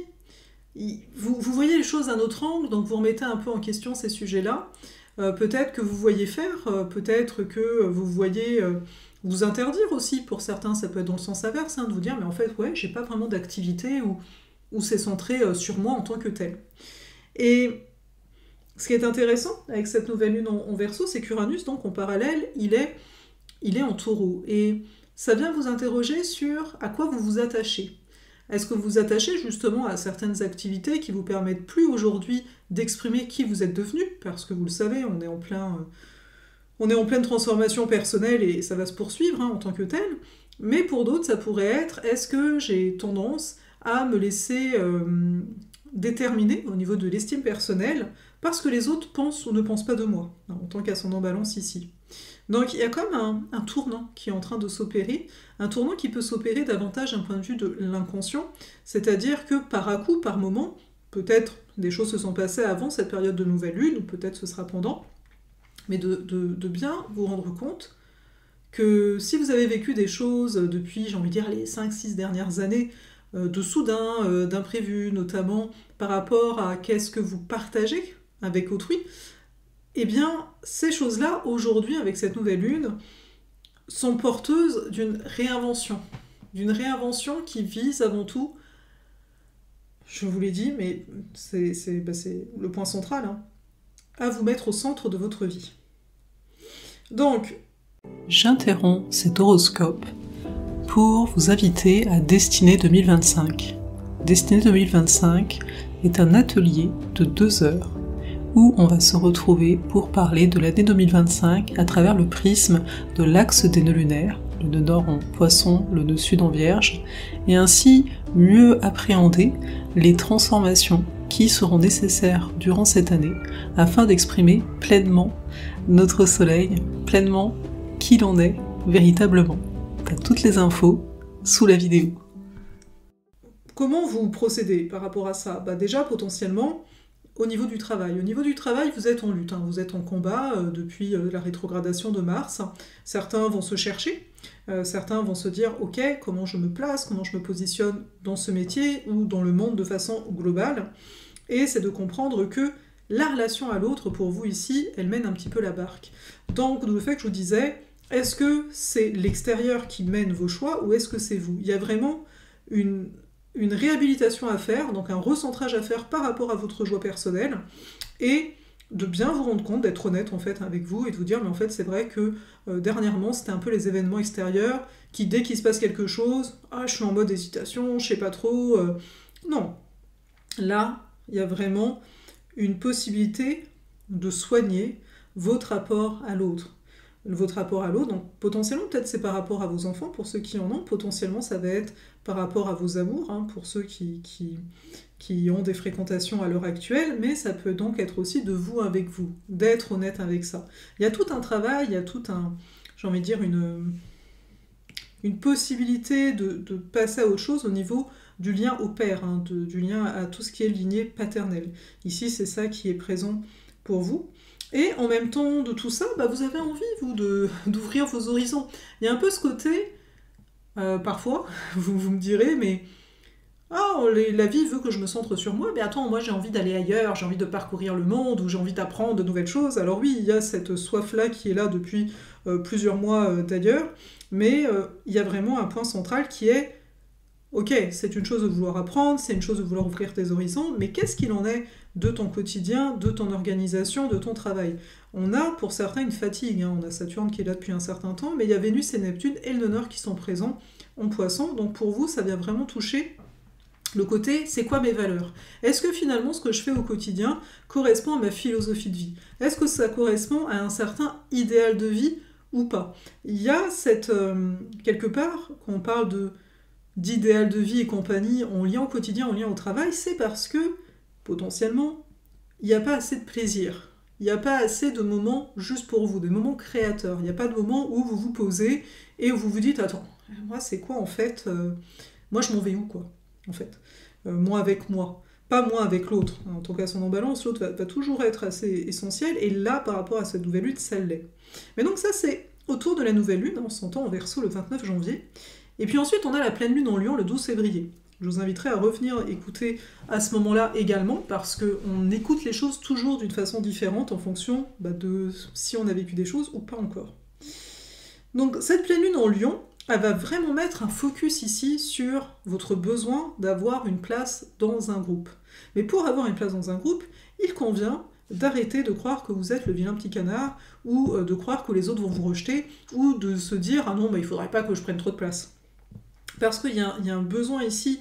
vous voyez les choses d'un autre angle, donc vous remettez un peu en question ces sujets-là. Peut-être que vous voyez faire, peut-être que vous voyez vous interdire aussi. Pour certains, ça peut être dans le sens inverse, hein, de vous dire, mais en fait, j'ai pas vraiment d'activité où c'est centré sur moi en tant que tel. Et ce qui est intéressant avec cette nouvelle lune en Verseau, c'est qu'Uranus, donc en parallèle, il est en Taureau. Et ça vient vous interroger sur à quoi vous vous attachez. Est-ce que vous vous attachez justement à certaines activités qui vous permettent plus aujourd'hui d'exprimer qui vous êtes devenu? Parce que vous le savez, on est en pleine transformation personnelle et ça va se poursuivre, hein, en tant que tel. Mais pour d'autres, ça pourrait être, est-ce que j'ai tendance à me laisser déterminer au niveau de l'estime personnelle parce que les autres pensent ou ne pensent pas de moi, en tant qu'ascendant Balance ici. Donc il y a comme un tournant qui est en train de s'opérer, un tournant qui peut s'opérer davantage d'un point de vue de l'inconscient, c'est-à-dire que par à-coup, par moment, peut-être des choses se sont passées avant cette période de nouvelle lune, ou peut-être ce sera pendant, mais de bien vous rendre compte que si vous avez vécu des choses depuis, j'ai envie de dire, les 5-6 dernières années, de soudain, d'imprévu, notamment par rapport à qu'est-ce que vous partagez avec autrui, eh bien, ces choses-là, aujourd'hui, avec cette nouvelle lune, sont porteuses d'une réinvention qui vise avant tout, je vous l'ai dit, mais c'est le point central, hein, à vous mettre au centre de votre vie. Donc, j'interromps cet horoscope pour vous inviter à Destinée 2025. Destinée 2025 est un atelier de 2 heures où on va se retrouver pour parler de l'année 2025 à travers le prisme de l'axe des nœuds lunaires, le nœud nord en Poisson, le nœud sud en Vierge, et ainsi mieux appréhender les transformations qui seront nécessaires durant cette année afin d'exprimer pleinement notre soleil, pleinement qui l'on est véritablement. T'as toutes les infos sous la vidéo. Comment vous procédez par rapport à ça ? Déjà, potentiellement, au niveau du travail. Au niveau du travail, vous êtes en lutte, vous êtes en combat depuis la rétrogradation de Mars. Certains vont se chercher, certains vont se dire « Ok, comment je me place, comment je me positionne dans ce métier ou dans le monde de façon globale ?» Et c'est de comprendre que la relation à l'autre, pour vous ici, elle mène un petit peu la barque. Donc, le fait que je vous disais, est-ce que c'est l'extérieur qui mène vos choix ou est-ce que c'est vous ? Il y a vraiment une réhabilitation à faire, donc un recentrage à faire par rapport à votre joie personnelle, et de bien vous rendre compte, d'être honnête en fait avec vous, et de vous dire, mais en fait c'est vrai que dernièrement c'était un peu les événements extérieurs, qui dès qu'il se passe quelque chose, je suis en mode hésitation, je sais pas trop, non. Là, il y a vraiment une possibilité de soigner votre rapport à l'autre. Votre rapport à l'autre, donc potentiellement peut-être c'est par rapport à vos enfants, pour ceux qui en ont, potentiellement ça va être par rapport à vos amours, pour ceux qui ont des fréquentations à l'heure actuelle, mais ça peut donc être aussi de vous avec vous, d'être honnête avec ça. Il y a tout un travail, il y a tout un, j'ai envie de dire, une possibilité de passer à autre chose au niveau du lien au père, du lien à tout ce qui est lignée paternelle. Ici, c'est ça qui est présent pour vous. Et en même temps de tout ça, vous avez envie, vous, d'ouvrir vos horizons. Il y a un peu ce côté, parfois, vous me direz, mais la vie veut que je me centre sur moi, mais attends, moi j'ai envie d'aller ailleurs, j'ai envie de parcourir le monde, ou j'ai envie d'apprendre de nouvelles choses. Alors oui, il y a cette soif-là qui est là depuis plusieurs mois d'ailleurs, mais il y a vraiment un point central qui est, ok, c'est une chose de vouloir apprendre, c'est une chose de vouloir ouvrir tes horizons, mais qu'est-ce qu'il en est de ton quotidien, de ton organisation, de ton travail ? On a pour certains une fatigue, on a Saturne qui est là depuis un certain temps, mais il y a Vénus et Neptune et le nœud nord qui sont présents en Poisson, donc pour vous ça vient vraiment toucher le côté, c'est quoi mes valeurs ? Est-ce que finalement ce que je fais au quotidien correspond à ma philosophie de vie ? Est-ce que ça correspond à un certain idéal de vie ou pas ? Il y a quelque part, quand on parle d'idéal de vie et compagnie, en lien au quotidien, en lien au travail, c'est parce que, potentiellement, il n'y a pas assez de plaisir. Il n'y a pas assez de moments juste pour vous, des moments créateurs. Il n'y a pas de moments où vous vous posez et où vous vous dites, attends, moi c'est quoi en fait moi je m'en vais où quoi en fait moi avec moi. Pas moi avec l'autre. En tout cas, son en balance, l'autre va toujours être assez essentiel, et là, par rapport à cette nouvelle lune, ça l'est. Mais donc ça, c'est autour de la nouvelle lune, on s'entend en Verseau le 29 janvier. Et puis ensuite, on a la pleine lune en Lion le 12 février. Je vous inviterai à revenir écouter à ce moment-là également, parce qu'on écoute les choses toujours d'une façon différente en fonction de si on a vécu des choses ou pas encore. Donc cette pleine lune en Lion, elle va vraiment mettre un focus ici sur votre besoin d'avoir une place dans un groupe. Mais pour avoir une place dans un groupe, il convient d'arrêter de croire que vous êtes le vilain petit canard, ou de croire que les autres vont vous rejeter, ou de se dire « Ah non, il faudrait pas que je prenne trop de place ». Parce qu'il y a un besoin ici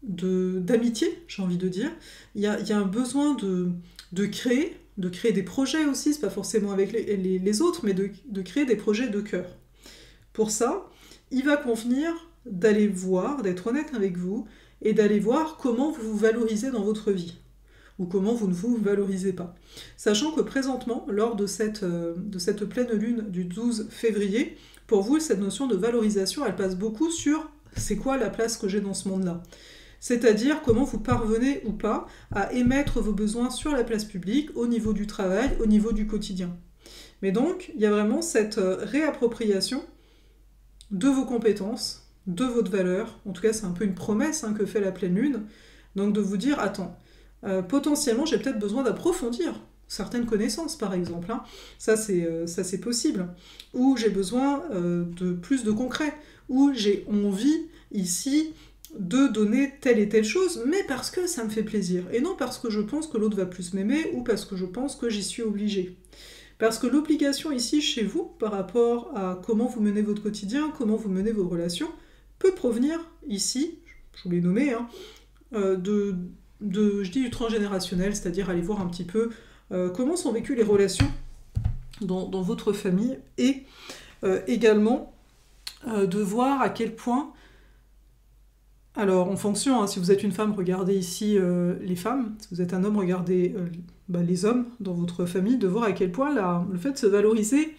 d'amitié, j'ai envie de dire. Il y a un besoin de créer des projets aussi, c'est pas forcément avec les autres, mais de créer des projets de cœur. Pour ça, il va convenir d'aller voir, d'être honnête avec vous, et d'aller voir comment vous vous valorisez dans votre vie. ou comment vous ne vous valorisez pas. Sachant que présentement, lors de cette pleine lune du 12 février, pour vous, cette notion de valorisation, elle passe beaucoup sur c'est quoi la place que j'ai dans ce monde-là. C'est-à-dire comment vous parvenez ou pas à émettre vos besoins sur la place publique, au niveau du travail, au niveau du quotidien. Mais donc, il y a vraiment cette réappropriation de vos compétences, de votre valeur. En tout cas, c'est un peu une promesse que fait la pleine lune. Donc de vous dire, attends, potentiellement, j'ai peut-être besoin d'approfondir certaines connaissances, par exemple. Ça, c'est possible. Ou j'ai besoin de plus de concret. Ou j'ai envie, ici, de donner telle et telle chose, mais parce que ça me fait plaisir. Et non parce que je pense que l'autre va plus m'aimer, ou parce que je pense que j'y suis obligée. Parce que l'obligation ici, chez vous, par rapport à comment vous menez votre quotidien, comment vous menez vos relations, peut provenir ici, je vous l'ai nommé, je dis du transgénérationnel, c'est-à-dire aller voir un petit peu comment sont vécues les relations dans votre famille, et également de voir à quel point, alors en fonction, si vous êtes une femme, regardez ici les femmes, si vous êtes un homme, regardez les hommes dans votre famille, de voir à quel point le fait de se valoriser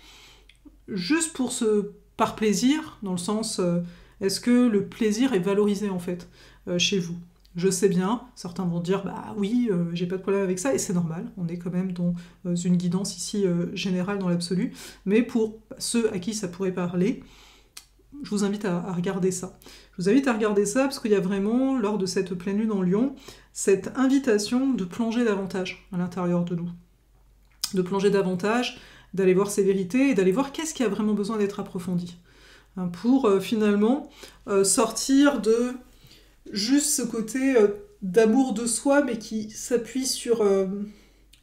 juste par plaisir, dans le sens, est-ce que le plaisir est valorisé en fait chez vous? Je sais bien, certains vont dire oui, j'ai pas de problème avec ça, et c'est normal, on est quand même dans une guidance ici générale dans l'absolu, mais pour ceux à qui ça pourrait parler, je vous invite à regarder ça. Je vous invite à regarder ça parce qu'il y a vraiment, lors de cette pleine lune en Lion, cette invitation de plonger davantage à l'intérieur de nous. De plonger davantage, d'aller voir ces vérités et d'aller voir qu'est-ce qui a vraiment besoin d'être approfondi. Pour finalement sortir de juste ce côté d'amour de soi, mais qui s'appuie sur...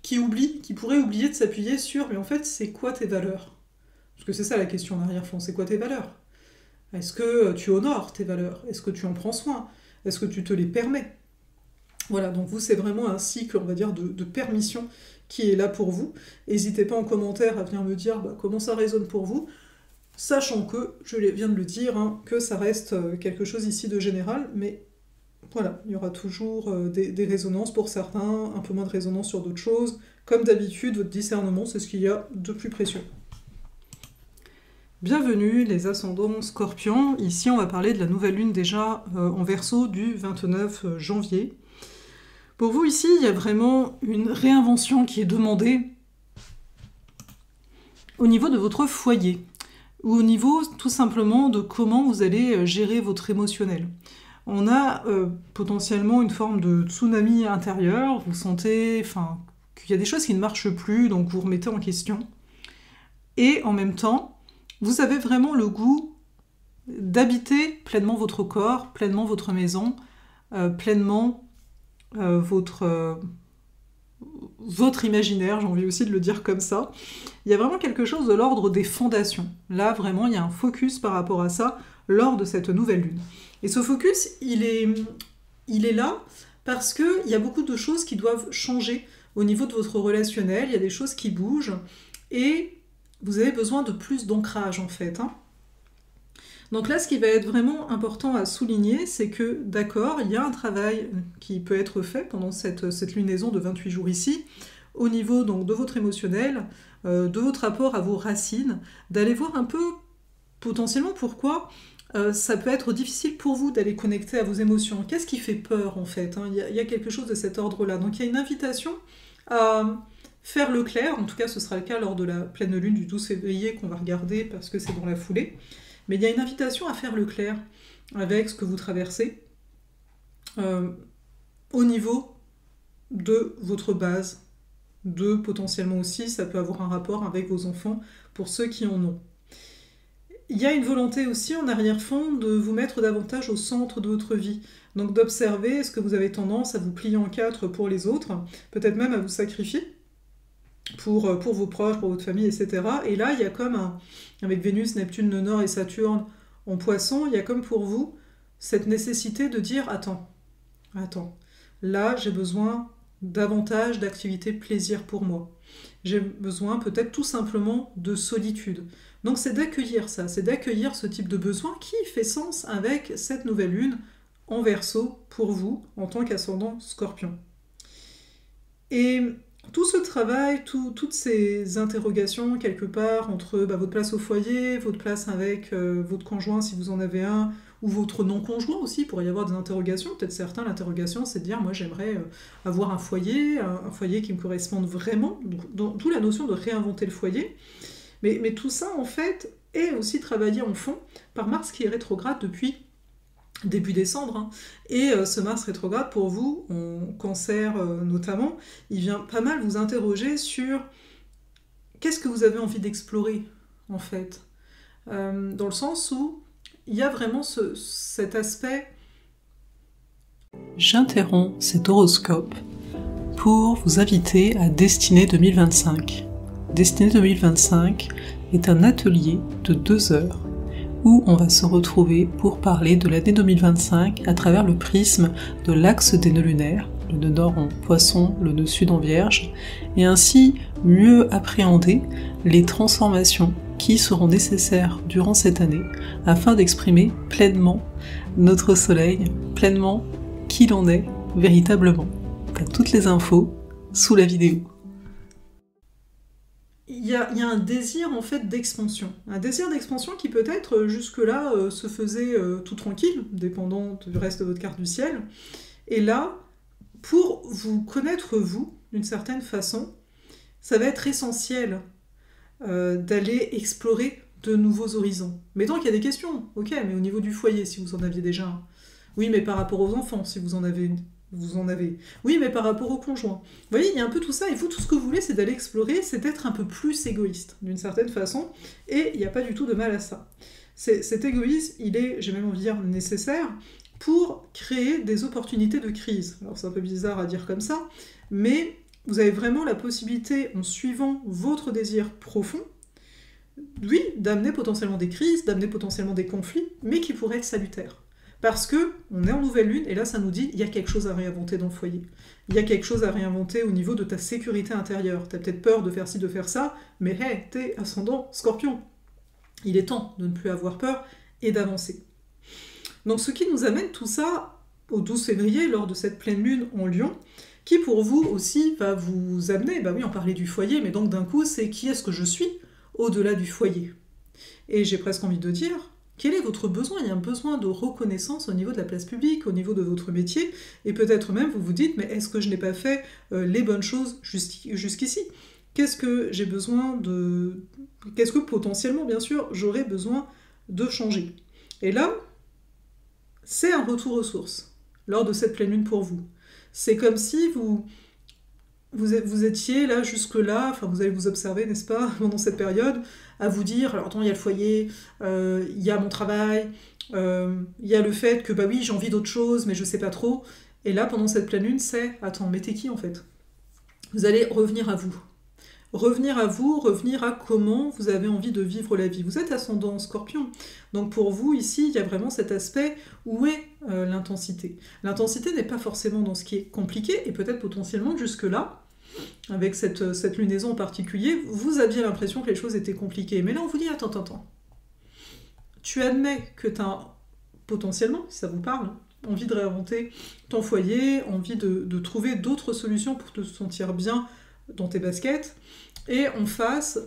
qui pourrait oublier de s'appuyer sur, mais en fait, c'est quoi tes valeurs? Parce que c'est ça la question en arrière-fond, c'est quoi tes valeurs? Est-ce que tu honores tes valeurs? Est-ce que tu en prends soin? Est-ce que tu te les permets? Voilà, donc vous, c'est vraiment un cycle, on va dire, de permission qui est là pour vous. N'hésitez pas en commentaire à venir me dire comment ça résonne pour vous, sachant que, je viens de le dire, que ça reste quelque chose ici de général, mais voilà, il y aura toujours des résonances pour certains, un peu moins de résonance sur d'autres choses. Comme d'habitude, votre discernement, c'est ce qu'il y a de plus précieux. Bienvenue les ascendants Scorpions, ici on va parler de la nouvelle lune déjà en Verseau du 29 janvier. Pour vous ici, il y a vraiment une réinvention qui est demandée au niveau de votre foyer, ou au niveau tout simplement de comment vous allez gérer votre émotionnel. On a potentiellement une forme de tsunami intérieur, vous sentez qu'il y a des choses qui ne marchent plus, donc vous remettez en question. Et en même temps, vous avez vraiment le goût d'habiter pleinement votre corps, pleinement votre maison, pleinement votre imaginaire, j'ai envie aussi de le dire comme ça. Il y a vraiment quelque chose de l'ordre des fondations. Là, vraiment, il y a un focus par rapport à ça lors de cette nouvelle lune. Et ce focus, il est là parce qu'il y a beaucoup de choses qui doivent changer au niveau de votre relationnel, il y a des choses qui bougent, et vous avez besoin de plus d'ancrage en fait. Donc là, ce qui va être vraiment important à souligner, c'est que, d'accord, il y a un travail qui peut être fait pendant cette lunaison de 28 jours ici, au niveau donc, de votre émotionnel, de votre rapport à vos racines, d'aller voir un peu potentiellement pourquoi ça peut être difficile pour vous d'aller connecter à vos émotions. Qu'est-ce qui fait peur en fait? Il y a quelque chose de cet ordre-là. Donc il y a une invitation à faire le clair, en tout cas ce sera le cas lors de la pleine lune du 12 février qu'on va regarder parce que c'est dans la foulée, mais il y a une invitation à faire le clair avec ce que vous traversez au niveau de votre base, de potentiellement aussi, ça peut avoir un rapport avec vos enfants pour ceux qui en ont. Il y a une volonté aussi en arrière-fond de vous mettre davantage au centre de votre vie, donc d'observer est-ce que vous avez tendance à vous plier en quatre pour les autres, peut-être même à vous sacrifier pour vos proches, pour votre famille, etc. Et là, il y a comme, avec Vénus, Neptune, le Nord et Saturne en Poisson, il y a comme pour vous cette nécessité de dire attends, là j'ai besoin davantage d'activités plaisir pour moi. J'ai besoin peut-être tout simplement de solitude. Donc c'est d'accueillir ça, c'est d'accueillir ce type de besoin qui fait sens avec cette nouvelle lune en Verseau pour vous en tant qu'ascendant Scorpion. Et tout ce travail, toutes ces interrogations quelque part entre votre place au foyer, votre place avec votre conjoint si vous en avez un, ou votre non-conjoint aussi, pour y avoir des interrogations. Peut-être certains, l'interrogation c'est de dire moi j'aimerais avoir un foyer qui me corresponde vraiment, donc d'où la notion de réinventer le foyer. Mais tout ça en fait est aussi travaillé en fond par Mars qui est rétrograde depuis début décembre, hein. Et ce Mars rétrograde pour vous, en Cancer notamment, il vient pas mal vous interroger sur qu'est-ce que vous avez envie d'explorer en fait. Dans le sens où il y a vraiment cet aspect. J'interromps cet horoscope pour vous inviter à Destinée 2025. Destinée 2025 est un atelier de 2 heures où on va se retrouver pour parler de l'année 2025 à travers le prisme de l'axe des nœuds lunaires, le nœud nord en Poisson, le nœud sud en Vierge, et ainsi mieux appréhender les transformations qui seront nécessaires durant cette année afin d'exprimer pleinement notre soleil, pleinement qui l'on est véritablement. T'as toutes les infos sous la vidéo. Il y a un désir en fait d'expansion. Un désir d'expansion qui peut-être jusque-là se faisait tout tranquille, dépendant du reste de votre carte du ciel. Et là, pour vous connaître vous, d'une certaine façon, ça va être essentiel d'aller explorer de nouveaux horizons. Mais tant qu'il y a des questions, ok, mais au niveau du foyer, si vous en aviez déjà un. Oui, mais par rapport aux enfants, si vous en avez une. Vous en avez. Oui, mais par rapport au conjoint. Vous voyez, il y a un peu tout ça, et vous, tout ce que vous voulez, c'est d'aller explorer, c'est d'être un peu plus égoïste, d'une certaine façon, et il n'y a pas du tout de mal à ça. Cet égoïsme, il est, j'ai même envie de dire, nécessaire pour créer des opportunités de crise. Alors c'est un peu bizarre à dire comme ça, mais vous avez vraiment la possibilité, en suivant votre désir profond, oui, d'amener potentiellement des crises, d'amener potentiellement des conflits, mais qui pourraient être salutaires. Parce que on est en nouvelle lune, et là ça nous dit il y a quelque chose à réinventer dans le foyer. Il y a quelque chose à réinventer au niveau de ta sécurité intérieure. T'as peut-être peur de faire ci, de faire ça, mais hey, t'es ascendant Scorpion. Il est temps de ne plus avoir peur et d'avancer. Donc ce qui nous amène tout ça au 12 février, lors de cette pleine lune en Lion, qui pour vous aussi va vous amener, bah oui, on parlait du foyer, mais donc d'un coup c'est qui est-ce que je suis au-delà du foyer. Et j'ai presque envie de dire, quel est votre besoin? Il y a un besoin de reconnaissance au niveau de la place publique, au niveau de votre métier, et peut-être même vous vous dites, mais est-ce que je n'ai pas fait les bonnes choses jusqu'ici? Qu'est-ce que j'ai besoin de... Qu'est-ce que potentiellement, bien sûr, j'aurais besoin de changer? Et là, c'est un retour aux sources, lors de cette pleine lune pour vous. C'est comme si vous étiez là, jusque-là, enfin vous allez vous observer, n'est-ce pas, pendant cette période, à vous dire, alors attends, il y a le foyer, il y a mon travail, il y a le fait que, bah oui, j'ai envie d'autre chose, mais je sais pas trop. Et là, pendant cette pleine lune, c'est, attends, mais t'es qui en fait? Vous allez revenir à vous. Revenir à vous, revenir à comment vous avez envie de vivre la vie. Vous êtes ascendant Scorpion, donc pour vous, ici, il y a vraiment cet aspect où est l'intensité. L'intensité n'est pas forcément dans ce qui est compliqué, et peut-être potentiellement jusque-là, avec cette lunaison en particulier, vous aviez l'impression que les choses étaient compliquées. Mais là, on vous dit, attends. Tu admets que tu as potentiellement, si ça vous parle, envie de réinventer ton foyer, envie de trouver d'autres solutions pour te sentir bien dans tes baskets. Et en face,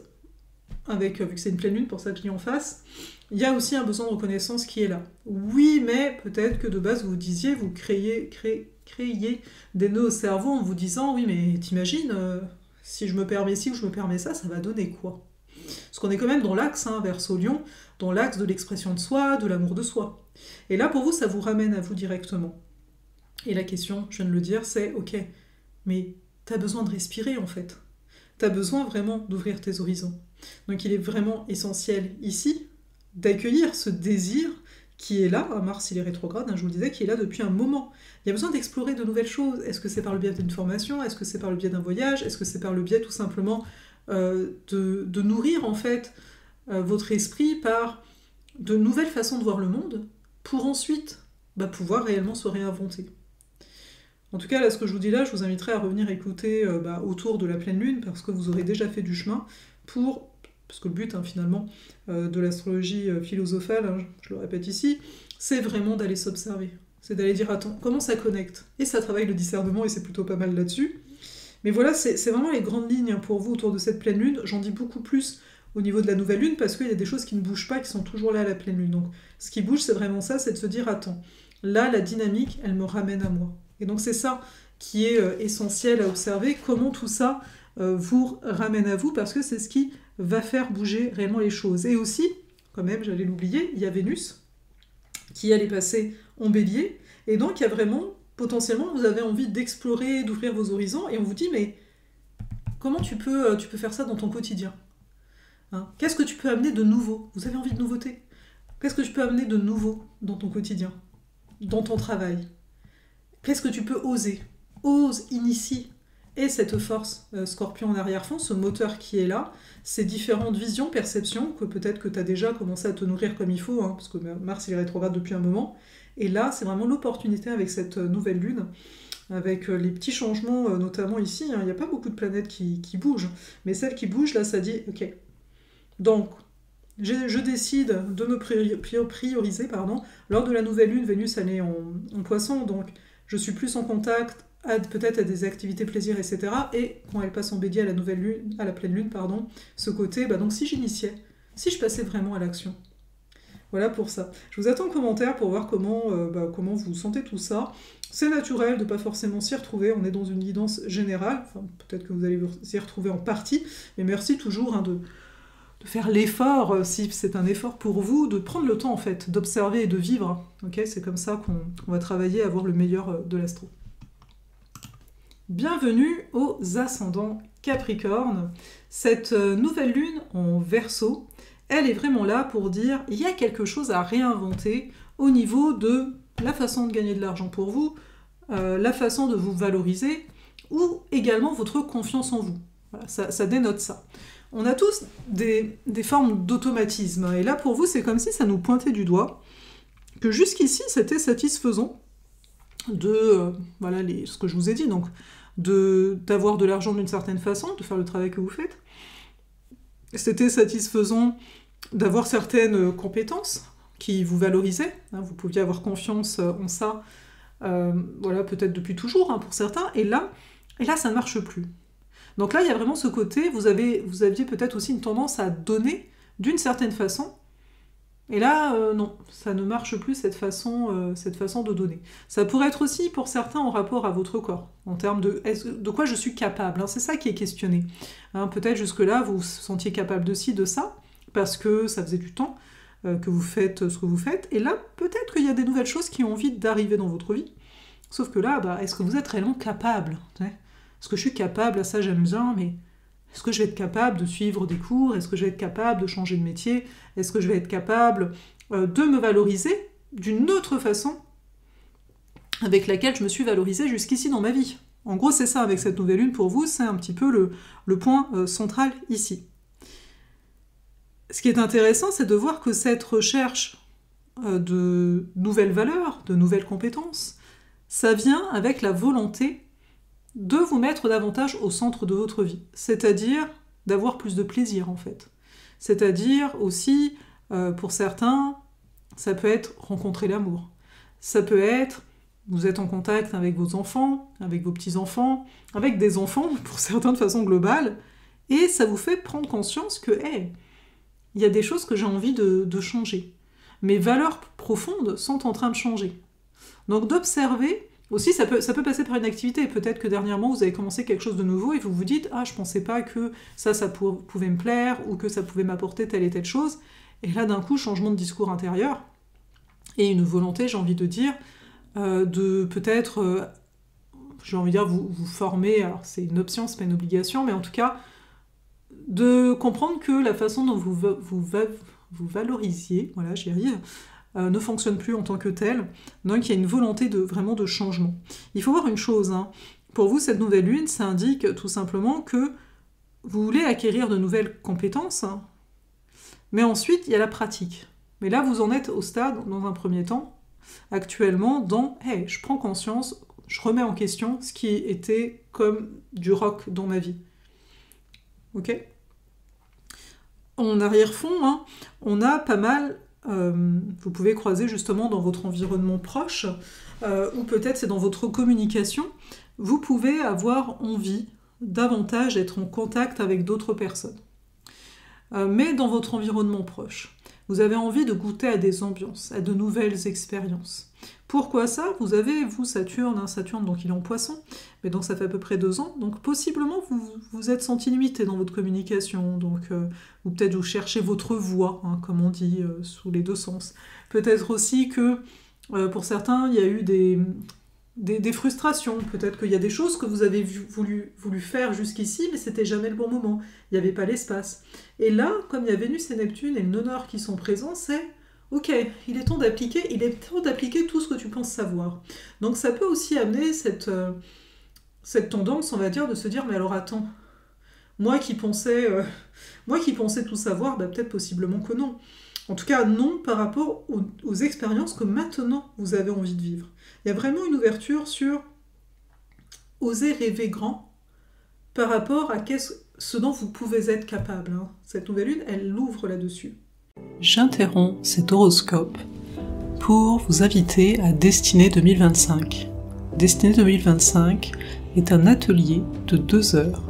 vu que c'est une pleine lune, pour ça que je dis en face, il y a aussi un besoin de reconnaissance qui est là. Oui, mais peut-être que de base, vous disiez, vous créiez des nœuds au cerveau en vous disant, oui, mais t'imagines, si je me permets ci ou je me permets ça, ça va donner quoi? Parce qu'on est quand même dans l'axe, Verseau-Lion, dans l'axe de l'expression de soi, de l'amour de soi. Et là, pour vous, ça vous ramène à vous directement. Et la question, je viens de le dire, c'est, ok, mais t'as besoin de respirer en fait. T'as besoin vraiment d'ouvrir tes horizons. Donc il est vraiment essentiel ici d'accueillir ce désir qui est là, Mars il est rétrograde, je vous le disais, qui est là depuis un moment. Il y a besoin d'explorer de nouvelles choses. Est-ce que c'est par le biais d'une formation? Est-ce que c'est par le biais d'un voyage? Est-ce que c'est par le biais tout simplement de nourrir en fait votre esprit par de nouvelles façons de voir le monde pour ensuite pouvoir réellement se réinventer? En tout cas, là, ce que je vous dis là, je vous inviterai à revenir écouter autour de la pleine lune, parce que vous aurez déjà fait du chemin parce que le but, finalement, de l'astrologie philosophale, je le répète ici, c'est vraiment d'aller s'observer. C'est d'aller dire, attends, comment ça connecte? Et ça travaille le discernement, et c'est plutôt pas mal là-dessus. Mais voilà, c'est vraiment les grandes lignes hein, pour vous autour de cette pleine lune. J'en dis beaucoup plus au niveau de la nouvelle lune parce qu'il y a des choses qui ne bougent pas, qui sont toujours là à la pleine lune. Donc ce qui bouge, c'est vraiment ça, c'est de se dire, attends, là, la dynamique, elle me ramène à moi. Et donc c'est ça qui est essentiel à observer, comment tout ça vous ramène à vous, parce que c'est ce qui va faire bouger réellement les choses. Et aussi, quand même, j'allais l'oublier, il y a Vénus qui allait passer en bélier, et donc il y a vraiment, potentiellement, vous avez envie d'explorer, d'ouvrir vos horizons, et on vous dit, mais comment tu peux faire ça dans ton quotidien hein? Qu'est-ce que tu peux amener de nouveau? Vous avez envie de nouveauté? Qu'est-ce que tu peux amener de nouveau dans ton quotidien? Dans ton travail? Qu'est-ce que tu peux oser? Ose, initie. Et cette force Scorpion en arrière-fond, ce moteur qui est là, ces différentes visions, perceptions, que peut-être que tu as déjà commencé à te nourrir comme il faut, hein, parce que Mars il est rétrograde depuis un moment. Et là, c'est vraiment l'opportunité avec cette nouvelle lune, avec les petits changements, notamment ici. Il n'y a pas beaucoup de planètes qui bougent, mais celle qui bouge, là, ça dit, ok, donc, je décide de me prioriser, pardon. Lors de la nouvelle lune, Vénus elle est en poisson, donc je suis plus en contact peut-être à des activités plaisir, etc. Et quand elle passe en bélier à la nouvelle lune, à la pleine lune, pardon, ce côté, donc si j'initiais, si je passais vraiment à l'action. Voilà pour ça. Je vous attends en commentaire pour voir comment vous sentez tout ça. C'est naturel de ne pas forcément s'y retrouver, on est dans une guidance générale, enfin, peut-être que vous allez s'y retrouver en partie, mais merci toujours hein, de faire l'effort, si c'est un effort pour vous, de prendre le temps en fait, d'observer et de vivre. Okay, c'est comme ça qu'on va travailler à avoir le meilleur de l'astro. Bienvenue aux ascendants Capricorne. Cette nouvelle lune en Verseau, elle est vraiment là pour dire il y a quelque chose à réinventer au niveau de la façon de gagner de l'argent pour vous, la façon de vous valoriser, ou également votre confiance en vous. Voilà, ça dénote ça. On a tous des formes d'automatisme, et là pour vous c'est comme si ça nous pointait du doigt, que jusqu'ici c'était satisfaisant de, ce que je vous ai dit, donc d'avoir de l'argent d'une certaine façon, de faire le travail que vous faites. C'était satisfaisant d'avoir certaines compétences qui vous valorisaient, hein, vous pouviez avoir confiance en ça, peut-être depuis toujours hein, pour certains, et là ça ne marche plus. Donc là, il y a vraiment ce côté, vous aviez peut-être aussi une tendance à donner d'une certaine façon, et là, non, ça ne marche plus cette façon de donner. Ça pourrait être aussi pour certains en rapport à votre corps, en termes de quoi je suis capable, hein, c'est ça qui est questionné. Hein, peut-être jusque-là, vous vous sentiez capable de ci, de ça, parce que ça faisait du temps que vous faites ce que vous faites, et là, peut-être qu'il y a des nouvelles choses qui ont envie d'arriver dans votre vie, sauf que là, est-ce que vous êtes réellement capable, est-ce que je suis capable, à ça j'aime bien, mais est-ce que je vais être capable de suivre des cours? Est-ce que je vais être capable de changer de métier? Est-ce que je vais être capable de me valoriser d'une autre façon avec laquelle je me suis valorisée jusqu'ici dans ma vie? En gros, c'est ça avec cette nouvelle lune pour vous, c'est un petit peu le point central ici. Ce qui est intéressant, c'est de voir que cette recherche de nouvelles valeurs, de nouvelles compétences, ça vient avec la volonté de vous mettre davantage au centre de votre vie, c'est-à-dire d'avoir plus de plaisir en fait. C'est-à-dire aussi, pour certains, ça peut être rencontrer l'amour. Ça peut être, vous êtes en contact avec vos enfants, avec vos petits-enfants, avec des enfants, pour certains de façon globale, et ça vous fait prendre conscience que, il y a des choses que j'ai envie de changer. Mes valeurs profondes sont en train de changer. Donc d'observer. Aussi, ça peut passer par une activité. Peut-être que dernièrement, vous avez commencé quelque chose de nouveau et vous vous dites « Ah, je pensais pas que ça pouvait me plaire ou que ça pouvait m'apporter telle et telle chose. » Et là, d'un coup, changement de discours intérieur et une volonté, j'ai envie de dire, de peut-être, j'ai envie de dire, vous former. Alors, c'est une option, c'est pas une obligation, mais en tout cas, de comprendre que la façon dont vous valorisiez, voilà, j'y arrive, ne fonctionne plus en tant que tel, donc il y a une volonté vraiment de changement. Il faut voir une chose, hein. Pour vous, cette nouvelle lune, ça indique tout simplement que vous voulez acquérir de nouvelles compétences, hein, mais ensuite, il y a la pratique. Mais là, vous en êtes au stade, dans un premier temps, actuellement, dans « Hey, je prends conscience, je remets en question ce qui était comme du rock dans ma vie. » Ok ? En arrière-fond, hein, on a pas mal... vous pouvez croiser justement dans votre environnement proche, ou peut-être c'est dans votre communication, vous pouvez avoir envie davantage être en contact avec d'autres personnes. Mais dans votre environnement proche, vous avez envie de goûter à des ambiances, à de nouvelles expériences. Pourquoi ça? Vous avez, vous, Saturne, Saturne, donc il est en Poisson, mais donc ça fait à peu près 2 ans, donc possiblement vous vous êtes senti limité dans votre communication, donc ou peut-être vous cherchez votre voie, comme on dit, sous les 2 sens. Peut-être aussi que, pour certains, il y a eu des frustrations, peut-être qu'il y a des choses que vous avez voulu faire jusqu'ici, mais c'était jamais le bon moment, il n'y avait pas l'espace. Et là, comme il y a Vénus et Neptune et le nœud qui sont présents, c'est ok, il est temps d'appliquer tout ce que tu penses savoir. Donc ça peut aussi amener cette tendance, on va dire, de se dire, mais alors attends, moi qui pensais tout savoir, peut-être possiblement que non. En tout cas, non par rapport aux expériences que maintenant vous avez envie de vivre. Il y a vraiment une ouverture sur oser rêver grand par rapport à ce dont vous pouvez être capable. Cette nouvelle lune, elle l'ouvre là-dessus. J'interromps cet horoscope pour vous inviter à Destinée 2025. Destinée 2025 est un atelier de 2 heures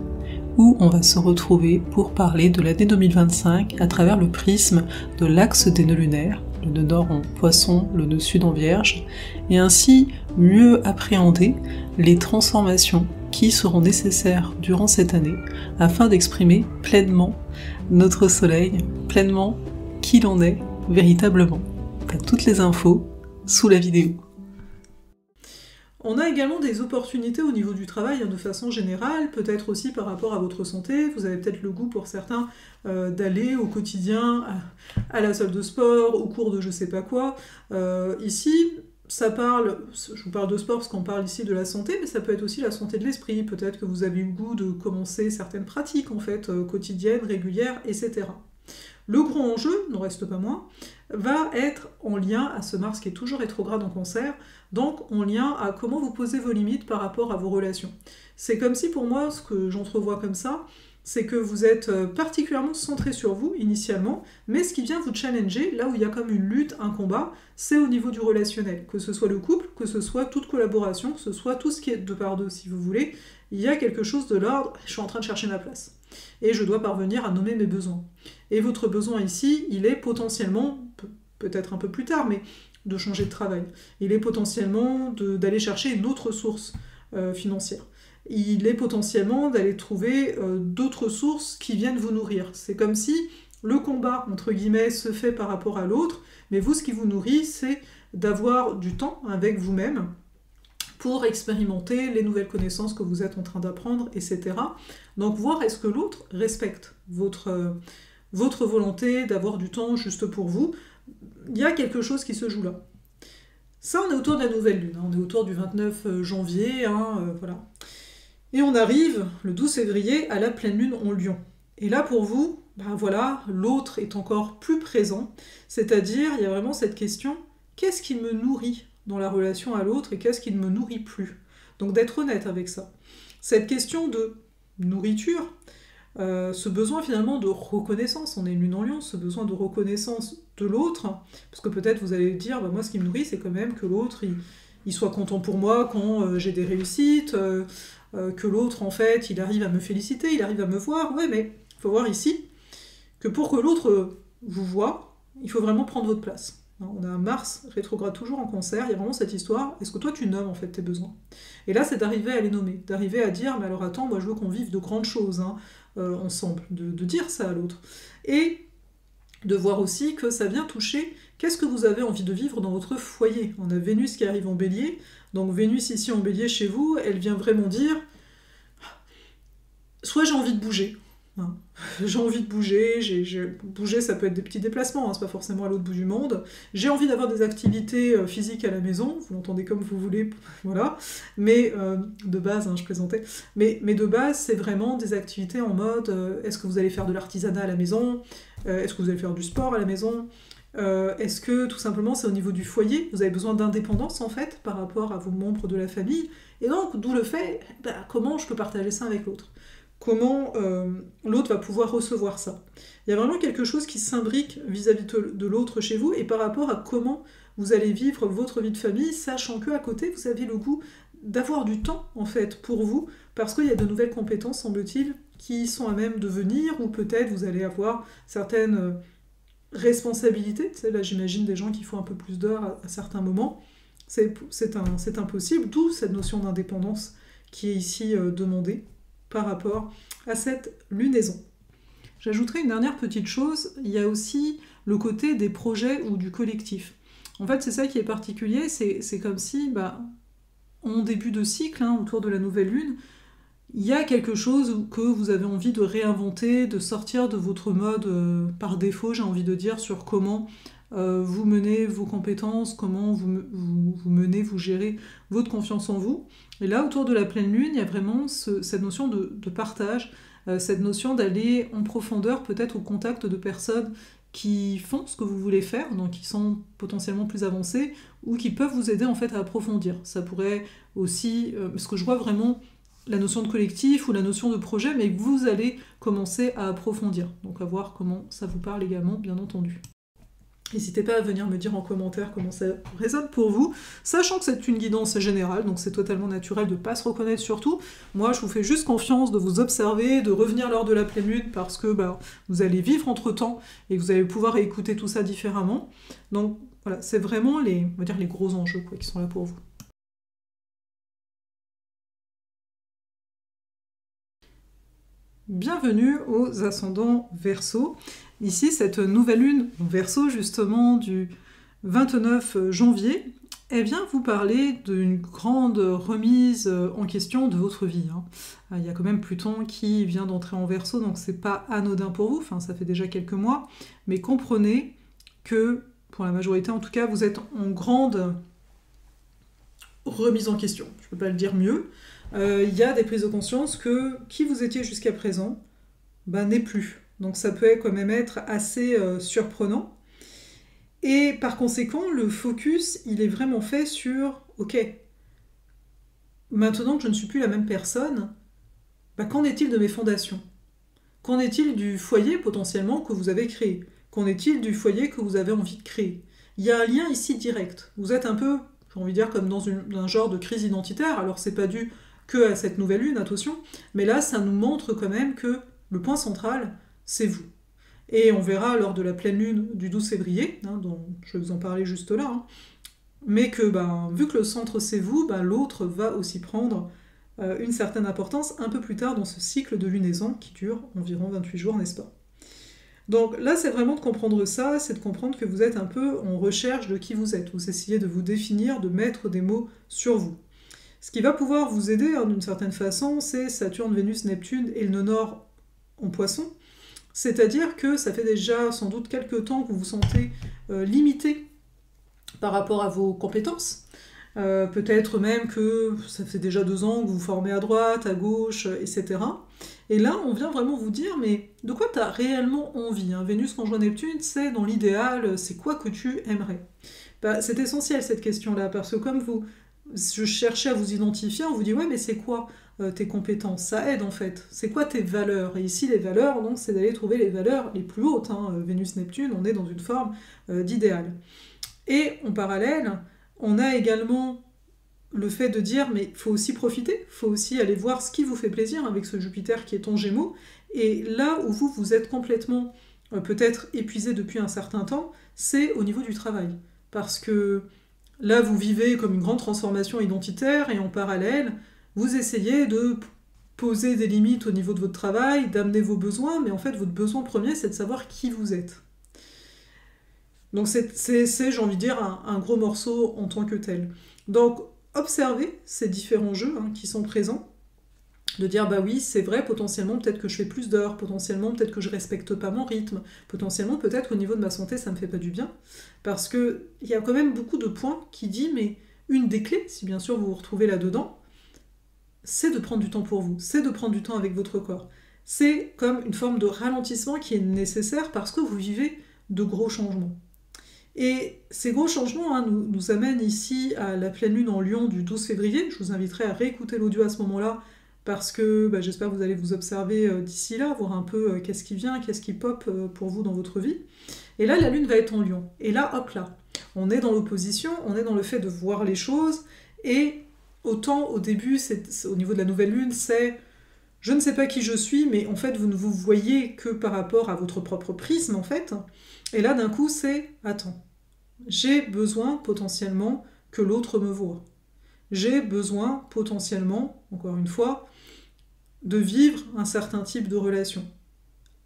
où on va se retrouver pour parler de l'année 2025 à travers le prisme de l'axe des nœuds lunaires, le nœud nord en Poisson, le nœud sud en Vierge, et ainsi mieux appréhender les transformations qui seront nécessaires durant cette année afin d'exprimer pleinement notre soleil, pleinement qui l'on est véritablement. T'as toutes les infos sous la vidéo. On a également des opportunités au niveau du travail de façon générale, peut-être aussi par rapport à votre santé. Vous avez peut-être le goût pour certains d'aller au quotidien à la salle de sport, au cours de je sais pas quoi. Ici, je vous parle de sport parce qu'on parle ici de la santé, mais ça peut être aussi la santé de l'esprit. Peut-être que vous avez eu le goût de commencer certaines pratiques en fait, quotidiennes, régulières, etc. Le gros enjeu, n'en reste pas moins, va être en lien à ce Mars qui est toujours rétrograde en Cancer, donc en lien à comment vous posez vos limites par rapport à vos relations. C'est comme si pour moi, ce que j'entrevois comme ça, c'est que vous êtes particulièrement centré sur vous initialement, mais ce qui vient vous challenger, là où il y a comme une lutte, un combat, c'est au niveau du relationnel. Que ce soit le couple, que ce soit toute collaboration, que ce soit tout ce qui est de par deux si vous voulez, il y a quelque chose de l'ordre, je suis en train de chercher ma place. Et je dois parvenir à nommer mes besoins. Et votre besoin ici, il est potentiellement, peut-être un peu plus tard, mais de changer de travail. Il est potentiellement d'aller chercher une autre source financière. Il est potentiellement d'aller trouver d'autres sources qui viennent vous nourrir. C'est comme si le combat, entre guillemets, se fait par rapport à l'autre, mais vous, ce qui vous nourrit, c'est d'avoir du temps avec vous-même pour expérimenter les nouvelles connaissances que vous êtes en train d'apprendre, etc. Donc voir est-ce que l'autre respecte votre volonté d'avoir du temps juste pour vous. Il y a quelque chose qui se joue là. Ça, on est autour de la nouvelle lune, on est autour du 29 janvier, voilà. Et on arrive, le 12 février, à la pleine lune en Lion. Et là, pour vous, voilà, l'autre est encore plus présent, c'est-à-dire, il y a vraiment cette question, qu'est-ce qui me nourrit dans la relation à l'autre et qu'est-ce qui ne me nourrit plus? Donc d'être honnête avec ça. Cette question de nourriture, ce besoin finalement de reconnaissance, on est une lune en Lion, ce besoin de reconnaissance de l'autre, parce que peut-être vous allez dire, moi ce qui me nourrit c'est quand même que l'autre il soit content pour moi quand j'ai des réussites, que l'autre en fait il arrive à me féliciter, il arrive à me voir, ouais mais il faut voir ici que pour que l'autre vous voie, il faut vraiment prendre votre place. On a un Mars rétrograde toujours en Cancer, il y a vraiment cette histoire, est-ce que toi tu nommes en fait tes besoins? Et là c'est d'arriver à les nommer, d'arriver à dire, mais alors attends, moi je veux qu'on vive de grandes choses ensemble, de dire ça à l'autre. Et de voir aussi que ça vient toucher, qu'est-ce que vous avez envie de vivre dans votre foyer? On a Vénus qui arrive en Bélier, donc Vénus ici en Bélier chez vous, elle vient vraiment dire, soit j'ai envie de bouger, j'ai envie de bouger, bouger ça peut être des petits déplacements, c'est pas forcément à l'autre bout du monde, j'ai envie d'avoir des activités physiques à la maison, vous l'entendez comme vous voulez, voilà, mais de base, je plaisantais, mais de base c'est vraiment des activités en mode, est-ce que vous allez faire de l'artisanat à la maison, est-ce que vous allez faire du sport à la maison, est-ce que tout simplement c'est au niveau du foyer, vous avez besoin d'indépendance en fait par rapport à vos membres de la famille, et donc d'où le fait, comment je peux partager ça avec l'autre? Comment l'autre va pouvoir recevoir ça. Il y a vraiment quelque chose qui s'imbrique vis-à-vis de l'autre chez vous et par rapport à comment vous allez vivre votre vie de famille, sachant qu'à côté, vous avez le goût d'avoir du temps, en fait, pour vous, parce qu'il y a de nouvelles compétences, semble-t-il, qui sont à même de venir, ou peut-être vous allez avoir certaines responsabilités. Tu sais, là, j'imagine des gens qui font un peu plus d'heures à certains moments. C'est impossible, d'où cette notion d'indépendance qui est ici demandée par rapport à cette lunaison. J'ajouterai une dernière petite chose, il y a aussi le côté des projets ou du collectif. En fait, c'est ça qui est particulier, c'est comme si, en début de cycle, autour de la nouvelle lune, il y a quelque chose que vous avez envie de réinventer, de sortir de votre mode par défaut, j'ai envie de dire, sur comment vous menez vos compétences, comment vous menez, vous gérez votre confiance en vous. Et là, autour de la pleine lune, il y a vraiment cette notion de partage, cette notion d'aller en profondeur, peut-être au contact de personnes qui font ce que vous voulez faire, donc qui sont potentiellement plus avancées, ou qui peuvent vous aider en fait à approfondir. Ça pourrait aussi, parce que je vois vraiment la notion de collectif ou la notion de projet, mais que vous allez commencer à approfondir. Donc à voir comment ça vous parle également, bien entendu. N'hésitez pas à venir me dire en commentaire comment ça résonne pour vous, sachant que c'est une guidance générale, donc c'est totalement naturel de ne pas se reconnaître surtout. Moi, je vous fais juste confiance de vous observer, de revenir lors de la pleine lune, parce que vous allez vivre entre-temps et que vous allez pouvoir écouter tout ça différemment. Donc voilà, c'est vraiment les gros enjeux qui sont là pour vous. Bienvenue aux ascendants Verseau. Ici, cette nouvelle lune Verseau, justement, du 29 janvier, vient vous parler d'une grande remise en question de votre vie. Il y a quand même Pluton qui vient d'entrer en Verseau, donc c'est pas anodin pour vous, ça fait déjà quelques mois, mais comprenez que, pour la majorité en tout cas, vous êtes en grande remise en question, je peux pas le dire mieux. Il y a des prises de conscience que qui vous étiez jusqu'à présent n'est plus. Donc ça peut quand même être assez surprenant. Et par conséquent, le focus, il est vraiment fait sur « Ok, maintenant que je ne suis plus la même personne, qu'en est-il de mes fondations? Qu'en est-il du foyer potentiellement que vous avez créé? Qu'en est-il du foyer que vous avez envie de créer ?» Il y a un lien ici direct. Vous êtes un peu, j'ai envie de dire, comme dans un genre de crise identitaire. Alors c'est pas dû que à cette nouvelle lune, attention, mais là ça nous montre quand même que le point central, c'est vous. Et on verra lors de la pleine lune du 12 février, dont je vais vous en parler juste là, mais que vu que le centre c'est vous, l'autre va aussi prendre une certaine importance un peu plus tard dans ce cycle de lunaison qui dure environ 28 jours, n'est-ce pas? Donc là, c'est vraiment de comprendre ça, c'est de comprendre que vous êtes un peu en recherche de qui vous êtes. Vous essayez de vous définir, de mettre des mots sur vous. Ce qui va pouvoir vous aider d'une certaine façon, c'est Saturne, Vénus, Neptune et le nœud nord en Poisson. C'est-à-dire que ça fait déjà sans doute quelques temps que vous vous sentez limité par rapport à vos compétences. Peut-être même que ça fait déjà 2 ans que vous vous formez à droite, à gauche, etc. Et là, on vient vraiment vous dire, mais de quoi tu as réellement envie? Vénus conjoint Neptune, c'est dans l'idéal, c'est quoi que tu aimerais? C'est essentiel cette question-là, parce que comme je cherchais à vous identifier, on vous dit, ouais, mais c'est quoi tes compétences? Ça aide en fait. C'est quoi tes valeurs? Et ici, les valeurs, donc, c'est d'aller trouver les valeurs les plus hautes. Vénus-Neptune, on est dans une forme d'idéal. Et en parallèle, on a également le fait de dire, mais il faut aussi profiter, il faut aussi aller voir ce qui vous fait plaisir avec ce Jupiter qui est en Gémeaux. Et là où vous êtes complètement peut-être épuisé depuis un certain temps, c'est au niveau du travail. Parce que là, vous vivez comme une grande transformation identitaire et en parallèle, vous essayez de poser des limites au niveau de votre travail, d'amener vos besoins, mais en fait, votre besoin premier, c'est de savoir qui vous êtes. Donc c'est j'ai envie de dire, un gros morceau en tant que tel. Donc, observez ces différents jeux qui sont présents, de dire, oui, c'est vrai, potentiellement, peut-être que je fais plus d'heures, potentiellement, peut-être que je respecte pas mon rythme, potentiellement, peut-être au niveau de ma santé, ça me fait pas du bien, parce qu'il y a quand même beaucoup de points qui disent, mais une des clés, si bien sûr vous vous retrouvez là-dedans, c'est de prendre du temps pour vous, c'est de prendre du temps avec votre corps. C'est comme une forme de ralentissement qui est nécessaire parce que vous vivez de gros changements. Et ces gros changements nous amènent ici à la pleine lune en Lion du 12 février. Je vous inviterai à réécouter l'audio à ce moment-là parce que j'espère que vous allez vous observer d'ici là, voir un peu qu'est-ce qui vient, qu'est-ce qui pop pour vous dans votre vie. Et là, la lune va être en Lion. Et là, hop là, on est dans l'opposition, on est dans le fait de voir les choses et autant au début, au niveau de la nouvelle lune, c'est je ne sais pas qui je suis, mais en fait, vous ne vous voyez que par rapport à votre propre prisme, en fait. Et là, d'un coup, c'est attends, j'ai besoin potentiellement que l'autre me voie. J'ai besoin potentiellement, encore une fois, de vivre un certain type de relation.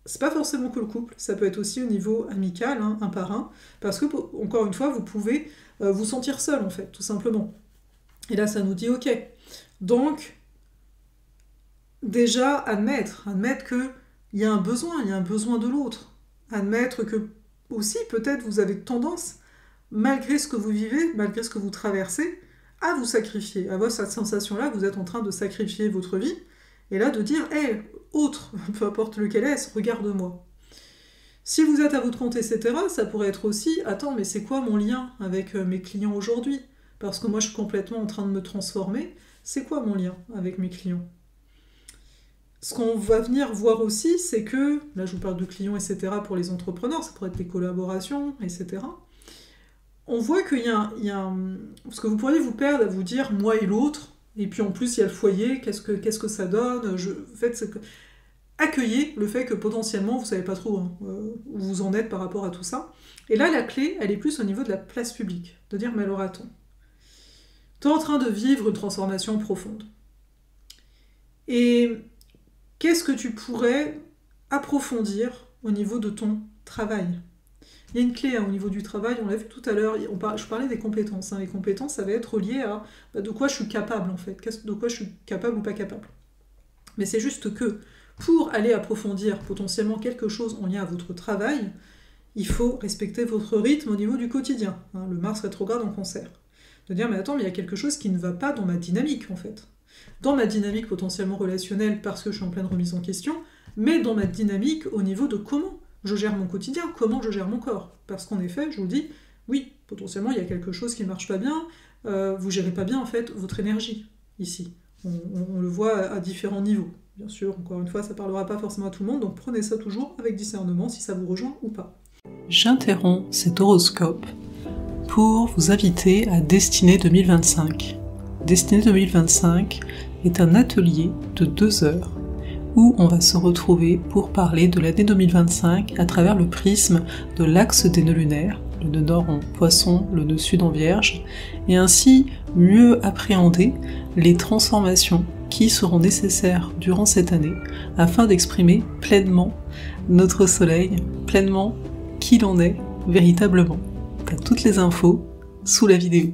C'est pas forcément que le couple, ça peut être aussi au niveau amical, hein, un par un, parce que, encore une fois, vous pouvez vous sentir seul, en fait, tout simplement. Et là, ça nous dit, ok, donc, déjà, admettre qu'il y a un besoin de l'autre. Admettre que, aussi, peut-être, vous avez tendance, malgré ce que vous vivez, malgré ce que vous traversez, à vous sacrifier, à avoir cette sensation-là que vous êtes en train de sacrifier votre vie, et là de dire, hé, autre, peu importe lequel est, regarde-moi. Si vous êtes à votre compte, etc., ça pourrait être aussi, attends, mais c'est quoi mon lien avec mes clients aujourd'hui? Parce que moi, je suis complètement en train de me transformer. C'est quoi mon lien avec mes clients? Ce qu'on va venir voir aussi, c'est que, là je vous parle de clients, etc., pour les entrepreneurs, ça pourrait être des collaborations, etc., on voit qu'il y a parce que vous pourriez vous perdre à vous dire moi et l'autre, et puis en plus il y a le foyer, qu'est-ce que ça donne, accueillez le fait que potentiellement vous savez pas trop où vous en êtes par rapport à tout ça. Et là la clé, elle est plus au niveau de la place publique, de dire mais alors attends, t'es en train de vivre une transformation profonde. Et qu'est-ce que tu pourrais approfondir au niveau de ton travail? Il y a une clé au niveau du travail, on l'a vu tout à l'heure, je parlais des compétences. Les compétences, ça va être lié à de quoi je suis capable en fait, de quoi je suis capable ou pas capable. Mais c'est juste que pour aller approfondir potentiellement quelque chose en lien à votre travail, il faut respecter votre rythme au niveau du quotidien. Le Mars rétrograde en Cancer. De dire, mais attends, mais il y a quelque chose qui ne va pas dans ma dynamique en fait. Dans ma dynamique potentiellement relationnelle parce que je suis en pleine remise en question, mais dans ma dynamique au niveau de comment je gère mon quotidien, comment je gère mon corps. Parce qu'en effet, je vous dis, oui, potentiellement, il y a quelque chose qui ne marche pas bien, vous ne gérez pas bien, en fait, votre énergie, ici. On le voit à différents niveaux. Bien sûr, encore une fois, ça ne parlera pas forcément à tout le monde, donc prenez ça toujours avec discernement, si ça vous rejoint ou pas. J'interromps cet horoscope pour vous inviter à Destinée 2025. Destinée 2025 est un atelier de 2 heures où on va se retrouver pour parler de l'année 2025 à travers le prisme de l'axe des nœuds lunaires, le nœud nord en Poisson, le nœud sud en Vierge, et ainsi mieux appréhender les transformations qui seront nécessaires durant cette année afin d'exprimer pleinement notre soleil, pleinement qui l'on est véritablement. Tu as toutes les infos sous la vidéo.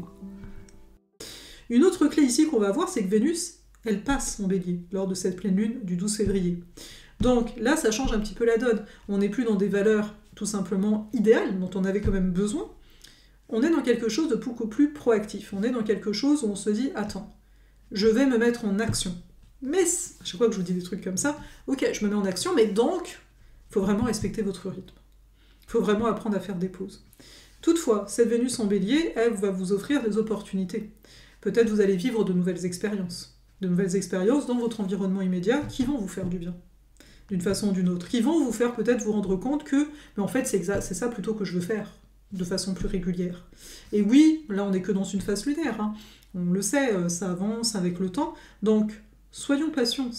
Une autre clé ici qu'on va voir, c'est que Vénus, elle passe en bélier lors de cette pleine lune du 12 février. Donc là, ça change un petit peu la donne. On n'est plus dans des valeurs tout simplement idéales, dont on avait quand même besoin. On est dans quelque chose de beaucoup plus proactif. On est dans quelque chose où on se dit, attends, je vais me mettre en action. Mais, à chaque fois que je vous dis des trucs comme ça, ok, je me mets en action, mais donc, il faut vraiment respecter votre rythme. Il faut vraiment apprendre à faire des pauses. Toutefois, cette Vénus en bélier, elle va vous offrir des opportunités. Peut-être vous allez vivre de nouvelles expériences dans votre environnement immédiat qui vont vous faire du bien, d'une façon ou d'une autre, qui vont vous faire peut-être vous rendre compte que, mais en fait, c'est ça plutôt que je veux faire, de façon plus régulière. Et oui, là, on n'est que dans une phase lunaire, on le sait, ça avance avec le temps, donc soyez patients,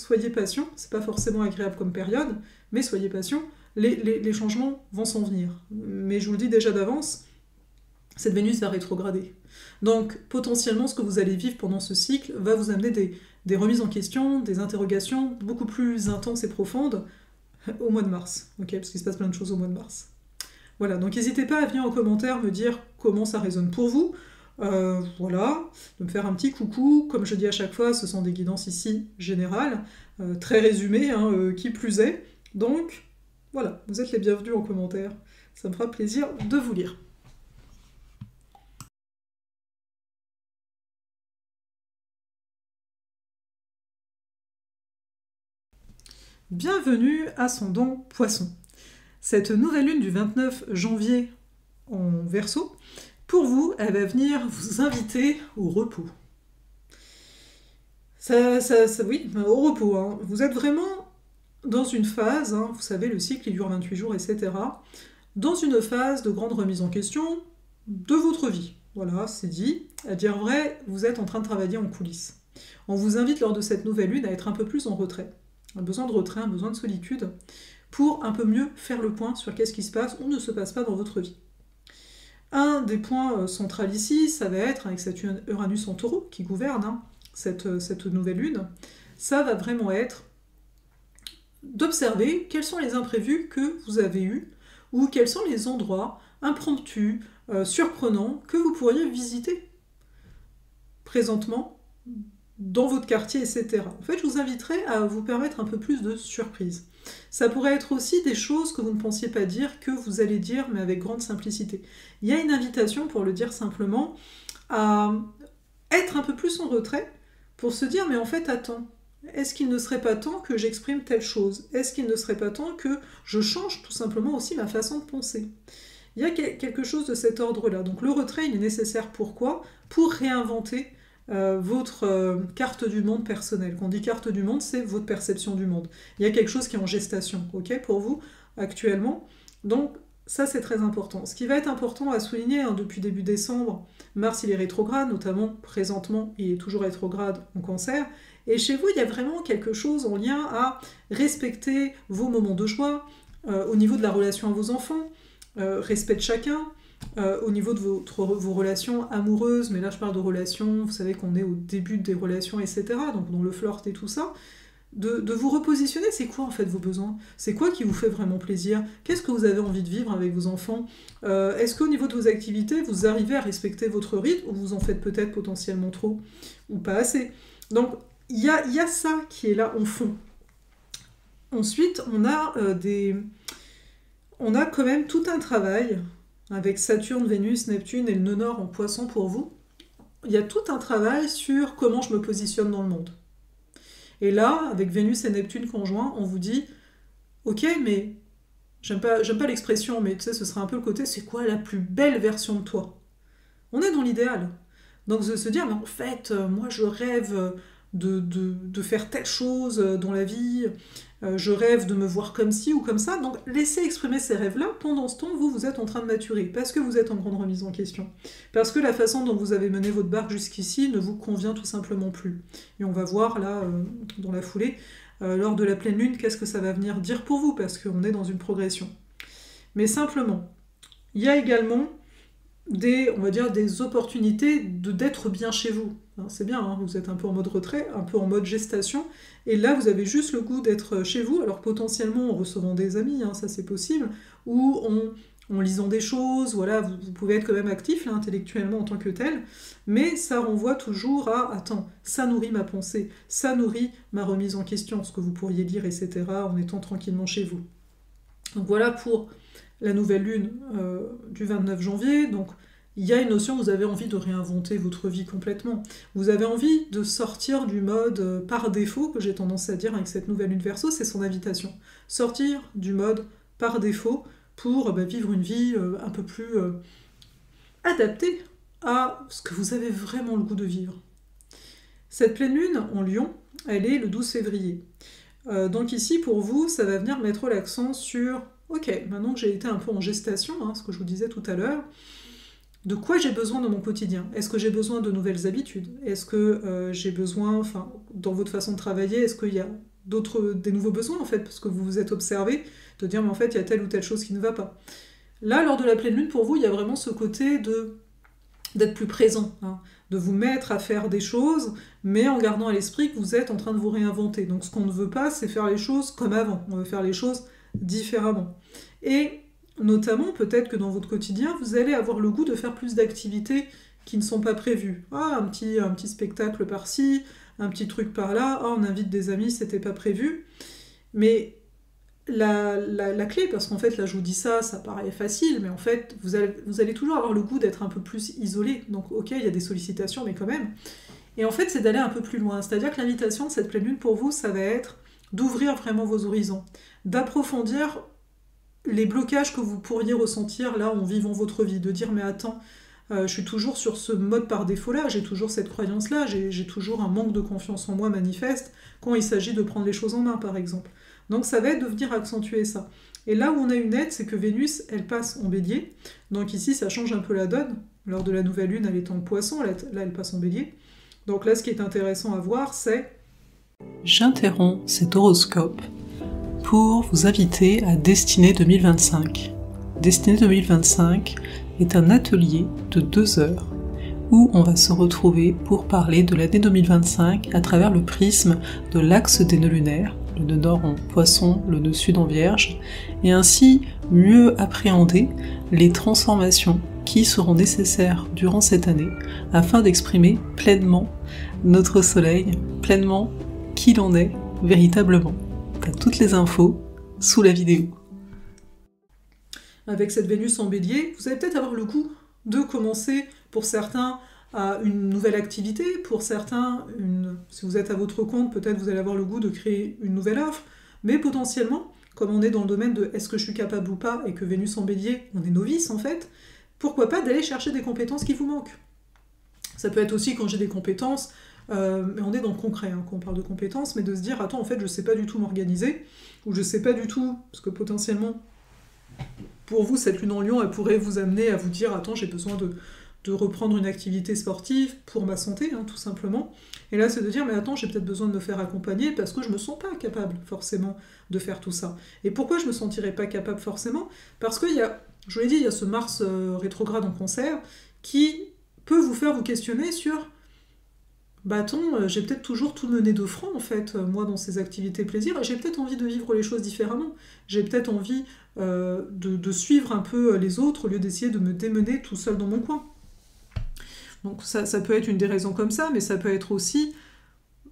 c'est pas forcément agréable comme période, mais soyez patients, les changements vont s'en venir. Mais je vous le dis déjà d'avance, cette Vénus va rétrograder. Donc, potentiellement, ce que vous allez vivre pendant ce cycle va vous amener des remises en question, des interrogations beaucoup plus intenses et profondes au mois de mars, parce qu'il se passe plein de choses au mois de mars. Voilà, donc n'hésitez pas à venir en commentaire me dire comment ça résonne pour vous, de me faire un petit coucou. Comme je dis à chaque fois, ce sont des guidances ici générales, très résumées, qui plus est. Donc, voilà, vous êtes les bienvenus en commentaire. Ça me fera plaisir de vous lire. Bienvenue ascendant Poisson. Cette nouvelle lune du 29 janvier en Verseau, pour vous, elle va venir vous inviter au repos. Oui, au repos. Vous êtes vraiment dans une phase, vous savez, le cycle il dure 28 jours, etc. Dans une phase de grande remise en question de votre vie. voilà, c'est dit. À dire vrai, vous êtes en train de travailler en coulisses. On vous invite lors de cette nouvelle lune à être un peu plus en retrait. Un besoin de retrait, un besoin de solitude, pour un peu mieux faire le point sur qu'est-ce qui se passe ou ne se passe pas dans votre vie. Un des points centraux ici, ça va être, avec cet Uranus en taureau qui gouverne cette nouvelle lune, ça va vraiment être d'observer quels sont les imprévus que vous avez eus, ou quels sont les endroits impromptus, surprenants, que vous pourriez visiter présentement dans votre quartier, etc. En fait, je vous inviterai à vous permettre un peu plus de surprise. Ça pourrait être aussi des choses que vous ne pensiez pas dire, que vous allez dire, mais avec grande simplicité. Il y a une invitation, pour le dire simplement, à être un peu plus en retrait, pour se dire, mais en fait, attends, est-ce qu'il ne serait pas temps que j'exprime telle chose? Est-ce qu'il ne serait pas temps que je change tout simplement aussi ma façon de penser? Il y a quelque chose de cet ordre-là. Donc le retrait, il est nécessaire. Pourquoi? Pour réinventer votre carte du monde personnelle. Quand on dit carte du monde, c'est votre perception du monde. Il y a quelque chose qui est en gestation, ok, pour vous, actuellement. Donc ça, c'est très important. Ce qui va être important à souligner, depuis début décembre, Mars, il est rétrograde, notamment présentement, il est toujours rétrograde en Cancer. Et chez vous, il y a vraiment quelque chose en lien à respecter vos moments de joie, au niveau de la relation à vos enfants, respect de chacun, au niveau de vos relations amoureuses, mais là je parle de relations, vous savez qu'on est au début des relations, etc., donc dans le flirt et tout ça, de vous repositionner, c'est quoi en fait vos besoins? C'est quoi qui vous fait vraiment plaisir? Qu'est-ce que vous avez envie de vivre avec vos enfants? Est-ce qu'au niveau de vos activités, vous arrivez à respecter votre rythme, ou vous en faites peut-être potentiellement trop, ou pas assez? Donc il y a ça qui est là en fond. Ensuite, on a quand même tout un travail avec Saturne, Vénus, Neptune et le nœud nord en Poisson pour vous. Il y a tout un travail sur comment je me positionne dans le monde. Et là, avec Vénus et Neptune conjoints, on vous dit ok, mais j'aime pas l'expression, mais tu sais, ce serait un peu le côté c'est quoi la plus belle version de toi? On est dans l'idéal. Donc de se dire mais en fait, moi je rêve de faire telle chose dans la vie, je rêve de me voir comme ci ou comme ça, donc laissez exprimer ces rêves-là, pendant ce temps, vous êtes en train de maturer, parce que vous êtes en grande remise en question, parce que la façon dont vous avez mené votre barque jusqu'ici ne vous convient tout simplement plus. Et on va voir là, dans la foulée, lors de la pleine lune, qu'est-ce que ça va venir dire pour vous, parce qu'on est dans une progression. Mais simplement, il y a également on va dire, des opportunités d'être bien chez vous. C'est bien, hein, vous êtes un peu en mode retrait, un peu en mode gestation, et là vous avez juste le goût d'être chez vous, alors potentiellement en recevant des amis, hein, ça c'est possible, ou en lisant des choses, voilà, vous pouvez être quand même actif là, intellectuellement en tant que tel, mais ça renvoie toujours à, attends, ça nourrit ma pensée, ça nourrit ma remise en question, ce que vous pourriez dire, etc., en étant tranquillement chez vous. Donc voilà pour la nouvelle lune du 29 janvier, donc il y a une notion, vous avez envie de réinventer votre vie complètement. Vous avez envie de sortir du mode par défaut, que j'ai tendance à dire avec cette nouvelle lune Verseau, c'est son invitation. Sortir du mode par défaut pour vivre une vie un peu plus adaptée à ce que vous avez vraiment le goût de vivre. Cette pleine lune en Lion, elle est le 12 février. Donc ici, pour vous, ça va venir mettre l'accent sur ok, maintenant que j'ai été un peu en gestation, hein, ce que je vous disais tout à l'heure, de quoi j'ai besoin dans mon quotidien? Est-ce que j'ai besoin de nouvelles habitudes? Est-ce que j'ai besoin, enfin, dans votre façon de travailler, est-ce qu'il y a des nouveaux besoins en fait, parce que vous vous êtes observé, de dire mais en fait il y a telle ou telle chose qui ne va pas. Là, lors de la pleine lune, pour vous, il y a vraiment ce côté d'être plus présent, hein, de vous mettre à faire des choses, mais en gardant à l'esprit que vous êtes en train de vous réinventer. Donc ce qu'on ne veut pas, c'est faire les choses comme avant, on veut faire les choses différemment. Et notamment, peut-être que dans votre quotidien, vous allez avoir le goût de faire plus d'activités qui ne sont pas prévues. Ah, un petit spectacle par-ci, un petit truc par-là, ah, on invite des amis, c'était pas prévu. Mais la clé, parce qu'en fait, là, je vous dis ça paraît facile, mais en fait, vous allez toujours avoir le goût d'être un peu plus isolé. Donc, ok, il y a des sollicitations, mais quand même. Et en fait, c'est d'aller un peu plus loin. C'est-à-dire que l'invitation de cette pleine lune, pour vous, ça va être d'ouvrir vraiment vos horizons, d'approfondir les blocages que vous pourriez ressentir là en vivant votre vie, de dire mais attends, je suis toujours sur ce mode par défaut là, j'ai toujours cette croyance là, j'ai toujours un manque de confiance en moi manifeste quand il s'agit de prendre les choses en main par exemple. Donc ça va être de venir accentuer ça. Et là où on a une aide, c'est que Vénus, elle passe en bélier, donc ici ça change un peu la donne, lors de la nouvelle lune, elle est en Poisson, là elle passe en Bélier. Donc là, ce qui est intéressant à voir, c'est... J'interromps cet horoscope pour vous inviter à Destinée 2025. Destinée 2025 est un atelier de 2 heures où on va se retrouver pour parler de l'année 2025 à travers le prisme de l'axe des nœuds lunaires, le nœud nord en Poisson, le nœud sud en Vierge, et ainsi mieux appréhender les transformations qui seront nécessaires durant cette année afin d'exprimer pleinement notre soleil, pleinement qui l'en est véritablement. T'as toutes les infos sous la vidéo. Avec cette Vénus en Bélier, vous allez peut-être avoir le goût de commencer, pour certains, à une nouvelle activité, pour certains, si vous êtes à votre compte, peut-être vous allez avoir le goût de créer une nouvelle offre, mais potentiellement, comme on est dans le domaine de est-ce que je suis capable ou pas, et que Vénus en Bélier, on est novice en fait, pourquoi pas d'aller chercher des compétences qui vous manquent. Ça peut être aussi quand j'ai des compétences, mais on est dans le concret quand on parle de compétences, mais de se dire, attends, en fait, je sais pas du tout m'organiser, ou je sais pas du tout, parce que potentiellement, pour vous, cette lune en Lion, elle pourrait vous amener à vous dire, attends, j'ai besoin de reprendre une activité sportive pour ma santé, tout simplement. Et là, c'est de dire, mais attends, j'ai peut-être besoin de me faire accompagner parce que je me sens pas capable, forcément, de faire tout ça. Et pourquoi je me sentirais pas capable, forcément ? Parce qu'il y a, je vous l'ai dit, il y a ce Mars rétrograde en Cancer qui peut vous faire vous questionner sur, bah attends, j'ai peut-être toujours tout mené de front, en fait, moi, dans ces activités plaisir, et j'ai peut-être envie de vivre les choses différemment. J'ai peut-être envie de suivre un peu les autres au lieu d'essayer de me démener tout seul dans mon coin. Donc ça peut être une des raisons comme ça, mais ça peut être aussi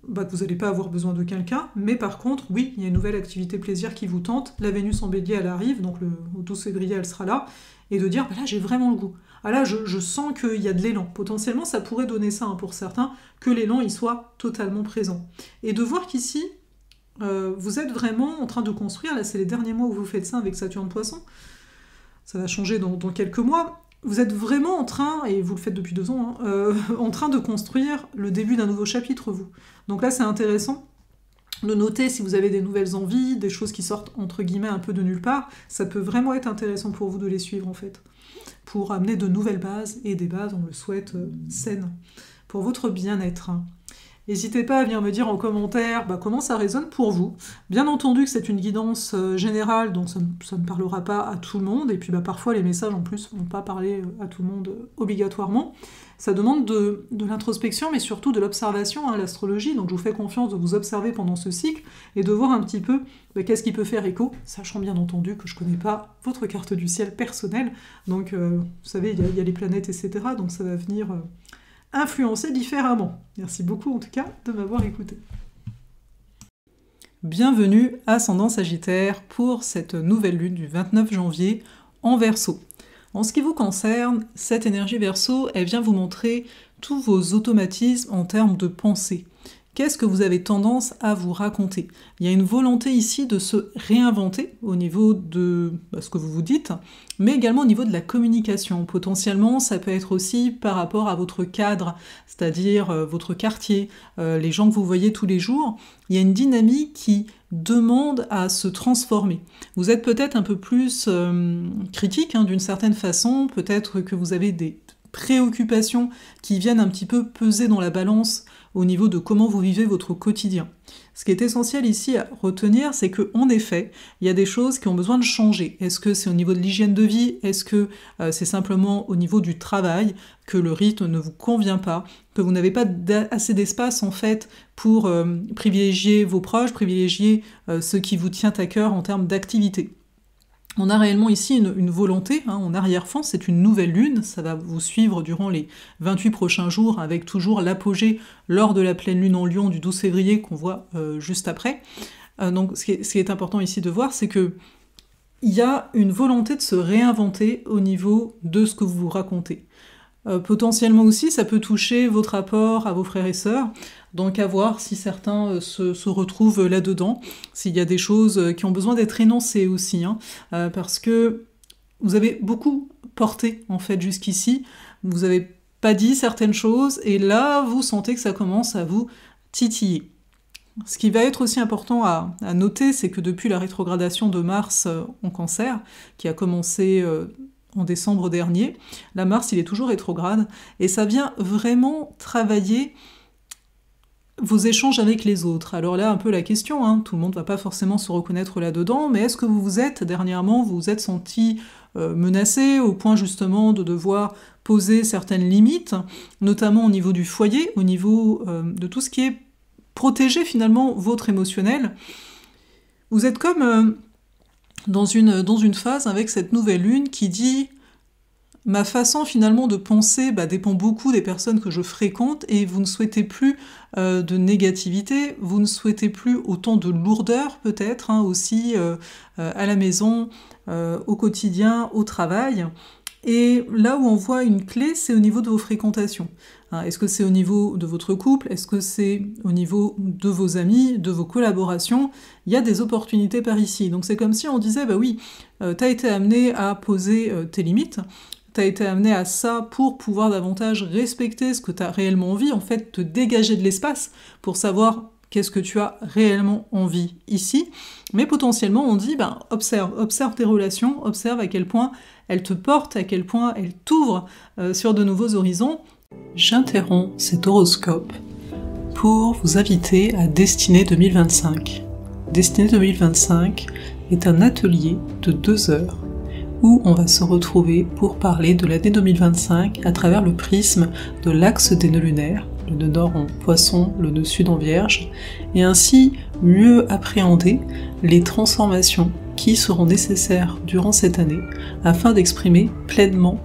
que vous n'allez pas avoir besoin de quelqu'un, mais par contre, oui, il y a une nouvelle activité plaisir qui vous tente, la Vénus en Bélier, elle arrive, donc au 12 février, elle sera là, et de dire, là, j'ai vraiment le goût. Ah là, je sens qu'il y a de l'élan. Potentiellement, ça pourrait donner ça pour certains, que l'élan, il soit totalement présent. Et de voir qu'ici, vous êtes vraiment en train de construire, là, c'est les derniers mois où vous faites ça avec Saturne Poisson, ça va changer dans quelques mois. Vous êtes vraiment en train, et vous le faites depuis 2 ans, en train de construire le début d'un nouveau chapitre, vous. Donc là, c'est intéressant de noter si vous avez des nouvelles envies, des choses qui sortent, entre guillemets, un peu de nulle part. Ça peut vraiment être intéressant pour vous de les suivre, en fait, pour amener de nouvelles bases, et des bases, on le souhaite, saines, pour votre bien-être. N'hésitez pas à venir me dire en commentaire comment ça résonne pour vous. Bien entendu que c'est une guidance générale, donc ça ne parlera pas à tout le monde, et puis parfois les messages en plus ne vont pas parler à tout le monde obligatoirement. Ça demande de l'introspection, mais surtout de l'observation, l'astrologie, donc je vous fais confiance de vous observer pendant ce cycle, et de voir un petit peu qu'est-ce qui peut faire écho, sachant bien entendu que je ne connais pas votre carte du ciel personnelle, donc vous savez, il y a les planètes, etc., donc ça va venir... influencer différemment. Merci beaucoup en tout cas de m'avoir écouté. Bienvenue Ascendant Sagittaire pour cette nouvelle lune du 29 janvier en Verseau. En ce qui vous concerne, cette énergie Verseau, elle vient vous montrer tous vos automatismes en termes de pensée. Qu'est-ce que vous avez tendance à vous raconter ? Il y a une volonté ici de se réinventer au niveau de ce que vous vous dites, mais également au niveau de la communication. Potentiellement, ça peut être aussi par rapport à votre cadre, c'est-à-dire votre quartier, les gens que vous voyez tous les jours. Il y a une dynamique qui demande à se transformer. Vous êtes peut-être un peu plus critique d'une certaine façon, peut-être que vous avez des préoccupations qui viennent un petit peu peser dans la balance au niveau de comment vous vivez votre quotidien. Ce qui est essentiel ici à retenir, c'est qu'en effet, il y a des choses qui ont besoin de changer. Est-ce que c'est au niveau de l'hygiène de vie ? Est-ce que c'est simplement au niveau du travail que le rythme ne vous convient pas, que vous n'avez pas assez d'espace en fait pour privilégier vos proches, privilégier ce qui vous tient à cœur en termes d'activité ? On a réellement ici une volonté, en arrière-fond, c'est une nouvelle lune, ça va vous suivre durant les 28 prochains jours, avec toujours l'apogée lors de la pleine lune en Lion du 12 février qu'on voit juste après. Donc ce qui est important ici de voir, c'est que il y a une volonté de se réinventer au niveau de ce que vous vous racontez. Potentiellement aussi, ça peut toucher votre rapport à vos frères et sœurs, donc à voir si certains se retrouvent là-dedans, s'il y a des choses qui ont besoin d'être énoncées aussi, parce que vous avez beaucoup porté en fait jusqu'ici, vous n'avez pas dit certaines choses, et là vous sentez que ça commence à vous titiller. Ce qui va être aussi important à noter, c'est que depuis la rétrogradation de Mars en Cancer, qui a commencé en décembre dernier. Là, Mars, il est toujours rétrograde, et ça vient vraiment travailler vos échanges avec les autres. Alors là, un peu la question, hein, tout le monde ne va pas forcément se reconnaître là-dedans, mais est-ce que vous vous êtes, dernièrement, vous vous êtes senti menacé au point justement de devoir poser certaines limites, notamment au niveau du foyer, au niveau de tout ce qui est protéger finalement votre émotionnel. Vous êtes comme dans une phase avec cette nouvelle lune qui dit ma façon finalement de penser dépend beaucoup des personnes que je fréquente et vous ne souhaitez plus de négativité, vous ne souhaitez plus autant de lourdeur peut-être hein, aussi à la maison, au quotidien, au travail. Et là où on voit une clé, c'est au niveau de vos fréquentations. Est-ce que c'est au niveau de votre couple? Est-ce que c'est au niveau de vos amis, de vos collaborations? Il y a des opportunités par ici. Donc c'est comme si on disait, oui, t'as été amené à poser tes limites, t'as été amené à ça pour pouvoir davantage respecter ce que t'as réellement envie, en fait, te dégager de l'espace pour savoir qu'est-ce que tu as réellement envie ici. Mais potentiellement, on dit, observe tes relations, observe à quel point elles te portent, à quel point elles t'ouvrent sur de nouveaux horizons. J'interromps cet horoscope pour vous inviter à Destinée 2025. Destinée 2025 est un atelier de 2 heures où on va se retrouver pour parler de l'année 2025 à travers le prisme de l'axe des nœuds lunaires, le nœud nord en Poisson, le nœud sud en Vierge, et ainsi mieux appréhender les transformations qui seront nécessaires durant cette année afin d'exprimer pleinement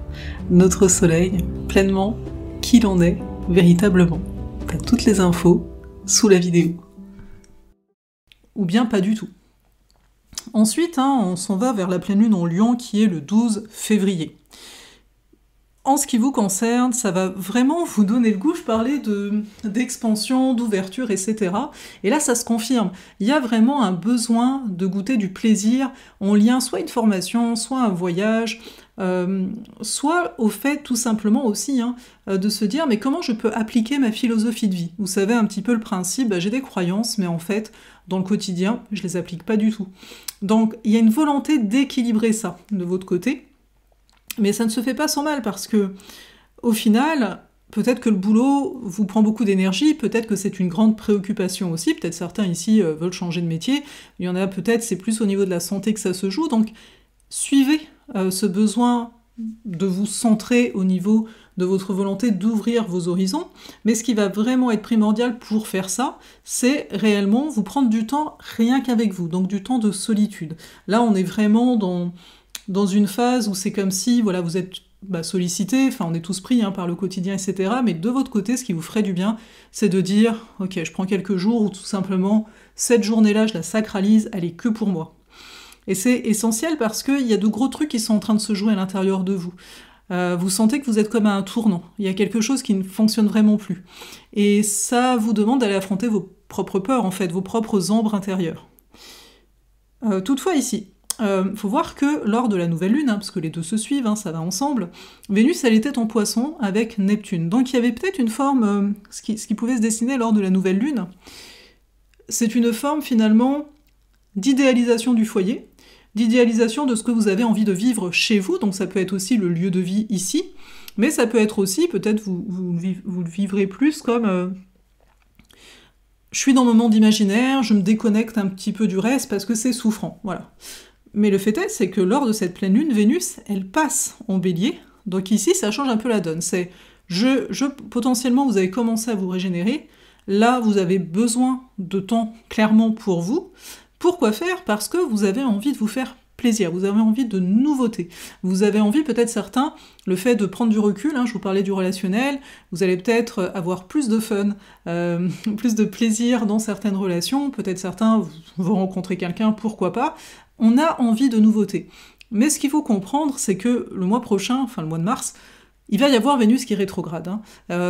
notre soleil, pleinement qui l'on est véritablement. T'as toutes les infos sous la vidéo. Ou bien pas du tout. Ensuite, on s'en va vers la pleine lune en Lion qui est le 12 février. En ce qui vous concerne, ça va vraiment vous donner le goût, je parlais d'expansion, d'ouverture, etc. Et là, ça se confirme. Il y a vraiment un besoin de goûter du plaisir en lien soit une formation, soit un voyage, soit au fait tout simplement aussi de se dire mais comment je peux appliquer ma philosophie de vie? Vous savez un petit peu le principe, j'ai des croyances, mais en fait, dans le quotidien, je les applique pas du tout. Donc, il y a une volonté d'équilibrer ça de votre côté. Mais ça ne se fait pas sans mal parce que, au final, peut-être que le boulot vous prend beaucoup d'énergie, peut-être que c'est une grande préoccupation aussi, peut-être certains ici veulent changer de métier, il y en a peut-être, c'est plus au niveau de la santé que ça se joue, donc suivez ce besoin de vous centrer au niveau de votre volonté d'ouvrir vos horizons, mais ce qui va vraiment être primordial pour faire ça, c'est réellement vous prendre du temps rien qu'avec vous, donc du temps de solitude. Là, on est vraiment dans une phase où c'est comme si vous êtes sollicité, on est tous pris par le quotidien, etc. Mais de votre côté, ce qui vous ferait du bien, c'est de dire « Ok, je prends quelques jours ou tout simplement, cette journée-là, je la sacralise, elle est que pour moi. » Et c'est essentiel parce qu'il y a de gros trucs qui sont en train de se jouer à l'intérieur de vous. Vous sentez que vous êtes comme à un tournant. Il y a quelque chose qui ne fonctionne vraiment plus. Et ça vous demande d'aller affronter vos propres peurs, en fait, vos propres ombres intérieures. Toutefois, ici, faut voir que lors de la nouvelle lune, parce que les deux se suivent, ça va ensemble, Vénus, elle était en Poisson avec Neptune. Donc il y avait peut-être une forme, ce qui pouvait se dessiner lors de la nouvelle lune, c'est une forme finalement d'idéalisation du foyer, d'idéalisation de ce que vous avez envie de vivre chez vous, donc ça peut être aussi le lieu de vie ici, mais ça peut être aussi, peut-être vous le vivrez plus comme... je suis dans mon monde imaginaire, je me déconnecte un petit peu du reste parce que c'est souffrant, voilà. Mais le fait est, c'est que lors de cette pleine lune, Vénus, elle passe en Bélier, donc ici, ça change un peu la donne. C'est, potentiellement, vous avez commencé à vous régénérer, là, vous avez besoin de temps, clairement, pour vous. Pourquoi faire? Parce que vous avez envie de vous faire plaisir, vous avez envie de nouveautés, vous avez envie, peut-être certains, le fait de prendre du recul, je vous parlais du relationnel, vous allez peut-être avoir plus de fun, plus de plaisir dans certaines relations, peut-être certains, vous rencontrez quelqu'un, pourquoi pas, on a envie de nouveautés. Mais ce qu'il faut comprendre, c'est que le mois prochain, le mois de mars, il va y avoir Vénus qui est rétrograde.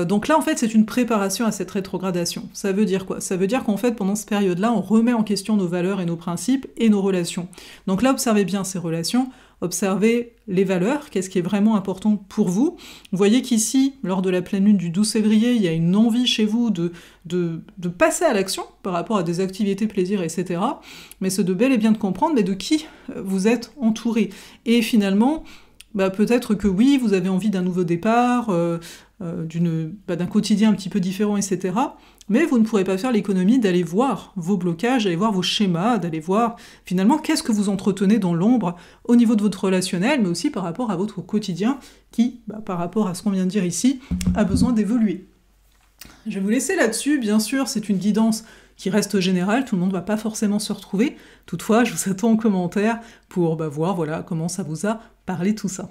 Donc là, en fait, c'est une préparation à cette rétrogradation. Ça veut dire quoi? Ça veut dire qu'en fait, pendant cette période-là, on remet en question nos valeurs et nos principes et nos relations. Donc là, observez bien ces relations, observez les valeurs, qu'est-ce qui est vraiment important pour vous. Vous voyez qu'ici, lors de la pleine lune du 12 février, il y a une envie chez vous de passer à l'action par rapport à des activités, plaisirs, etc. Mais c'est de bel et bien de comprendre, mais de qui vous êtes entouré. Et finalement, Peut-être que oui, vous avez envie d'un nouveau départ, d'un quotidien un petit peu différent, etc. Mais vous ne pourrez pas faire l'économie d'aller voir vos blocages, d'aller voir vos schémas, d'aller voir finalement qu'est-ce que vous entretenez dans l'ombre au niveau de votre relationnel, mais aussi par rapport à votre quotidien qui, par rapport à ce qu'on vient de dire ici, a besoin d'évoluer. Je vais vous laisser là-dessus, bien sûr, c'est une guidance qui reste générale, tout le monde ne va pas forcément se retrouver. Toutefois, je vous attends en commentaire pour voir comment ça vous a parlé tout ça.